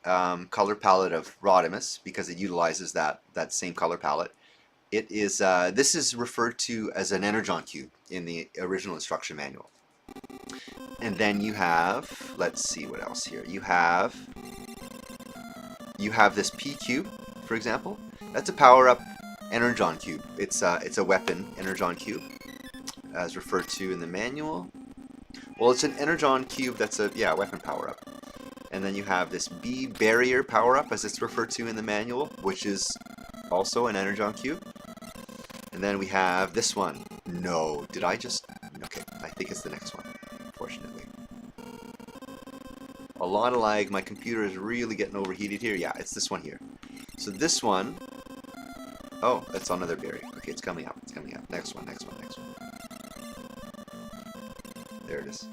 color palette of Rodimus, because it utilizes that same color palette, it is this is referred to as an Energon cube in the original instruction manual. And then you have, let's see what else here. You have this P cube, for example. That's a power-up Energon cube. It's a weapon Energon cube, as referred to in the manual. Well, it's an Energon cube that's a weapon power-up. And then you have this B barrier power-up, as it's referred to in the manual, which is also an Energon cube. And then we have this one. No, did I just? Okay, I think it's the next one, unfortunately. A lot of lag. My computer is really getting overheated here. Yeah, it's this one here. So this one. Oh, that's another barrier. Okay, it's coming up. It's coming up. Next one. Next one. Next one. There it is.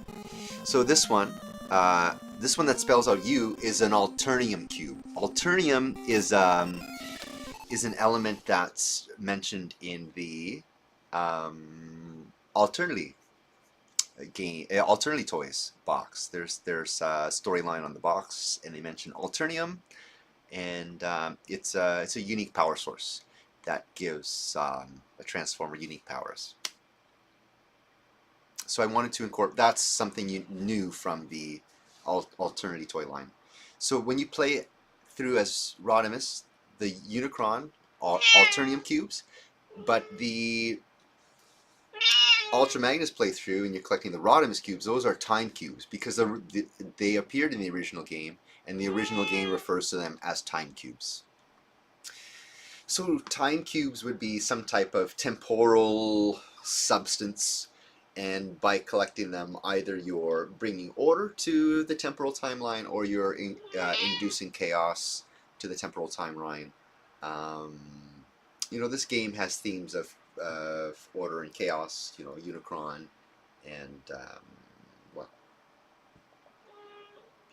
So this one that spells out U is an Alternium cube. Alternium is an element that's mentioned in the Alternity game, Alternity Toys box. There's a storyline on the box, and they mention Alternium, and it's a unique power source that gives a Transformer unique powers. So I wanted to incorporate, that's something new from the Alternity toy line. So when you play through as Rodimus, the Unicron Alternium cubes, but the Ultra Magnus playthrough and you're collecting the Rodimus cubes, those are time cubes because they appeared in the original game, and the original game refers to them as time cubes. So time cubes would be some type of temporal substance, and by collecting them, either you're bringing order to the temporal timeline or you're inducing chaos to the temporal timeline. You know, this game has themes of order and chaos. You know, Unicron and well,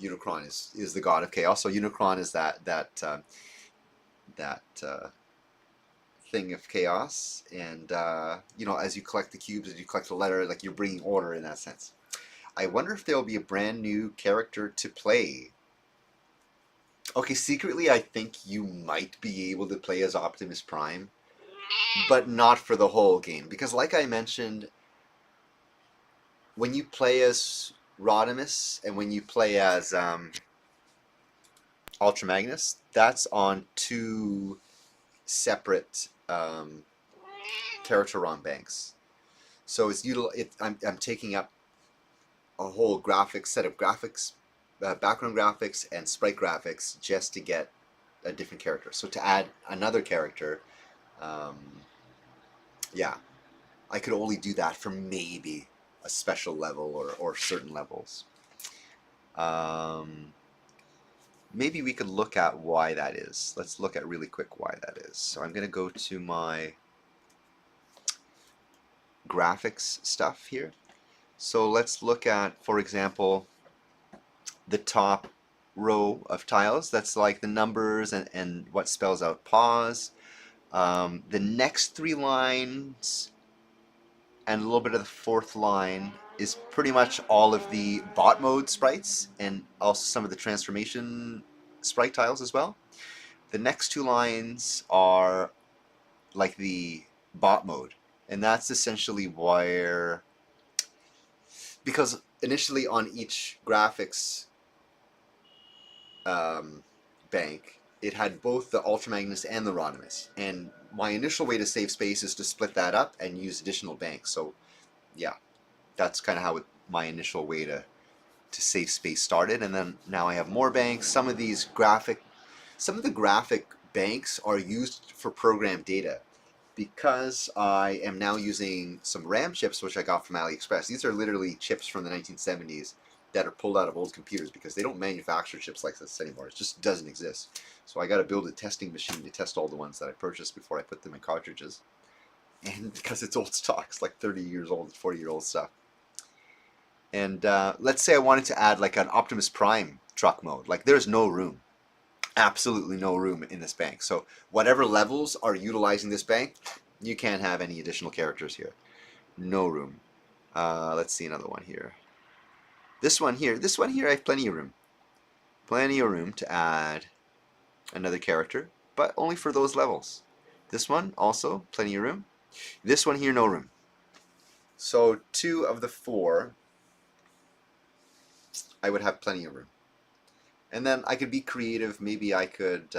Unicron is the god of chaos. So Unicron is that thing of chaos, and you know, as you collect the cubes, as you collect the letter, like you're bringing order in that sense. I wonder if there will be a brand new character to play. Okay, secretly I think you might be able to play as Optimus Prime, but not for the whole game, because like I mentioned, when you play as Rodimus and when you play as Ultra Magnus, that's on two separate character ROM banks. So I'm taking up a whole set of graphics background graphics and sprite graphics just to get a different character. So to add another character, yeah, I could only do that for maybe a special level or certain levels. Maybe we could look at why that is. Let's look at really quick why that is. So I'm going to go to my graphics stuff here. So let's look at, for example, the top row of tiles. That's like the numbers and what spells out pause. The next 3 lines and a little bit of the 4th line is pretty much all of the bot mode sprites and also some of the transformation sprite tiles as well. The next 2 lines are like the bot mode, and that's essentially where, because initially on each graphics bank it had both the Ultra Magnus and the Rodimus, and my initial way to save space is to split that up and use additional banks. So yeah, that's kind of how my initial way to save space started, and then now I have more banks. Some of the graphic banks are used for program data. Because I am now using some RAM chips, which I got from AliExpress. These are literally chips from the 1970s that are pulled out of old computers because they don't manufacture chips like this anymore. It just doesn't exist. So I got to build a testing machine to test all the ones that I purchased before I put them in cartridges. And because it's old stock, it's like 30 years old, 40-year-old stuff. And let's say I wanted to add like an Optimus Prime truck mode. Like there's no room. Absolutely no room in this bank. So whatever levels are utilizing this bank, you can't have any additional characters here. No room. Let's see another one here. This one here, I have plenty of room. Plenty of room to add another character, but only for those levels. This one also plenty of room. This one here, no room. So 2 of the 4, I would have plenty of room. And then I could be creative. Maybe I could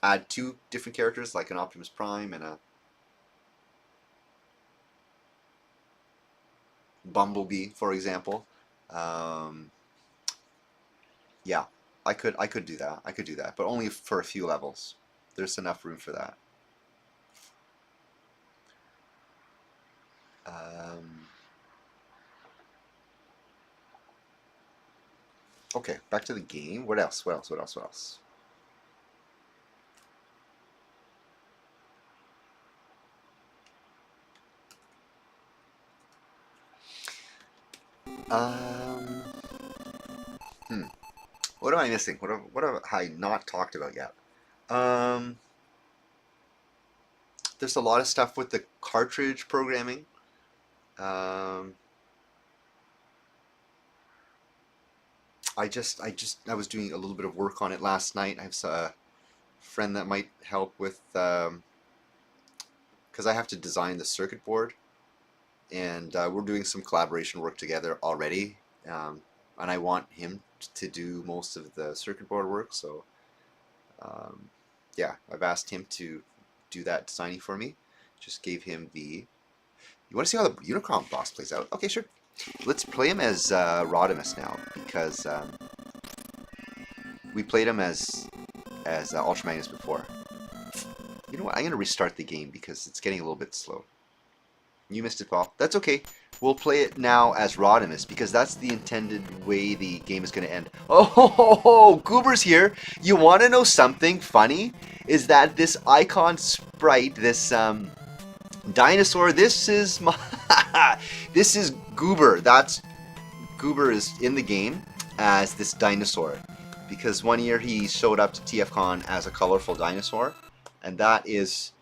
add 2 different characters, like an Optimus Prime and a Bumblebee, for example. Yeah, I could do that. I could do that, but only for a few levels. There's enough room for that. Okay, back to the game. What else? What else? What else? What else? What am I missing? What have I not talked about yet? There's a lot of stuff with the cartridge programming. I was doing a little bit of work on it last night. I have a friend that might help with, because I have to design the circuit board, and we're doing some collaboration work together already, and I want him to do most of the circuit board work. So yeah, I've asked him to do that designing for me. Just gave him the. You want to see how the Unicron boss plays out? Okay, sure. Let's play him as Rodimus now, because we played him as Ultra Magnus before. You know what? I'm going to restart the game because it's getting a little bit slow. You missed it, Paul. That's okay. We'll play it now as Rodimus because that's the intended way the game is going to end. Oh, Goober's here. You want to know something funny? Is that this icon sprite, this dinosaur, this is my this is Goober. That's Goober is in the game as this dinosaur because one year he showed up to TFCon as a colorful dinosaur, and that's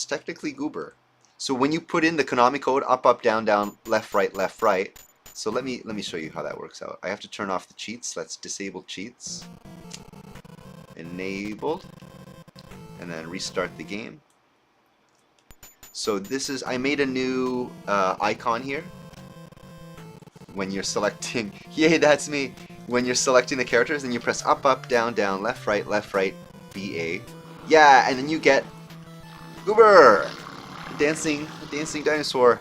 technically Goober. So when you put in the Konami code up, down, down, left, right. So let me show you how that works out. I have to turn off the cheats. Let's disable cheats. Enabled, and then restart the game. So this is, I made a new icon here. When you're selecting, yay, that's me. When you're selecting the characters, then you press up, down, down, left, right, BA. Yeah, and then you get Goober, dancing dinosaur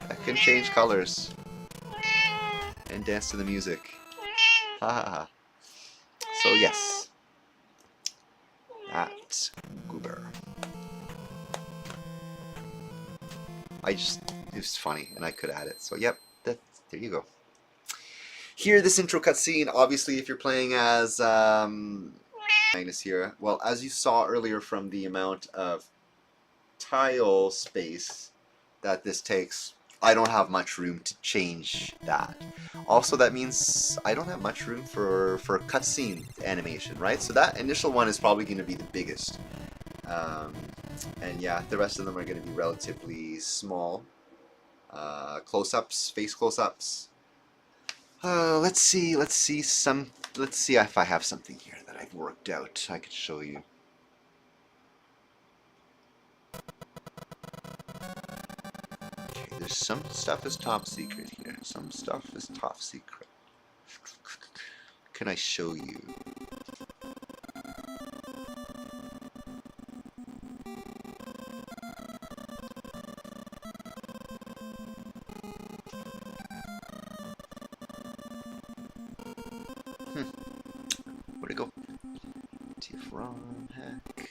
that can change colors and dance to the music. ha. So yes, that goober. It was funny, and I could add it. So yep, there you go. Here, this intro cutscene, obviously, if you're playing as Magnus here, well, as you saw earlier from the amount of tile space that this takes, I don't have much room to change that. Also, that means I don't have much room for cutscene animation, right? So that initial one is probably going to be the biggest. And yeah, the rest of them are going to be relatively small. Close-ups, face close-ups. Let's see if I have something here that I've worked out I could show you. Okay, there's some stuff is top secret here. Some stuff is top secret. Can I show you? Where'd it go? TFCon hack.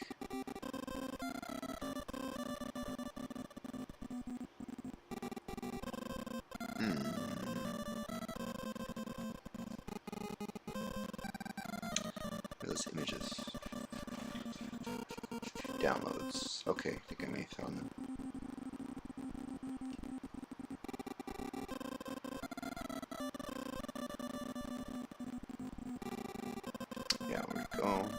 Where are those images? Downloads. Okay, I think I may have found them. Yeah, where'd it go?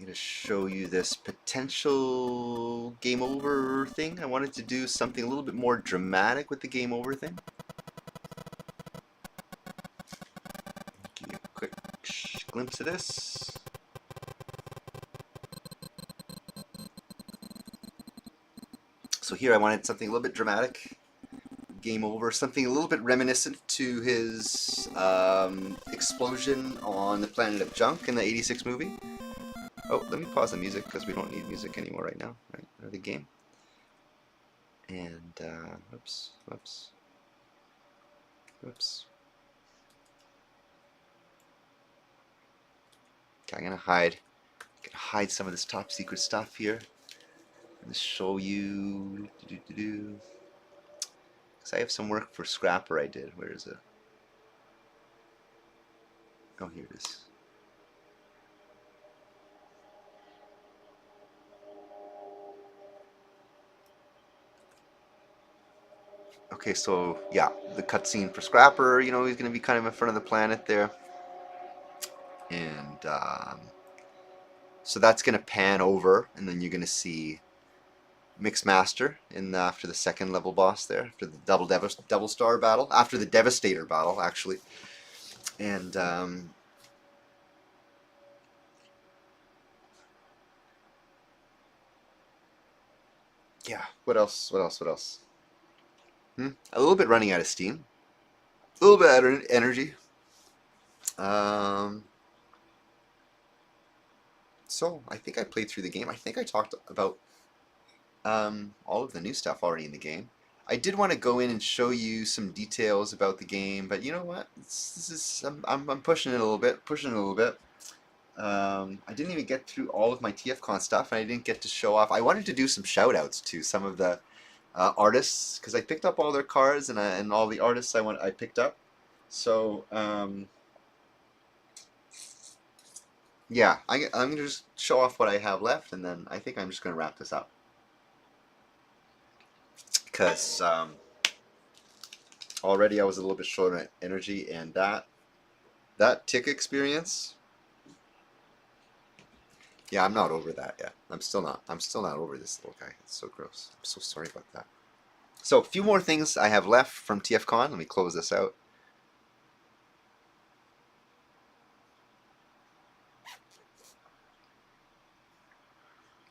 To show you this potential game over thing. I wanted to do something a little bit more dramatic with the game over thing. Give you a quick glimpse of this. So here I wanted something a little bit dramatic. Game over, something a little bit reminiscent to his explosion on the planet of Junk in the '86 movie. Oh, let me pause the music because we don't need music anymore right now, right? Or the game. And, oops. Okay, I'm gonna hide some of this top secret stuff here. I'm gonna show you, because I have some work for Scrapper I did. Where is it? Oh, here it is. Okay, so yeah, the cutscene for Scrapper, you know, he's going to be kind of in front of the planet there. And so that's going to pan over, and then you're going to see Mixmaster after the second level boss there, after the double star battle, after the Devastator battle, actually. And yeah, what else? A little bit running out of steam. A little bit out of energy. So I think I played through the game. I think I talked about all of the new stuff already in the game. I did want to go in and show you some details about the game, but you know what? I'm pushing it a little bit. I didn't even get through all of my TFCon stuff, and I didn't get to show off. I wanted to do some shout outs to some of the artists, because I picked up all their cards and all the artists I picked up. So yeah, I'm gonna just show off what I have left, and then I think I'm just gonna wrap this up, because already I was a little bit short on energy, and that tick experience. Yeah, I'm not over that yet. I'm still not over this little guy. It's so gross. I'm so sorry about that. So a few more things I have left from TFCon. Let me close this out.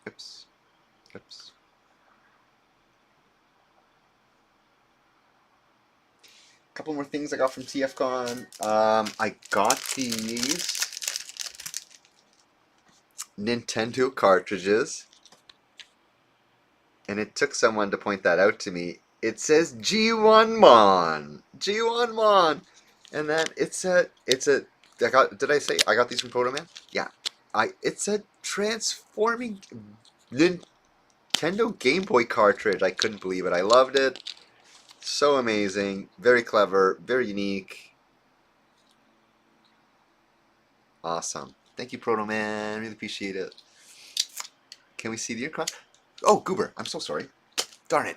Oops. couple more things I got from TFCon. I got these Nintendo cartridges, and it took someone to point that out to me. It says G1Mon, G1Mon, and then did I say I got these from Proto Man? Yeah, it's a transforming Nintendo Game Boy cartridge. I couldn't believe it. I loved it. So amazing, very clever, very unique. Awesome. Thank you, Proto Man. Really appreciate it. Can we see the Unicron? Oh, Goober. I'm so sorry. Darn it.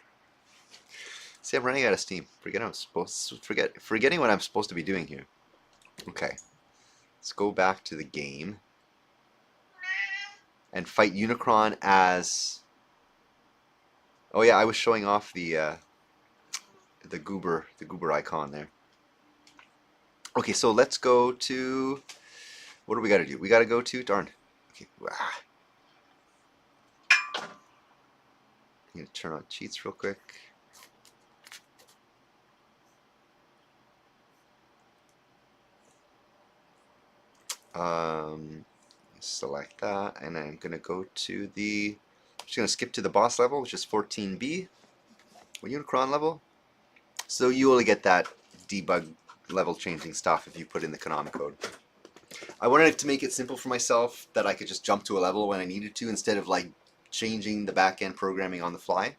See, I'm running out of steam. Forgetting what I'm supposed to be doing here. Okay. Let's go back to the game and fight Unicron as. Oh yeah, I was showing off the goober icon there. Okay, so let's go to. What do we got to do? We got to go to darn. Okay. I'm gonna turn on cheats real quick. Select that, and I'm gonna go to the. I'm just gonna skip to the boss level, which is 14B, or Unicron level. So you only get that debug level changing stuff if you put in the Konami code. I wanted to make it simple for myself that I could just jump to a level when I needed to instead of like changing the back-end programming on the fly.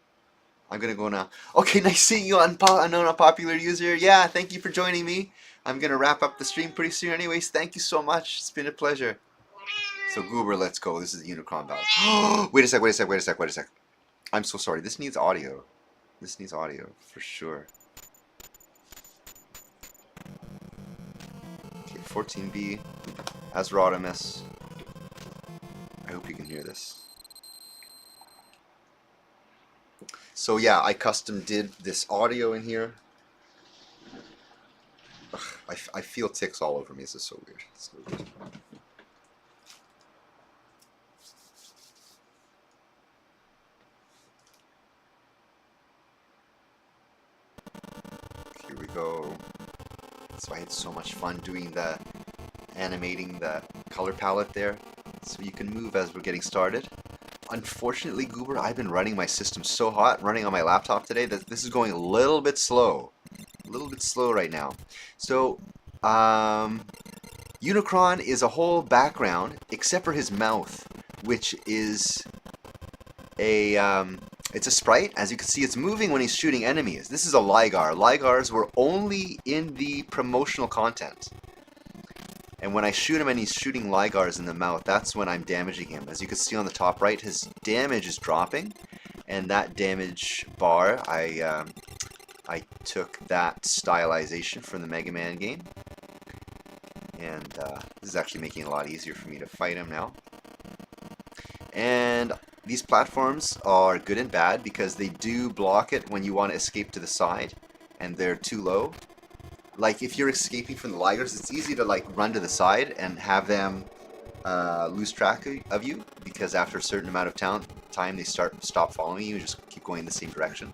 I'm gonna go now. Okay, nice seeing you, unknown unpopular user. Yeah, thank you for joining me. I'm gonna wrap up the stream pretty soon anyways. Thank you so much. It's been a pleasure. So Goober, let's go. This is the Unicron battle. Wait a sec. I'm so sorry. This needs audio. This needs audio for sure. Okay, 14B as Rodimus. I hope you can hear this. So yeah, I custom did this audio in here. Ugh, I feel ticks all over me. This is so weird. It's so weird. Here we go. So I had so much fun doing the animating the color palette there, so you can move as we're getting started. Unfortunately, Goober, I've been running my system so hot, running on my laptop today, that this is going a little bit slow. A little bit slow right now. So, Unicron is a whole background, except for his mouth, which is it's a sprite. As you can see, it's moving when he's shooting enemies. This is a Ligar. Ligars were only in the promotional content. And when I shoot him and he's shooting Ligars in the mouth, that's when I'm damaging him. As you can see on the top right, his damage is dropping. And that damage bar, I took that stylization from the Mega Man game. And this is actually making it a lot easier for me to fight him now. And these platforms are good and bad because they do block it when you want to escape to the side. And they're too low. Like, if you're escaping from the Ligers, it's easy to, like, run to the side and have them lose track of you, because after a certain amount of time, they stop following you and just keep going in the same direction.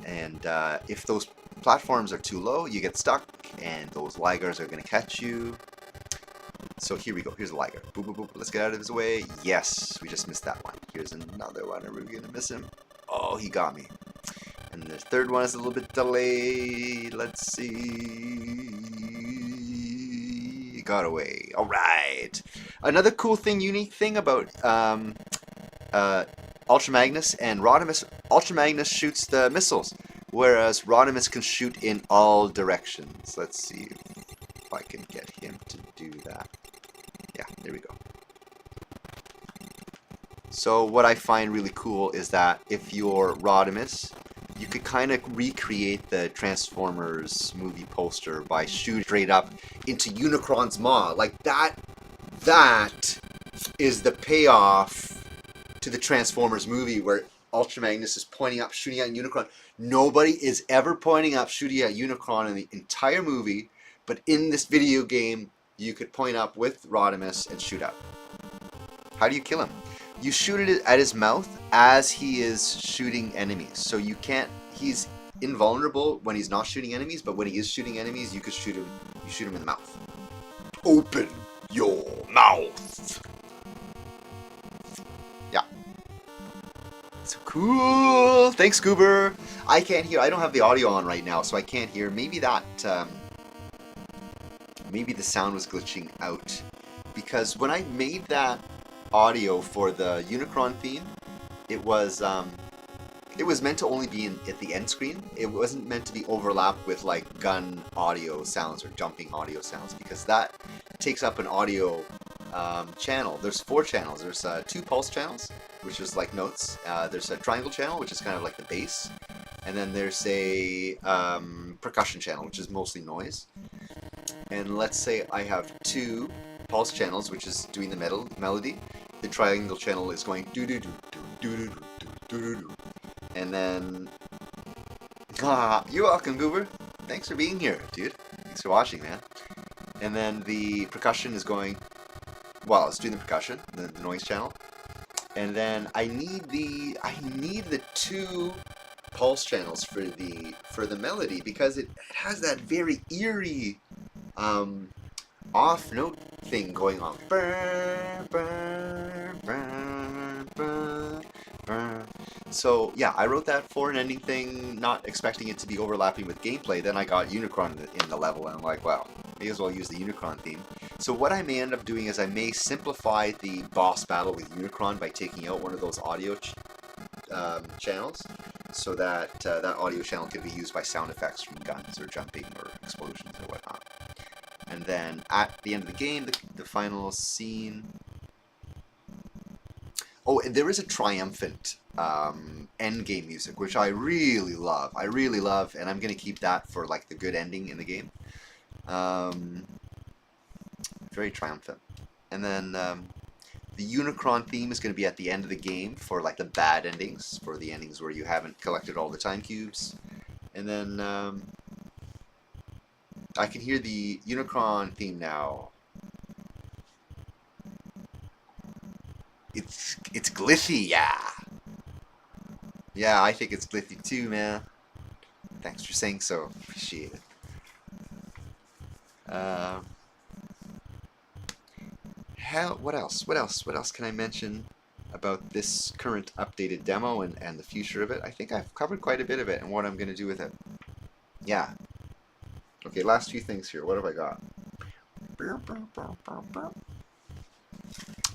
And if those platforms are too low, you get stuck, and those Ligers are going to catch you. So here we go. Here's a Liger. Boop, boop, boop. Let's get out of his way. Yes, we just missed that one. Here's another one. Are we going to miss him? Oh, he got me. And the third one is a little bit delayed. Let's see. Got away. All right. Another cool thing, unique thing about Ultra Magnus and Rodimus. Ultra Magnus shoots the missiles, whereas Rodimus can shoot in all directions. Let's see if I can get him to do that. Yeah, there we go. So what I find really cool is that if you're Rodimus, you could kind of recreate the Transformers movie poster by shooting straight up into Unicron's maw. Like that is the payoff to the Transformers movie where Ultra Magnus is pointing up, shooting at Unicron. Nobody is ever pointing up, shooting at Unicron in the entire movie, but in this video game, you could point up with Rodimus and shoot up. How do you kill him? You shoot it at his mouth as he is shooting enemies. So you can't, he's invulnerable when he's not shooting enemies, but when he is shooting enemies, you could shoot him. You shoot him in the mouth. Open your mouth. Yeah. So cool. Thanks, Goober. I can't hear. I don't have the audio on right now, so I can't hear. Maybe that. Maybe the sound was glitching out, because when I made that audio for the Unicron theme, it was meant to only be at the end screen. It wasn't meant to be overlapped with like gun audio sounds or jumping audio sounds, because that takes up an audio channel. There's 4 channels. There's 2 pulse channels, which is like notes. There's a triangle channel, which is kind of like the bass. And then there's a percussion channel, which is mostly noise. And let's say I have 2 pulse channels, which is doing the melody. The triangle channel is going do do do do do do do do do. And then, you're welcome, Goober. Thanks for being here, dude. Thanks for watching, man. And then the percussion is going, well, it's doing the percussion, the noise channel. And then I need the 2 pulse channels for the melody, because it has that very eerie off note thing going on. Burr, burr, burr, burr, burr. So yeah, I wrote that for an ending thing, not expecting it to be overlapping with gameplay. Then I got Unicron in the level, and I'm like, wow, may as well use the Unicron theme. So what I may end up doing is I may simplify the boss battle with Unicron by taking out one of those audio channels, so that that audio channel can be used by sound effects from guns or jumping or explosions or whatnot. And then at the end of the game, the final scene. Oh, and there is a triumphant end game music, which I really love. And I'm gonna keep that for like the good ending in the game. Very triumphant. And then the Unicron theme is going to be at the end of the game for like the bad endings, for the endings where you haven't collected all the time cubes. And then I can hear the Unicron theme now. It's glithy, yeah. Yeah, I think it's glithy too, man. Thanks for saying so. Appreciate it. What else? What else can I mention about this current updated demo and the future of it? I think I've covered quite a bit of it and what I'm going to do with it. Yeah. Okay, last few things here. What have I got?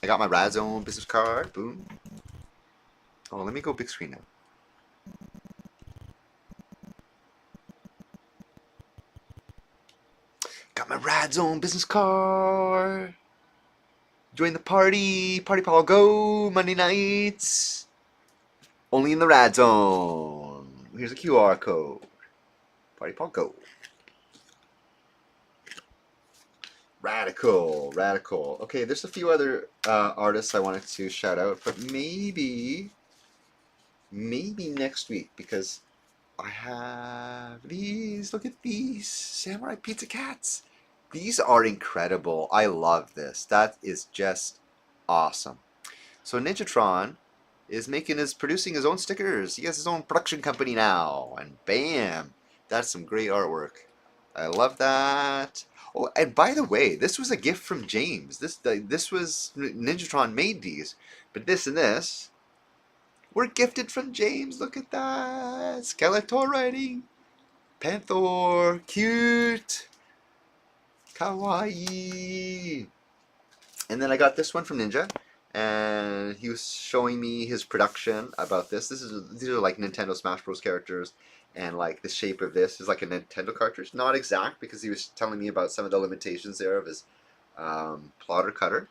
I got my Radzone business card. Boom. Oh, let me go big screen now. Got my Radzone business card. Join the party. Party Paul go. Monday nights. Only in the Radzone. Here's a QR code. Party Paul go. Radical. Okay, there's a few other artists I wanted to shout out, but maybe next week, because I have these. Look at these Samurai Pizza Cats. These are incredible. I love this. That is just awesome. So Ninjatron is producing his own stickers. He has his own production company now, and bam, that's some great artwork. I love that. Oh, and by the way, this was a gift from James. This was Ninjatron made these, but this and this were gifted from James. Look at that. Skeletor riding. Panther. Cute. Kawaii. And then I got this one from Ninja, and he was showing me his production about this. These are like Nintendo Smash Bros. Characters, and like the shape of this is like a Nintendo cartridge. Not exact, because he was telling me about some of the limitations there of his plotter cutter.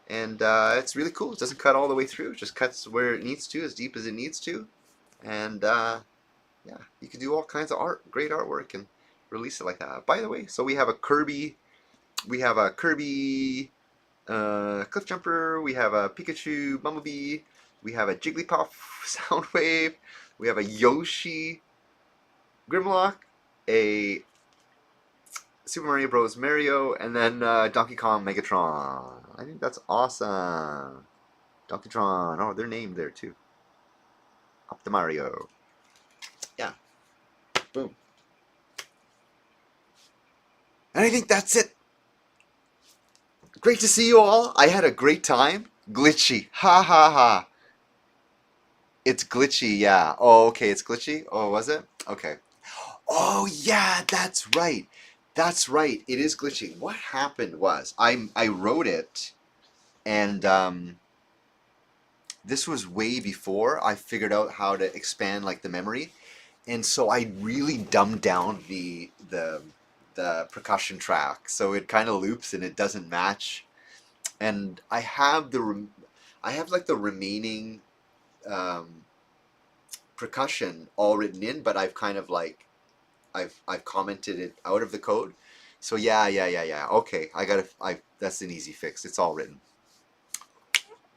And it's really cool. It doesn't cut all the way through. It just cuts where it needs to, as deep as it needs to. And yeah, you can do all kinds of great artwork, and release it like that. By the way, so we have a Kirby. We have a Kirby Cliff Jumper. We have a Pikachu Bumblebee. We have a Jigglypuff Soundwave. We have a Yoshi Grimlock. A Super Mario Bros. Mario, and then Donkey Kong Megatron. I think that's awesome. Donkeytron. Oh, they're named there too. Up to Mario. Yeah. Boom. And I think that's it. Great to see you all. I had a great time. Glitchy. Ha ha ha. It's glitchy, yeah. Oh, okay, it's glitchy? Oh, was it? Okay. Oh, yeah, that's right. That's right. It is glitchy. What happened was I wrote it, and this was way before I figured out how to expand like the memory. And so I really dumbed down the percussion track, so it kind of loops and it doesn't match. And I have like the remaining um, percussion all written in, but I've kind of like I've commented it out of the code. So yeah. Okay, I that's an easy fix. It's all written.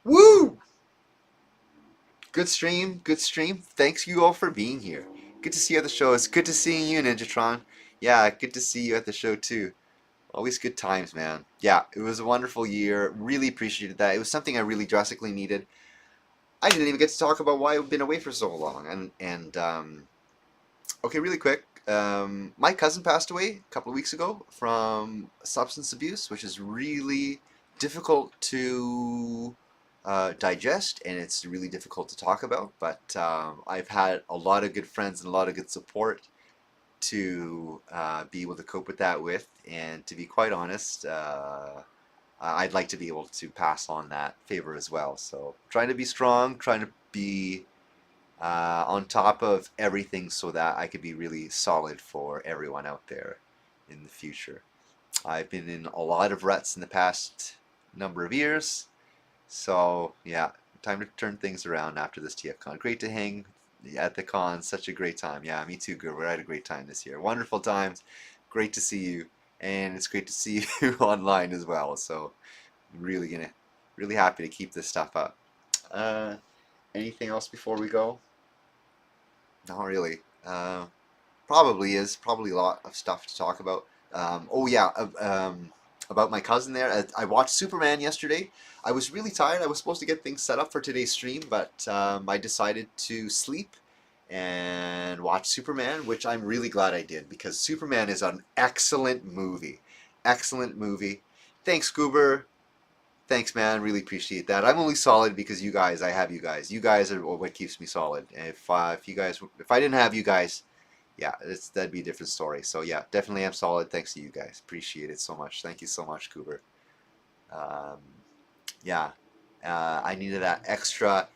Woo! Good stream, good stream. Thanks you all for being here. Good to see you at the show. It's good to see you, Ninjatron. Yeah, good to see you at the show too. Always good times, man. Yeah, it was a wonderful year. Really appreciated that. It was something I really drastically needed. I didn't even get to talk about why I've been away for so long. And okay, really quick. My cousin passed away a couple of weeks ago from substance abuse, which is really difficult to digest, and it's really difficult to talk about. But I've had a lot of good friends and a lot of good support to be able to cope with that with, and to be quite honest, I'd like to be able to pass on that favor as well. So trying to be strong, trying to be on top of everything so that I could be really solid for everyone out there in the future. I've been in a lot of ruts in the past number of years, so yeah, time to turn things around after this TFCon. Great to hang at the con, such a great time. Yeah, me too, good. We had a great time this year. Wonderful times. Great to see you, and it's great to see you online as well. So really happy to keep this stuff up. Anything else before we go? Not really. Probably a lot of stuff to talk about. Oh yeah, about my cousin there. I watched Superman yesterday. I was really tired. I was supposed to get things set up for today's stream, but I decided to sleep and watch Superman, which I'm really glad I did because Superman is an excellent movie. Excellent movie. Thanks, Goober. Thanks, man. Really appreciate that. I'm only solid because you guys. I have you guys. You guys are what keeps me solid. And if I didn't have you guys, yeah, that'd be a different story. So yeah, definitely am solid. Thanks to you guys. Appreciate it so much. Thank you so much, Cooper. Um, yeah, I needed that extra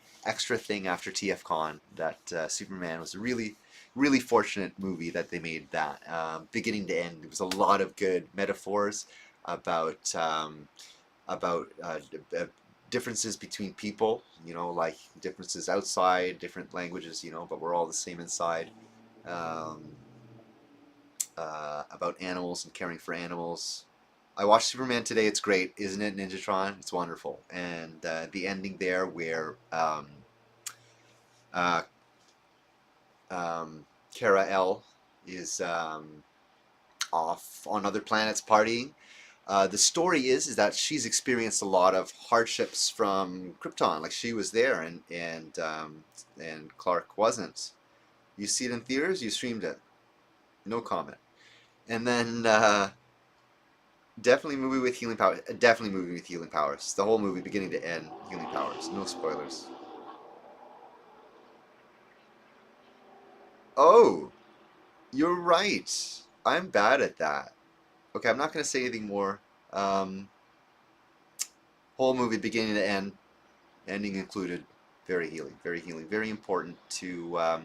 thing after TFCon. That Superman was a really fortunate movie that they made that beginning to end. There was a lot of good metaphors about. About differences between people, like differences outside, different languages, but we're all the same inside. Um, about animals and caring for animals. I watched Superman today. It's great, isn't it, Ninjatron? It's wonderful. And the ending there where uh, Kara L is off on other planets partying. The story is that she's experienced a lot of hardships from Krypton. Like she was there, and Clark wasn't. You see it in theaters. You streamed it. No comment. And then definitely movie with healing powers. Definitely movie with healing powers. The whole movie, beginning to end, healing powers. No spoilers. Oh, you're right. I'm bad at that. Okay, I'm not gonna say anything more. Um, whole movie, beginning to end, ending included. Very healing, very healing, very important to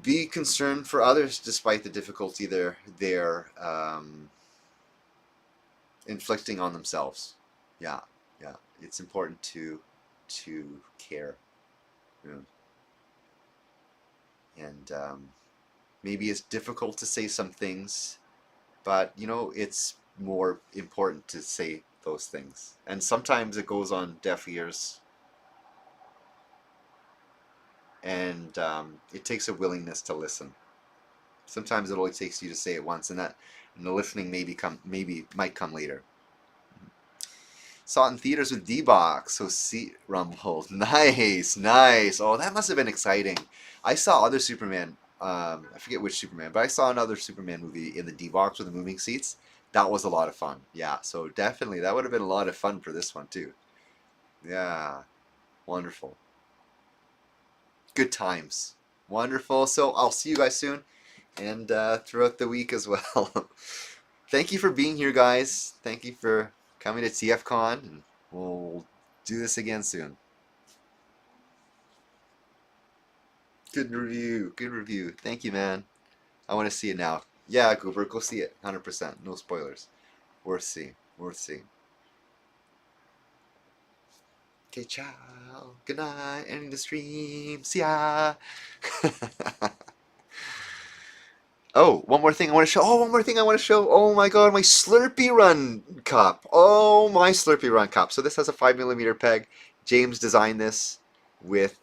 be concerned for others despite the difficulty they're inflicting on themselves. Yeah, yeah, it's important to care. Yeah. And maybe it's difficult to say some things, but it's more important to say those things. And sometimes it goes on deaf ears, and it takes a willingness to listen. Sometimes it only takes you to say it once, and the listening maybe might come later. Saw it in theaters with D-Box, so see Rumble. Nice, nice. Oh, that must have been exciting. I saw other Superman I forget which Superman, but I saw another Superman movie in the D-Box with the moving seats. That was a lot of fun. Yeah, so definitely that would have been a lot of fun for this one too. Yeah, wonderful. Good times. Wonderful. So I'll see you guys soon and throughout the week as well. Thank you for being here, guys. Thank you for coming to TFCon, and we'll do this again soon. Good review. Good review. Thank you, man. I want to see it now. Yeah, Goober, go see it. 100%. No spoilers. Worth seeing. Worth seeing. Okay, ciao. Good night. Ending the stream. See ya. Oh, one more thing I want to show. Oh, one more thing I want to show. Oh my god, my Slurpee Run cup. Oh, my Slurpee Run cup. So this has a 5mm peg. James designed this with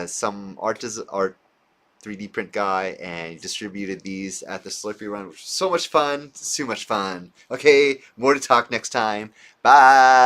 some art 3D print guy, and he distributed these at the Slurpee Run, which was so much fun. So much fun. Okay, more to talk next time. Bye.